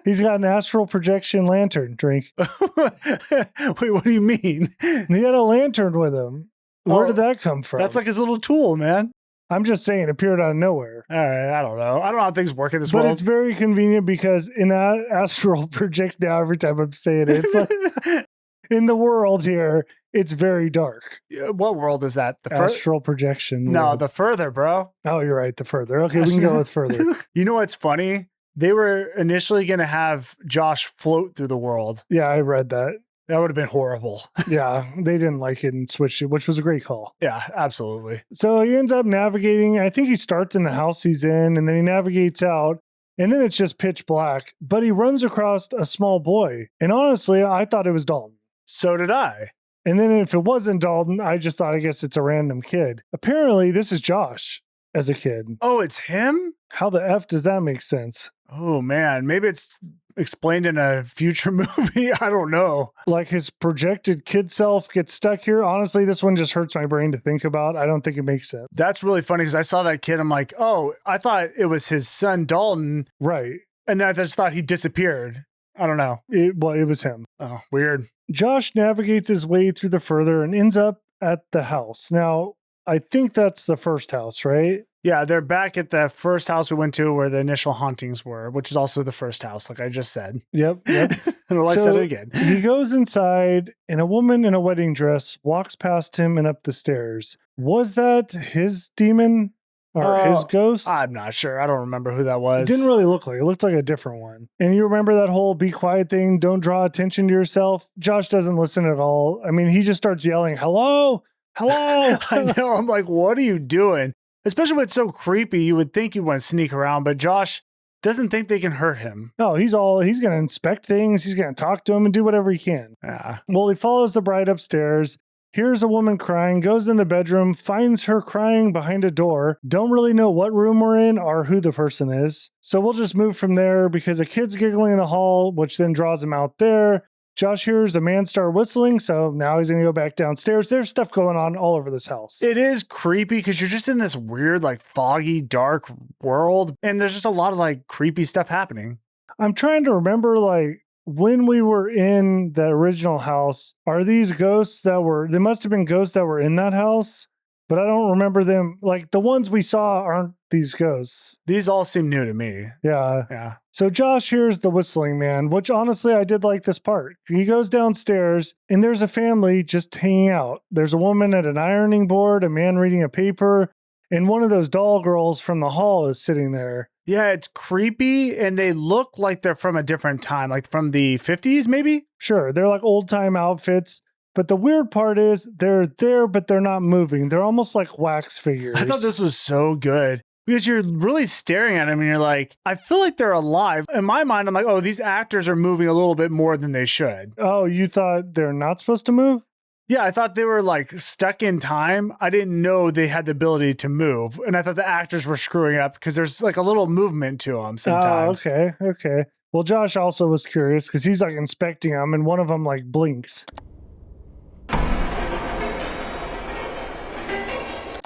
S2: He's got an astral projection lantern. Drink.
S3: Wait, what do you mean?
S2: He had a lantern with him. Where did that come from?
S3: That's like his little tool, man.
S2: I'm just saying, it appeared out of nowhere.
S3: All right, I don't know. I don't know how things work in this
S2: But
S3: world.
S2: it's very convenient because in that astral project now, every time I'm saying it, it's like in the world here, it's very dark.
S3: What world is that? The
S2: Astral projection.
S3: No,
S2: world.
S3: the further, bro.
S2: Oh, you're right. The further. Okay, we can go with further.
S3: You know what's funny? They were initially going to have Josh float through the world.
S2: Yeah, I read that.
S3: That would have been horrible.
S2: Yeah, they didn't like it and switched it, which was a great call.
S3: Yeah, absolutely.
S2: So he ends up navigating. I think he starts in the house he's in, and then he navigates out, and then it's just pitch black. But he runs across a small boy. And honestly, I thought it was Dalton.
S3: So did I.
S2: And then if it wasn't Dalton, I just thought, I guess it's a random kid. Apparently, this is Josh as a kid.
S3: Oh, it's him?
S2: How the F does that make sense?
S3: Oh, man. Maybe it's explained in a future movie. I don't know.
S2: Like his projected kid self gets stuck here. Honestly, this one just hurts my brain to think about. I don't think it makes sense.
S3: That's really funny because I saw that kid. I'm like, oh, I thought it was his son, Dalton.
S2: Right.
S3: And then I just thought he disappeared. I don't know.
S2: It was him.
S3: Oh, weird.
S2: Josh navigates his way through the further and ends up at the house. Now, I think that's the first house, right?
S3: Yeah, they're back at the first house we went to where the initial hauntings were, which is also the first house, like I just said.
S2: Yep.
S3: And I said it again.
S2: He goes inside, and a woman in a wedding dress walks past him and up the stairs. Was that his demon or his ghost?
S3: I'm not sure. I don't remember who that
S2: It
S3: was.
S2: didn't really look like it. It looked like a different one. And you remember that whole be quiet thing? Don't draw attention to yourself. Josh doesn't listen at all. I mean, he just starts yelling, hello, hello.
S3: I know. I'm like, what are you doing? Especially when it's so creepy, you would think you'd want to sneak around, but Josh doesn't think they can hurt him.
S2: No, he's going to inspect things. He's going to talk to him and do whatever he can.
S3: Yeah.
S2: Well, he follows the bride upstairs, hears a woman crying, goes in the bedroom, finds her crying behind a door. Don't really know what room we're in or who the person is. So we'll just move from there because a kid's giggling in the hall, which then draws him out there. Josh hears a man start whistling, so now he's going to go back downstairs. There's stuff going on all over this house.
S3: It is creepy because you're just in this weird, like foggy, dark world. And there's just a lot of like creepy stuff happening.
S2: I'm trying to remember, like, when we were in the original house, are these ghosts they must have been ghosts that were in that house, but I don't remember them. Like, the ones we saw aren't these ghosts.
S3: These all seem new to me.
S2: Yeah.
S3: Yeah.
S2: So Josh hears the whistling man, which honestly, I did like this part. He goes downstairs and there's a family just hanging out. There's a woman at an ironing board, a man reading a paper, and one of those doll girls from the hall is sitting there.
S3: Yeah, it's creepy and they look like they're from a different time, like from the 50s, maybe?
S2: Sure, they're like old time outfits. But the weird part is they're there, but they're not moving. They're almost like wax figures.
S3: I thought this was so good because you're really staring at them and you're like, I feel like they're alive. In my mind, I'm like, oh, these actors are moving a little bit more than they should.
S2: Oh, you thought they're not supposed to move?
S3: Yeah, I thought they were like stuck in time. I didn't know they had the ability to move. And I thought the actors were screwing up because there's like a little movement to them sometimes.
S2: Oh, okay. Well, Josh also was curious because he's like inspecting them and one of them like blinks.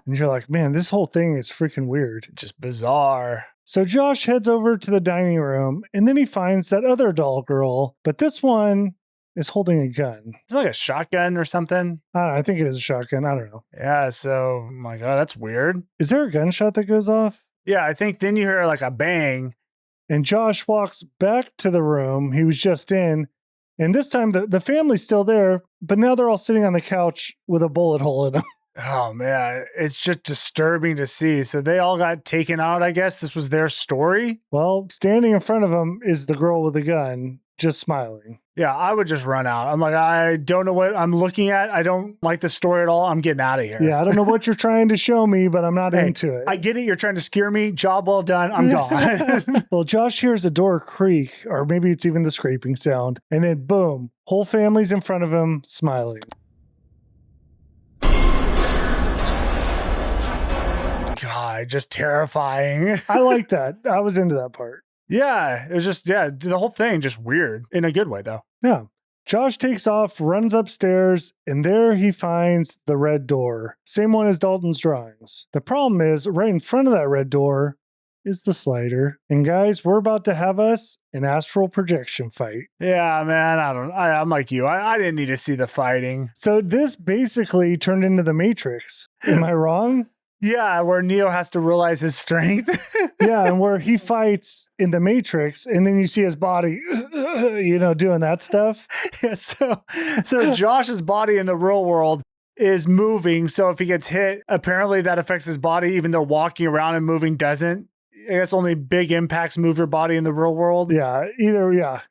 S2: And you're like, man, this whole thing is freaking weird.
S3: Just bizarre.
S2: So Josh heads over to the dining room and then he finds that other doll girl, but this one is holding a gun.
S3: It's like a shotgun or something.
S2: I don't know. I think it is a shotgun. I don't know.
S3: Yeah, so I'm like, oh, that's weird.
S2: Is there a gunshot that goes off?
S3: Yeah, I think then you hear like a bang.
S2: And Josh walks back to the room he was just in. And this time the family's still there, but now they're all sitting on the couch with a bullet hole in them.
S3: Oh, man, it's just disturbing to see. So they all got taken out, I guess. This was their story.
S2: Well, standing in front of them is the girl with the gun, just smiling.
S3: Yeah, I would just run out. I'm like, I don't know what I'm looking at. I don't like the story at all. I'm getting out of here.
S2: Yeah, I don't know what you're trying to show me, but I'm not into it.
S3: I get it. You're trying to scare me. Job well done. I'm gone.
S2: Well, Josh hears a door creak, or maybe it's even the scraping sound. And then boom, whole family's in front of him, smiling.
S3: God, just terrifying.
S2: I like that. I was into that part.
S3: Yeah, it was just, the whole thing just weird in a good way, though.
S2: Yeah. Josh takes off, runs upstairs, and there he finds the red door. Same one as Dalton's drawings. The problem is, right in front of that red door is the slider. And guys, we're about to have us an astral projection fight.
S3: Yeah, man, I'm like you. I didn't need to see the fighting.
S2: So this basically turned into the Matrix. Am I wrong?
S3: Yeah, where Neo has to realize his strength.
S2: Yeah, and where he fights in the Matrix, and then you see his body, doing that stuff.
S3: Yeah, so Josh's body in the real world is moving. So if he gets hit, apparently that affects his body, even though walking around and moving doesn't. I guess only big impacts move your body in the real world.
S2: Yeah,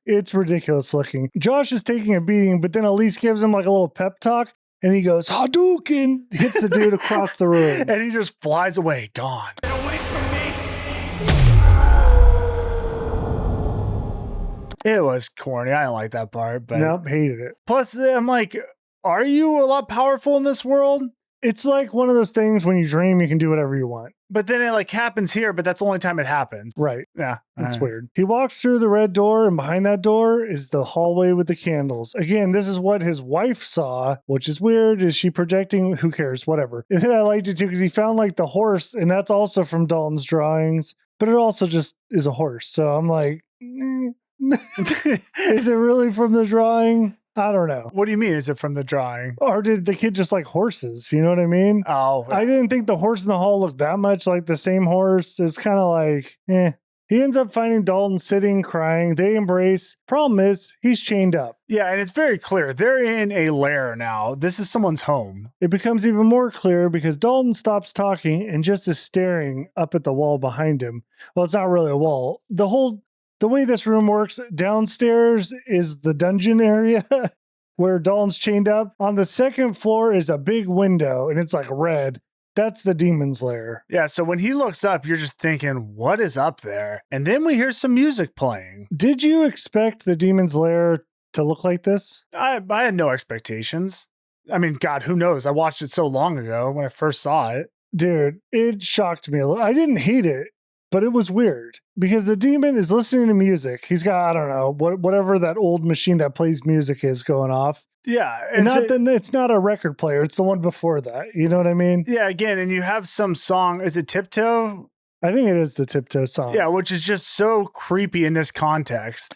S2: it's ridiculous looking. Josh is taking a beating, but then Elise gives him like a little pep talk. And he goes, Hadouken, hits the dude across the room.
S3: And he just flies away, gone.
S5: Get away from me!
S3: It was corny. I didn't like that part. But
S2: Nope, hated it.
S3: plus, I'm like, are you a lot powerful in this world?
S2: It's like one of those things when you dream, you can do whatever you want.
S3: But then it like happens here, but that's the only time it happens.
S2: Right.
S3: Yeah.
S2: It's weird. He walks through the red door, and behind that door is the hallway with the candles. Again, this is what his wife saw, which is weird. Is she projecting? Who cares? Whatever. And then I liked it too because he found like the horse, and that's also from Dalton's drawings, but it also just is a horse. So I'm like, is it really from the drawing? I don't know.
S3: What do you mean? Is it from the drawing?
S2: Or did the kid just like horses? You know what I mean?
S3: Oh.
S2: I didn't think the horse in the hall looked that much like the same horse. It's kind of like, eh. He ends up finding Dalton sitting, crying. They embrace. Problem is, he's chained up.
S3: Yeah, and it's very clear. They're in a lair now. This is someone's home.
S2: It becomes even more clear because Dalton stops talking and just is staring up at the wall behind him. Well, it's not really a wall. The way this room works, downstairs is the dungeon area where Dalton's chained up. On the second floor is a big window, and it's like red. That's the demon's lair.
S3: Yeah, so when he looks up, you're just thinking, what is up there? And then we hear some music playing.
S2: Did you expect the demon's lair to look like this?
S3: I had no expectations. I mean, God, who knows? I watched it so long ago when I first saw it.
S2: Dude, it shocked me a little. I didn't hate it, but it was weird because the demon is listening to music. He's got, I don't know, whatever that old machine that plays music is going off.
S3: Yeah.
S2: It's not a record player. It's the one before that. You know what I mean?
S3: Yeah, again, and you have some song. Is it Tiptoe?
S2: I think it is the Tiptoe song.
S3: Yeah, which is just so creepy in this context.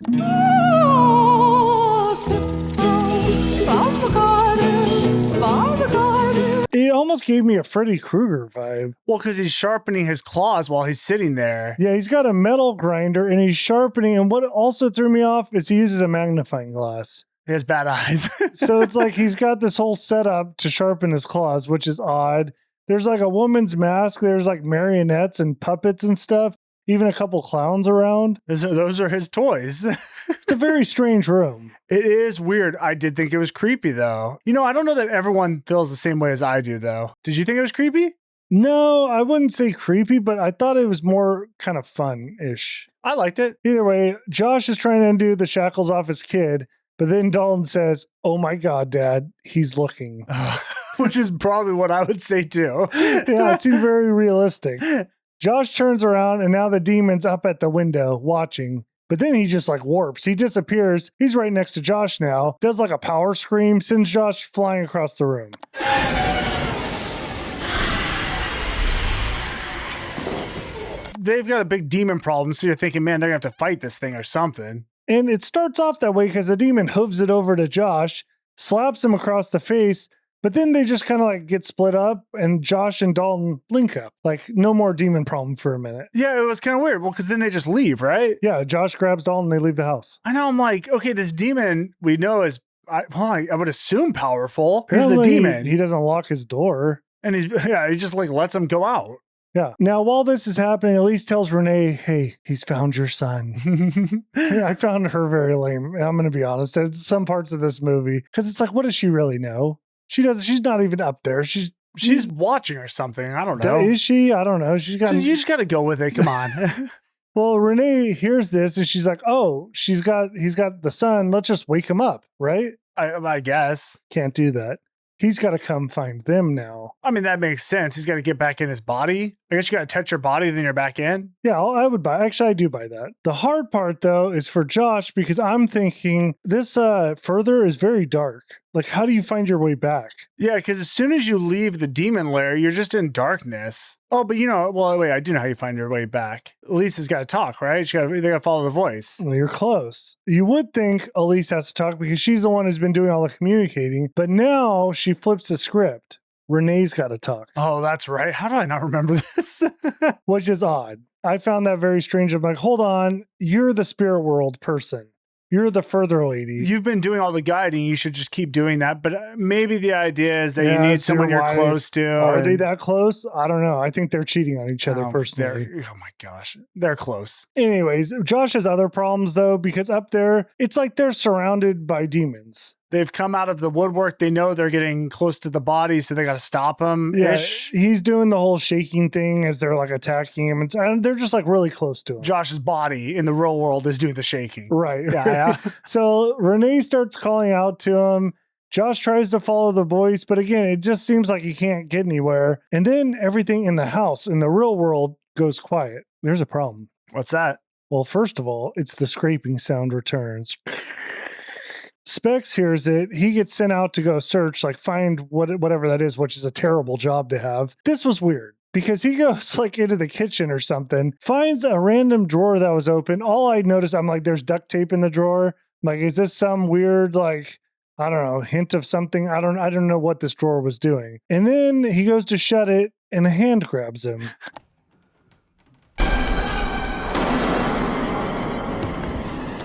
S2: It almost gave me a Freddy Krueger vibe.
S3: Well, because he's sharpening his claws while he's sitting there.
S2: Yeah, he's got a metal grinder and he's sharpening. And what also threw me off is he uses a magnifying glass.
S3: He has bad eyes.
S2: So it's like he's got this whole setup to sharpen his claws, which is odd. There's like a woman's mask. There's like marionettes and puppets and stuff. Even a couple clowns around.
S3: Those are his toys.
S2: It's a very strange room.
S3: It is weird. I did think it was creepy, though. You know, I don't know that everyone feels the same way as I do, though. Did you think it was creepy?
S2: No, I wouldn't say creepy, but I thought it was more kind of fun-ish.
S3: I liked it.
S2: Either way, Josh is trying to undo the shackles off his kid, but then Dalton says, "Oh my God, Dad, he's looking."
S3: Which is probably what I would say, too.
S2: Yeah, it seemed very realistic. Josh turns around and now the demon's up at the window watching. But then he just like warps. He disappears. He's right next to Josh now. Does like a power scream, sends Josh flying across the room.
S3: They've got a big demon problem, so you're thinking, man, they're going to have to fight this thing or something.
S2: And it starts off that way because the demon hooves it over to Josh, slaps him across the face, but then they just kind of like get split up and Josh and Dalton link up. Like no more demon problem for a minute.
S3: Yeah, it was kind of weird. Well, because then they just leave, right?
S2: Yeah, Josh grabs Dalton, they leave the house.
S3: I know, I'm like, okay, this demon we know is, I would assume powerful.
S2: Apparently,
S3: he's the demon.
S2: He doesn't lock his door.
S3: And he just like lets him go out.
S2: Yeah. Now, while this is happening, Elise tells Renee, "Hey, he's found your son." I found her very lame. I'm going to be honest. There's some parts of this movie because it's like, what does she really know? She doesn't. She's not even up there. She's
S3: watching or something. I don't know.
S2: Is she? I don't know. You
S3: just got to go with it. Come on.
S2: Well, Renee hears this and she's like, "Oh, he's got the son. Let's just wake him up, right?"
S3: I guess.
S2: Can't do that. He's got to come find them now.
S3: I mean, that makes sense. He's got to get back in his body. I guess you got to touch your body, then you're back in.
S2: Yeah, I would buy. Actually, I do buy that. The hard part, though, is for Josh because I'm thinking this further is very dark. Like, how do you find your way back?
S3: Yeah, because as soon as you leave the demon lair, you're just in darkness. Oh, but wait, I do know how you find your way back. Elise has got to talk, right? They got to follow the voice.
S2: Well, you're close. You would think Elise has to talk because she's the one who's been doing all the communicating, but now she flips the script. Renee's got to talk.
S3: Oh, that's right. How do I not remember this?
S2: Which is odd. I found that very strange. I'm like, hold on, you're the spirit world person. You're the further lady.
S3: You've been doing all the guiding. You should just keep doing that. But maybe the idea is that you need someone you're close to.
S2: Are they that close? I don't know. I think they're cheating on each other personally.
S3: Oh my gosh. They're close.
S2: Anyways, Josh has other problems though, because up there, it's like they're surrounded by demons.
S3: They've come out of the woodwork. They know they're getting close to the body, so they got to stop him.
S2: Yeah, he's doing the whole shaking thing as they're like attacking him. And they're just like really close to him.
S3: Josh's body in the real world is doing the shaking.
S2: Right.
S3: Yeah.
S2: So Renee starts calling out to him. Josh tries to follow the voice, but again, it just seems like he can't get anywhere. And then everything in the house, in the real world, goes quiet. There's a problem.
S3: What's that?
S2: Well, first of all, it's the scraping sound returns. Specs hears it. He gets sent out to go search, like find whatever that is, which is a terrible job to have. This was weird because he goes like into the kitchen or something, finds a random drawer that was open. All I noticed, I'm like, there's duct tape in the drawer. I'm like, is this some weird, like, I don't know, hint of something? I don't know what this drawer was doing. And then he goes to shut it and a hand grabs him.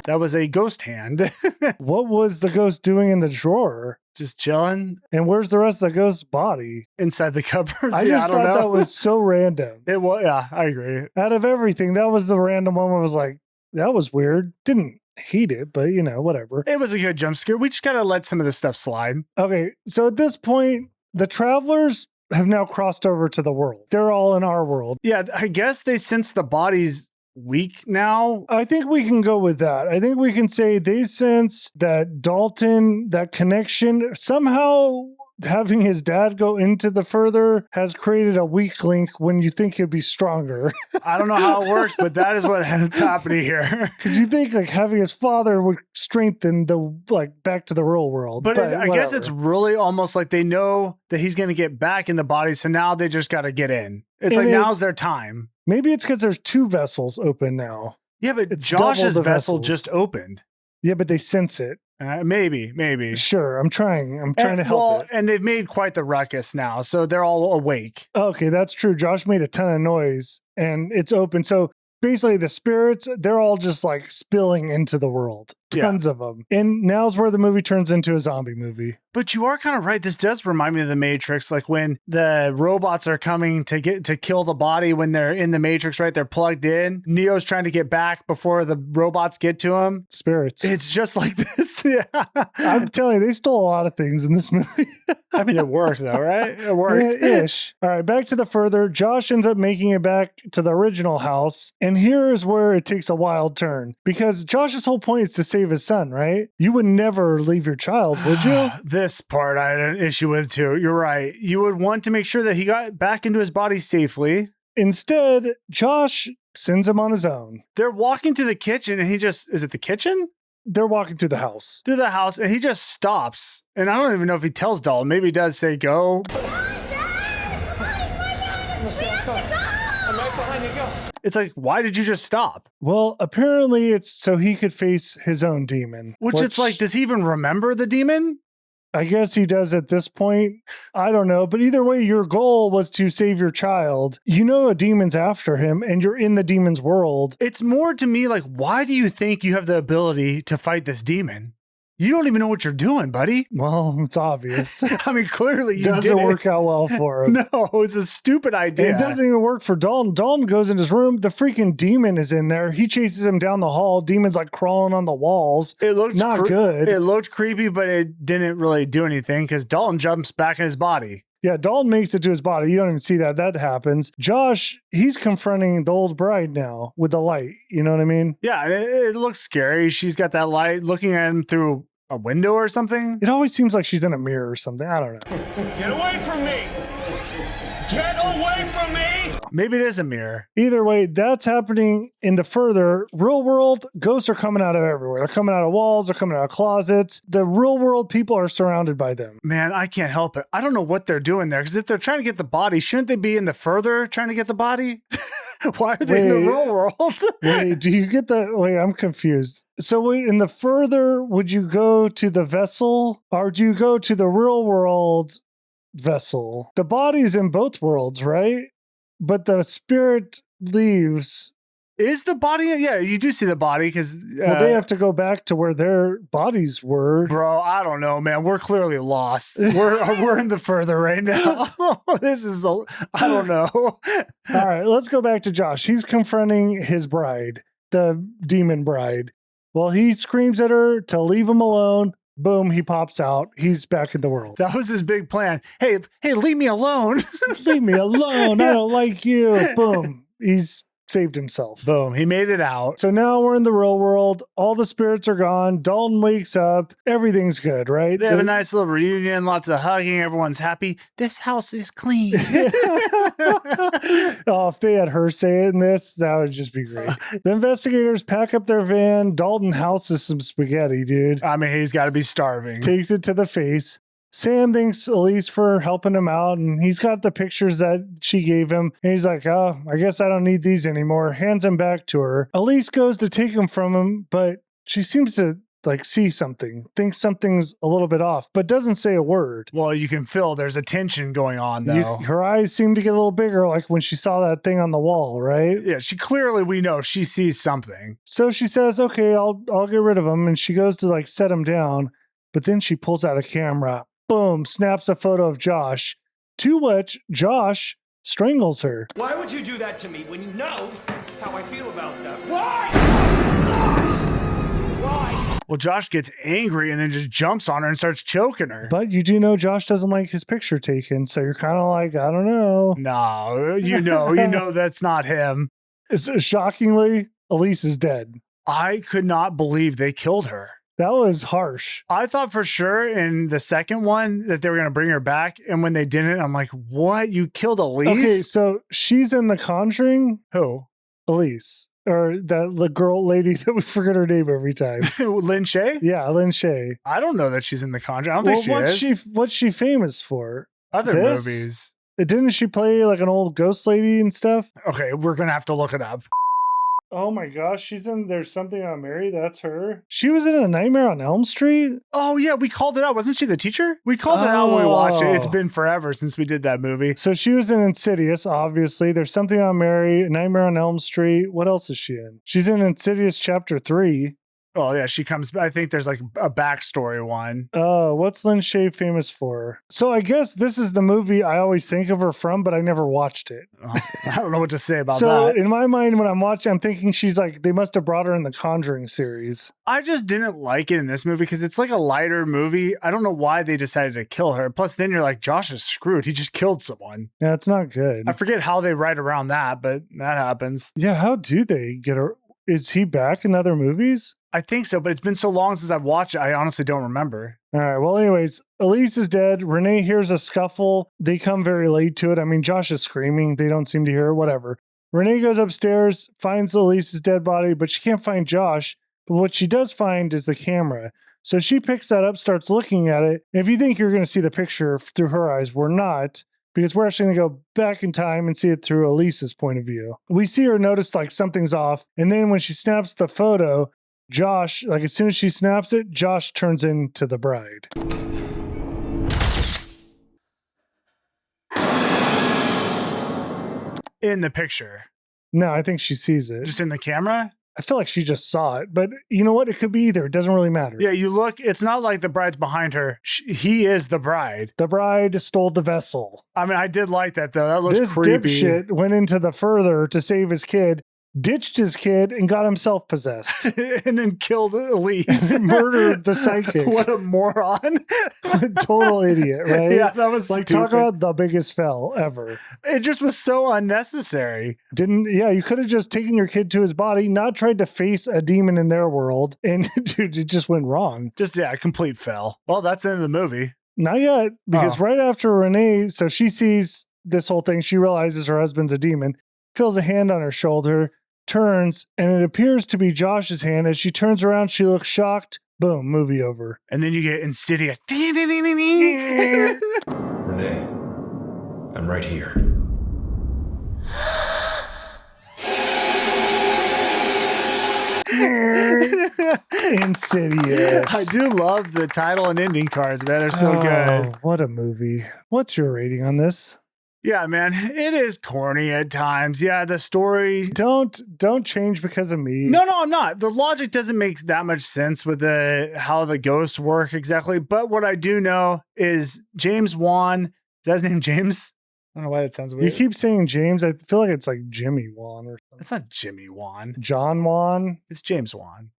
S3: That was a ghost hand.
S2: What was the ghost doing in the drawer?
S3: Just chilling
S2: And where's the rest of the ghost's body?
S3: inside the cupboards.
S2: I
S3: Yeah,
S2: just
S3: don't
S2: thought
S3: know.
S2: that was so random.
S3: It was, yeah, I agree.
S2: Out of everything, that was the random one where I was like, that was weird. Didn't hate it, but you know, whatever.
S3: It was a good jump scare. We just gotta let some of this stuff slide.
S2: Okay, so at this point, the travelers have now crossed over to the world. They're all in our world.
S3: Yeah, I guess they sense the body's weak now.
S2: I think we can go with that. I think we can say they sense that Dalton, that connection, somehow having his dad go into the further has created a weak link when you think he'd be stronger.
S3: I don't know how it works, but that is what's happening here.
S2: Because you think like having his father would strengthen the like back to the real world.
S3: But I guess
S2: whatever.
S3: it's really almost like they know that he's going to get back in the body, so now they just got to get in. It's
S2: And
S3: like now's their time.
S2: Maybe it's because there's two vessels open now.
S3: Yeah, but
S2: It's double
S3: Josh's
S2: the
S3: vessel
S2: vessels.
S3: just opened.
S2: Yeah, but they sense it.
S3: Maybe.
S2: Sure, I'm trying to help it.
S3: And they've made quite the ruckus now, so they're all awake.
S2: Okay, that's true. Josh made a ton of noise and it's open. So basically the spirits, they're all just like spilling into the world. Tons of them. And now's where the movie turns into a zombie movie.
S3: But you are kind of right. This does remind me of the Matrix, like when the robots are coming to kill the body when they're in the Matrix, right? They're plugged in. Neo's trying to get back before the robots get to him.
S2: Spirits.
S3: It's just like this. Yeah.
S2: I'm telling you, they stole a lot of things in this movie.
S3: I mean, it worked though, right? It worked.
S2: Yeah, ish. All right, back to the further. Josh ends up making it back to the original house. And here is where it takes a wild turn because Josh's whole point is to save his son, right? You would never leave your child, would you?
S3: This part I had an issue with too. You're right. You would want to make sure that he got back into his body safely.
S2: Instead, Josh sends him on his own.
S3: They're walking to the kitchen and is it the kitchen?
S2: They're walking through the house.
S3: Through the house and he just stops. And I don't even know if he tells Dalton. Maybe he does say go. It's like, why did you just stop?
S2: Well, apparently it's so he could face his own demon.
S3: Which it's like, does he even remember the demon?
S2: I guess he does at this point. I don't know. But either way, your goal was to save your child. You know a demon's after him and you're in the demon's world.
S3: It's more to me like, why do you think you have the ability to fight this demon? You don't even know what you're doing, buddy.
S2: Well, it's obvious.
S3: I mean, clearly you
S2: doesn't
S3: did
S2: work out well for him.
S3: No, it's a stupid idea.
S2: And it doesn't even work for Dalton. Dalton goes in his room. The freaking demon is in there. He chases him down the hall. Demon's like crawling on the walls.
S3: It looked
S2: not good.
S3: It looked creepy, but it didn't really do anything because Dalton jumps back in his body.
S2: Yeah, Dalton makes it to his body. You don't even see that. That happens. Josh, he's confronting the old bride now with the light. You know what I mean?
S3: Yeah, and it looks scary. She's got that light looking at him through a window or something.
S2: It always seems like she's in a mirror or something. I don't know.
S6: Get away from me! Get away from me!
S3: Maybe it is a mirror.
S2: Either way, that's happening in the further real world. Ghosts are coming out of everywhere. They're coming out of walls. They're coming out of closets. The real world people are surrounded by them.
S3: Man, I can't help it. I don't know what they're doing there because if they're trying to get the body, shouldn't they be in the further trying to get the body? Why are they in the real world?
S2: Wait, do you get the... Wait, I'm confused. So wait, in the further, would you go to the vessel or do you go to the real world vessel? The body's in both worlds, right? But the spirit leaves.
S3: Is the body? Yeah, you do see the body because
S2: Well, they have to go back to where their bodies were.
S3: Bro, I don't know, man. We're clearly lost. We're in the further right now. I don't know.
S2: All right, let's go back to Josh. He's confronting his bride, the demon bride. Well, he screams at her to leave him alone. Boom, he pops out. He's back in the world.
S3: That was his big plan. Hey, leave me alone.
S2: Leave me alone. I don't like you. Boom. He's saved himself.
S3: Boom. He made it out.
S2: So now we're in the real world. All the spirits are gone. Dalton wakes up. Everything's good, right?
S3: They have a nice little reunion, lots of hugging. Everyone's happy. This house is clean.
S2: Oh, if they had her say it in this, that would just be great. The investigators pack up their van. Dalton houses some spaghetti, dude.
S3: I mean, he's got to be starving.
S2: Takes it to the face. Sam thanks Elise for helping him out, and he's got the pictures that she gave him. And he's like, oh, I guess I don't need these anymore. Hands them back to her. Elise goes to take them from him, but she seems to see something, thinks something's a little bit off, but doesn't say a word.
S3: Well, you can feel there's a tension going on, though.
S2: Her eyes seem to get a little bigger, like when she saw that thing on the wall, right?
S3: Yeah, we know she sees something.
S2: So she says, okay, I'll get rid of him. And she goes to set him down, but then she pulls out a camera. Boom, snaps a photo of Josh, to which Josh strangles her.
S6: Why would you do that to me when you know how I feel about that? Why? Why?
S3: Well, Josh gets angry and then just jumps on her and starts choking her.
S2: But you do know Josh doesn't like his picture taken, so you're kind of like, I don't know.
S3: No, you know that's not him.
S2: Shockingly, Elise is dead.
S3: I could not believe they killed her.
S2: That was harsh.
S3: I thought for sure in the second one that they were going to bring her back. And when they didn't, I'm like, what? You killed Elise?
S2: Okay, so she's in The Conjuring.
S3: Who?
S2: Elise. Or the girl lady that we forget her name every time.
S3: Lynn Shay?
S2: Yeah, Lynn Shay.
S3: I don't know that she's in The Conjuring. I don't think she is.
S2: What's she famous for?
S3: Other movies.
S2: Didn't she play an old ghost lady and stuff?
S3: Okay, we're going to have to look it up.
S2: Oh my gosh, she's in There's Something About Mary. That's her. She was in A Nightmare on Elm Street.
S3: Oh yeah, we called it out. Wasn't she the teacher? We called it out when we watched it. It's been forever since we did that movie.
S2: So she was in Insidious, obviously. There's Something About Mary, A Nightmare on Elm Street. What else is she in? She's in Insidious Chapter 3.
S3: Oh yeah, she comes. I think there's a backstory one.
S2: Oh, what's Lynn Shay famous for? So I guess this is the movie I always think of her from, but I never watched it.
S3: Oh, I don't know what to say about
S2: so
S3: that.
S2: In my mind, when I'm watching, I'm thinking she's they must have brought her in the Conjuring series.
S3: I just didn't like it in this movie because it's a lighter movie. I don't know why they decided to kill her. Plus, then you're like, Josh is screwed. He just killed someone.
S2: Yeah, it's not good.
S3: I forget how they write around that, but that happens.
S2: Yeah, how do they get her? Is he back in other movies?
S3: I think so, but it's been so long since I've watched it, I honestly don't remember.
S2: All right. Well, anyways, Elise is dead. Renee hears a scuffle. They come very late to it. I mean, Josh is screaming. They don't seem to hear it, whatever. Renee goes upstairs, finds Elise's dead body, but she can't find Josh. But what she does find is the camera. So she picks that up, starts looking at it. And if you think you're going to see the picture through her eyes, we're not. Because we're actually going to go back in time and see it through Elise's point of view. We see her notice something's off. And then when she snaps the photo, Josh, as soon as she snaps it, Josh turns into the bride.
S3: In the picture.
S2: No, I think she sees it.
S3: Just in the camera?
S2: I feel like she just saw it, but you know what? It could be either. It doesn't really matter.
S3: Yeah, you look, it's not like the bride's behind her. He is the bride.
S2: The bride stole the vessel.
S3: I mean, I did like that though. That looks creepy.
S2: This dipshit went into the further to save his kid, ditched his kid, and got himself possessed.
S3: And then killed Elise.
S2: Murdered the psychic.
S3: What a moron.
S2: Total idiot, right?
S3: Yeah, that was stupid.
S2: Talk about the biggest fell ever.
S3: It just was so unnecessary.
S2: You could have just taken your kid to his body, not tried to face a demon in their world, and dude, it just went wrong.
S3: Complete fail. Well, that's the end of the movie.
S2: Not yet, because right after Renee, so she sees this whole thing, she realizes her husband's a demon, feels a hand on her shoulder, turns, and it appears to be Josh's hand. As she turns around, she looks shocked. Boom, movie over.
S3: And then you get Insidious.
S8: Renee, I'm right here.
S2: Insidious.
S3: I do love the title and ending cards, man. They're so good.
S2: What a movie. What's your rating on this?
S3: Yeah, man, it is corny at times. Yeah, the story.
S2: Don't change because of me.
S3: No, I'm not. The logic doesn't make that much sense with how the ghosts work exactly. But what I do know is James Wan. Is that his name, James? I don't know why that sounds weird.
S2: You keep saying James. I feel like it's Jimmy Wan or something.
S3: It's not Jimmy Wan.
S2: John Wan.
S3: It's James Wan.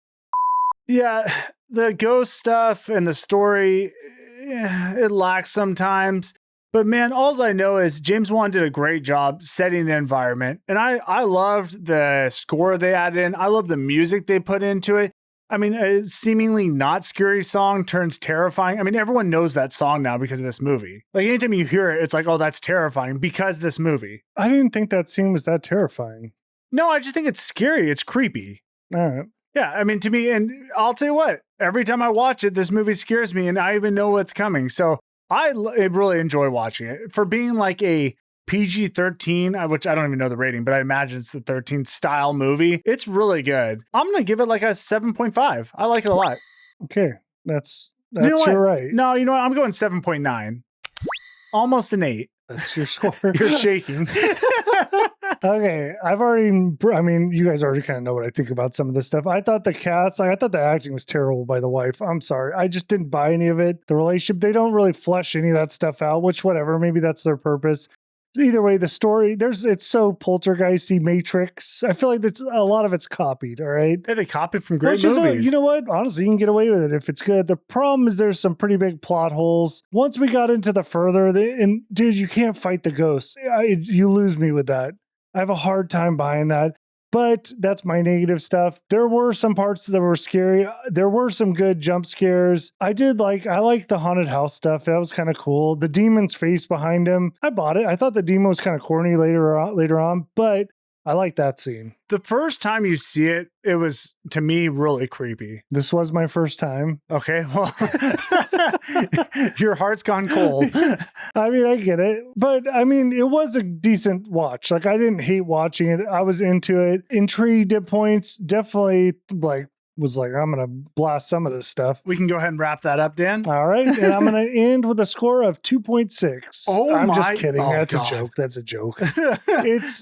S3: Yeah, the ghost stuff and the story, it lacks sometimes. But man, all I know is James Wan did a great job setting the environment. And I loved the score they added in. I love the music they put into it. I mean, a seemingly not scary song turns terrifying. I mean, everyone knows that song now because of this movie. Like anytime you hear it, it's like, oh, that's terrifying because this movie.
S2: I didn't think that scene was that terrifying.
S3: No, I just think it's scary. It's creepy.
S2: All right.
S3: Yeah, I mean, to me, and I'll tell you what, every time I watch it, this movie scares me and I even know what's coming. So I really enjoy watching it. For being like a PG-13, which I don't even know the rating, but I imagine it's the 13 style movie. It's really good. I'm going to give it like a 7.5. I like it a lot.
S2: Okay. That's
S3: You know what?
S2: you're right.
S3: No, you know what? I'm going 7.9. Almost an 8.
S2: That's your score.
S3: You're shaking.
S2: Okay. I mean, you guys already kind of know what I think about some of this stuff. I thought the cast, I thought the acting was terrible by the wife. I'm sorry. I just didn't buy any of it. The relationship, they don't really flesh any of that stuff out, which whatever, maybe that's their purpose. Either way, the story, it's so poltergeisty Matrix. I feel like a lot of it's copied, all right?
S3: Yeah, they copied from great
S2: Which
S3: movies.
S2: you know what? Honestly, you can get away with it if it's good. The problem is there's some pretty big plot holes. Once we got into the further, and dude, you can't fight the ghosts. You lose me with that. I have a hard time buying that. But that's my negative stuff. There were some parts that were scary. There were some good jump scares. I like the haunted house stuff. That was kind of cool. The demon's face behind him, I bought it. I thought the demon was kind of corny later on, but I like that scene.
S3: The first time you see it, it was, to me, really creepy.
S2: This was my first time.
S3: Okay, well, your heart's gone cold.
S2: I mean, I get it. But I mean, it was a decent watch. Like, I didn't hate watching it. I was into it. Intrigued at points. Definitely, was like, I'm going to blast some of this stuff.
S3: We can go ahead and wrap that up, Dan.
S2: All right. And I'm going to end with a score of 2.6.
S3: Oh,
S2: I'm just kidding. That's
S3: God.
S2: a joke. That's a joke.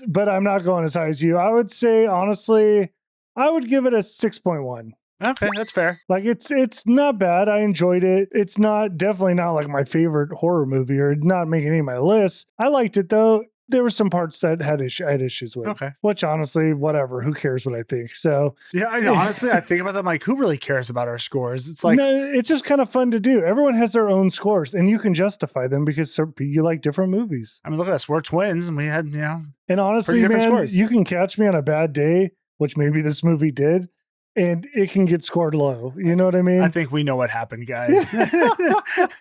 S2: But I'm not going as high as you. I would say, honestly, I would give it a 6.1.
S3: Okay, that's fair.
S2: Like, it's not bad. I enjoyed it. It's definitely not like my favorite horror movie or not making any of my lists. I liked it though. There were some parts that I had issues with.
S3: Okay.
S2: Which honestly, whatever. Who cares what I think? So
S3: yeah, I know. Honestly, I think about that. I'm like, who really cares about our scores? It's like,
S2: no, it's just kind of fun to do. Everyone has their own scores, and you can justify them because you like different movies.
S3: I mean, look at us. We're twins, and we had,
S2: And honestly,
S3: different
S2: man,
S3: scores.
S2: you can catch me on a bad day, which maybe this movie did, and it can get scored low. You know what I mean?
S3: I think we know what happened, guys.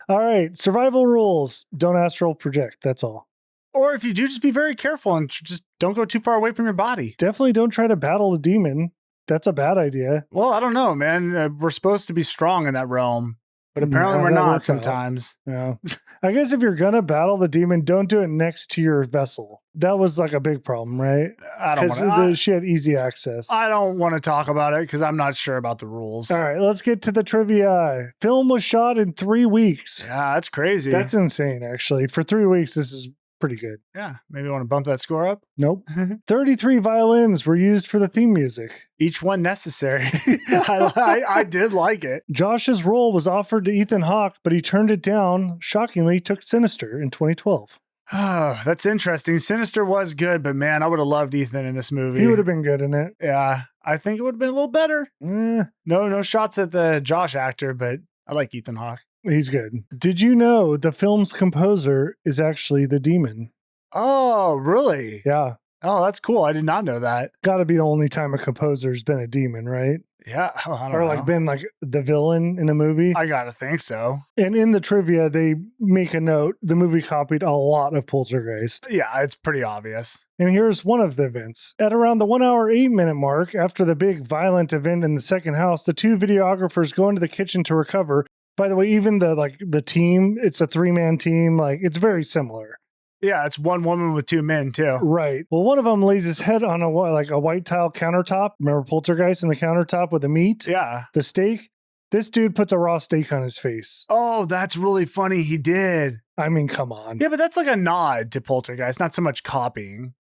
S2: All right. Survival rules. Don't astral project. That's all.
S3: Or if you do, just be very careful and just don't go too far away from your body.
S2: Definitely don't try to battle the demon. That's a bad idea.
S3: Well, I don't know, man. We're supposed to be strong in that realm, but apparently we're not sometimes.
S2: Yeah. I guess if you're going to battle the demon, don't do it next to your vessel. That was like a big problem, right?
S3: I don't want
S2: Because
S3: to.
S2: she had easy access.
S3: I don't want to talk about it because I'm not sure about the rules.
S2: All right, let's get to the trivia. Film was shot in 3 weeks.
S3: Yeah, that's crazy.
S2: That's insane, actually. For 3 weeks, this is pretty good.
S3: Yeah, maybe you want to bump that score up?
S2: Nope. 33 violins were used for the theme music.
S3: Each one necessary. I did like it.
S2: Josh's role was offered to Ethan Hawke, but he turned it down. Shockingly, took Sinister in 2012.
S3: Oh, that's interesting. Sinister was good, but man, I would have loved Ethan in this movie.
S2: He would have been good in it.
S3: Yeah, I think it would have been a little better. No shots at the Josh actor, but I like Ethan Hawke.
S2: He's good. Did you know the film's composer is actually the demon?
S3: Oh, really?
S2: Yeah.
S3: Oh, that's cool. I did not know that.
S2: Got to be the only time a composer's been a demon, right?
S3: Yeah. Oh, I don't
S2: Or
S3: know.
S2: like been like the villain in a movie.
S3: I gotta think so.
S2: And in the trivia, they make a note. The movie copied a lot of Poltergeist.
S3: Yeah, it's pretty obvious.
S2: And here's one of the events. At around the 1 hour 8 minute mark, after the big violent event in the second house, the two videographers go into the kitchen to recover. By the way, even the team, it's a 3-man team. Like, it's very similar.
S3: Yeah, it's one woman with 2 men too.
S2: Right. Well, one of them lays his head on a white tile countertop. Remember Poltergeist in the countertop with the meat?
S3: Yeah.
S2: The steak? This dude puts a raw steak on his face.
S3: Oh, that's really funny. He did.
S2: I mean, come on.
S3: Yeah, but that's like a nod to Poltergeist, not so much copying.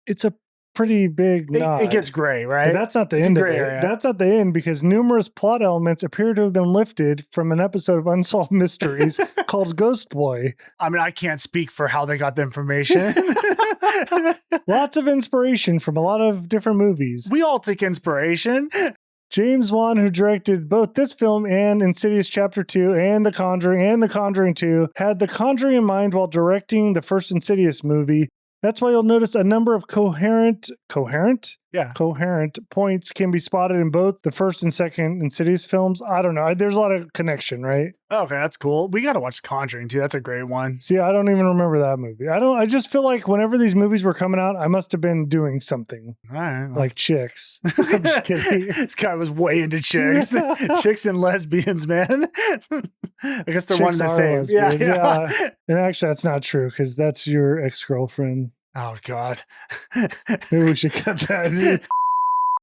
S2: It's a pretty big nod.
S3: It gets gray, right?
S2: But that's not the
S3: It's a
S2: end of
S3: gray
S2: it.
S3: area.
S2: That's not the end because numerous plot elements appear to have been lifted from an episode of Unsolved Mysteries called Ghost Boy.
S3: I mean, I can't speak for how they got the information.
S2: Lots of inspiration from a lot of different movies.
S3: We all take inspiration.
S2: James Wan, who directed both this film and Insidious Chapter 2 and The Conjuring 2, had The Conjuring in mind while directing the first Insidious movie. That's why you'll notice a number of coherent points can be spotted in both the first and second Insidious films. I don't know. There's a lot of connection, right?
S3: Okay, that's cool. We got to watch Conjuring too. That's a great one.
S2: See, I don't even remember that movie. I just feel like whenever these movies were coming out, I must have been doing something.
S3: All right.
S2: Like chicks. I'm just kidding.
S3: This guy was way into chicks. Chicks and lesbians, man. I guess they're one and the same.
S2: Yeah. And actually, that's not true because that's your ex-girlfriend.
S3: Oh, God.
S2: Maybe we should cut that.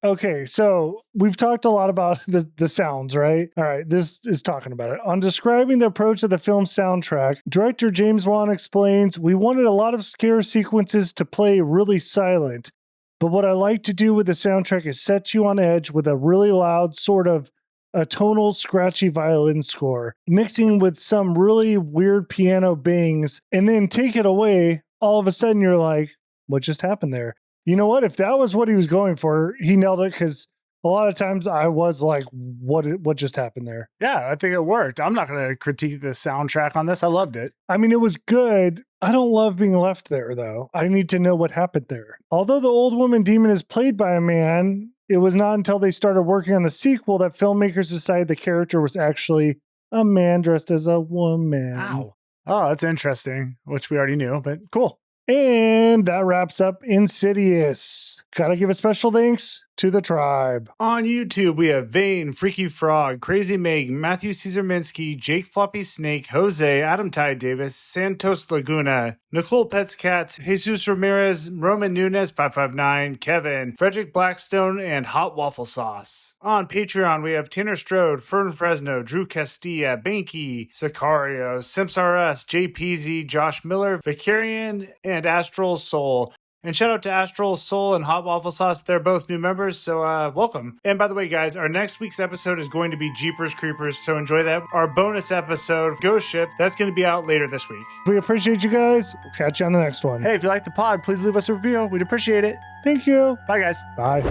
S2: Okay, so we've talked a lot about the sounds, right? All right, this is talking about it. On describing the approach of the film's soundtrack, director James Wan explains, "We wanted a lot of scare sequences to play really silent, but what I like to do with the soundtrack is set you on edge with a really loud, sort of a tonal, scratchy violin score, mixing with some really weird piano bangs, and then take it away. All of a sudden, you're like, what just happened there?" You know what? If that was what he was going for, he nailed it, because a lot of times I was like, what just happened there?
S3: Yeah, I think it worked. I'm not going to critique the soundtrack on this. I loved it.
S2: I mean, it was good. I don't love being left there, though. I need to know what happened there. Although the old woman demon is played by a man, it was not until they started working on the sequel that filmmakers decided the character was actually a man dressed as a woman.
S3: Wow. Oh, that's interesting, which we already knew, but cool.
S2: And that wraps up Insidious. Gotta give a special thanks to the tribe.
S3: On YouTube, we have Vane, Freaky Frog, Crazy Meg, Matthew Caesar Minsky, Jake Floppy Snake, Jose, Adam Ty Davis, Santos Laguna, Nicole Pets Cats, Jesus Ramirez, Roman Nunez 559, Kevin, Frederick Blackstone, and Hot Waffle Sauce. On Patreon, we have Tanner Strode, Fern Fresno, Drew Castilla, Banky, Sicario, SimpsRS, Jay Peasy, Josh Miller, Vicarian, and Astral Soul. And shout out to Astral Soul and Hot Waffle Sauce. They're both new members, so welcome. And by the way, guys, our next week's episode is going to be Jeepers Creepers, so enjoy that. Our bonus episode, Ghost Ship, that's going to be out later this week.
S2: We appreciate you guys. We'll catch you on the next one.
S3: Hey, if you like the pod, please leave us a review. We'd appreciate it.
S2: Thank you.
S3: Bye, guys.
S2: Bye.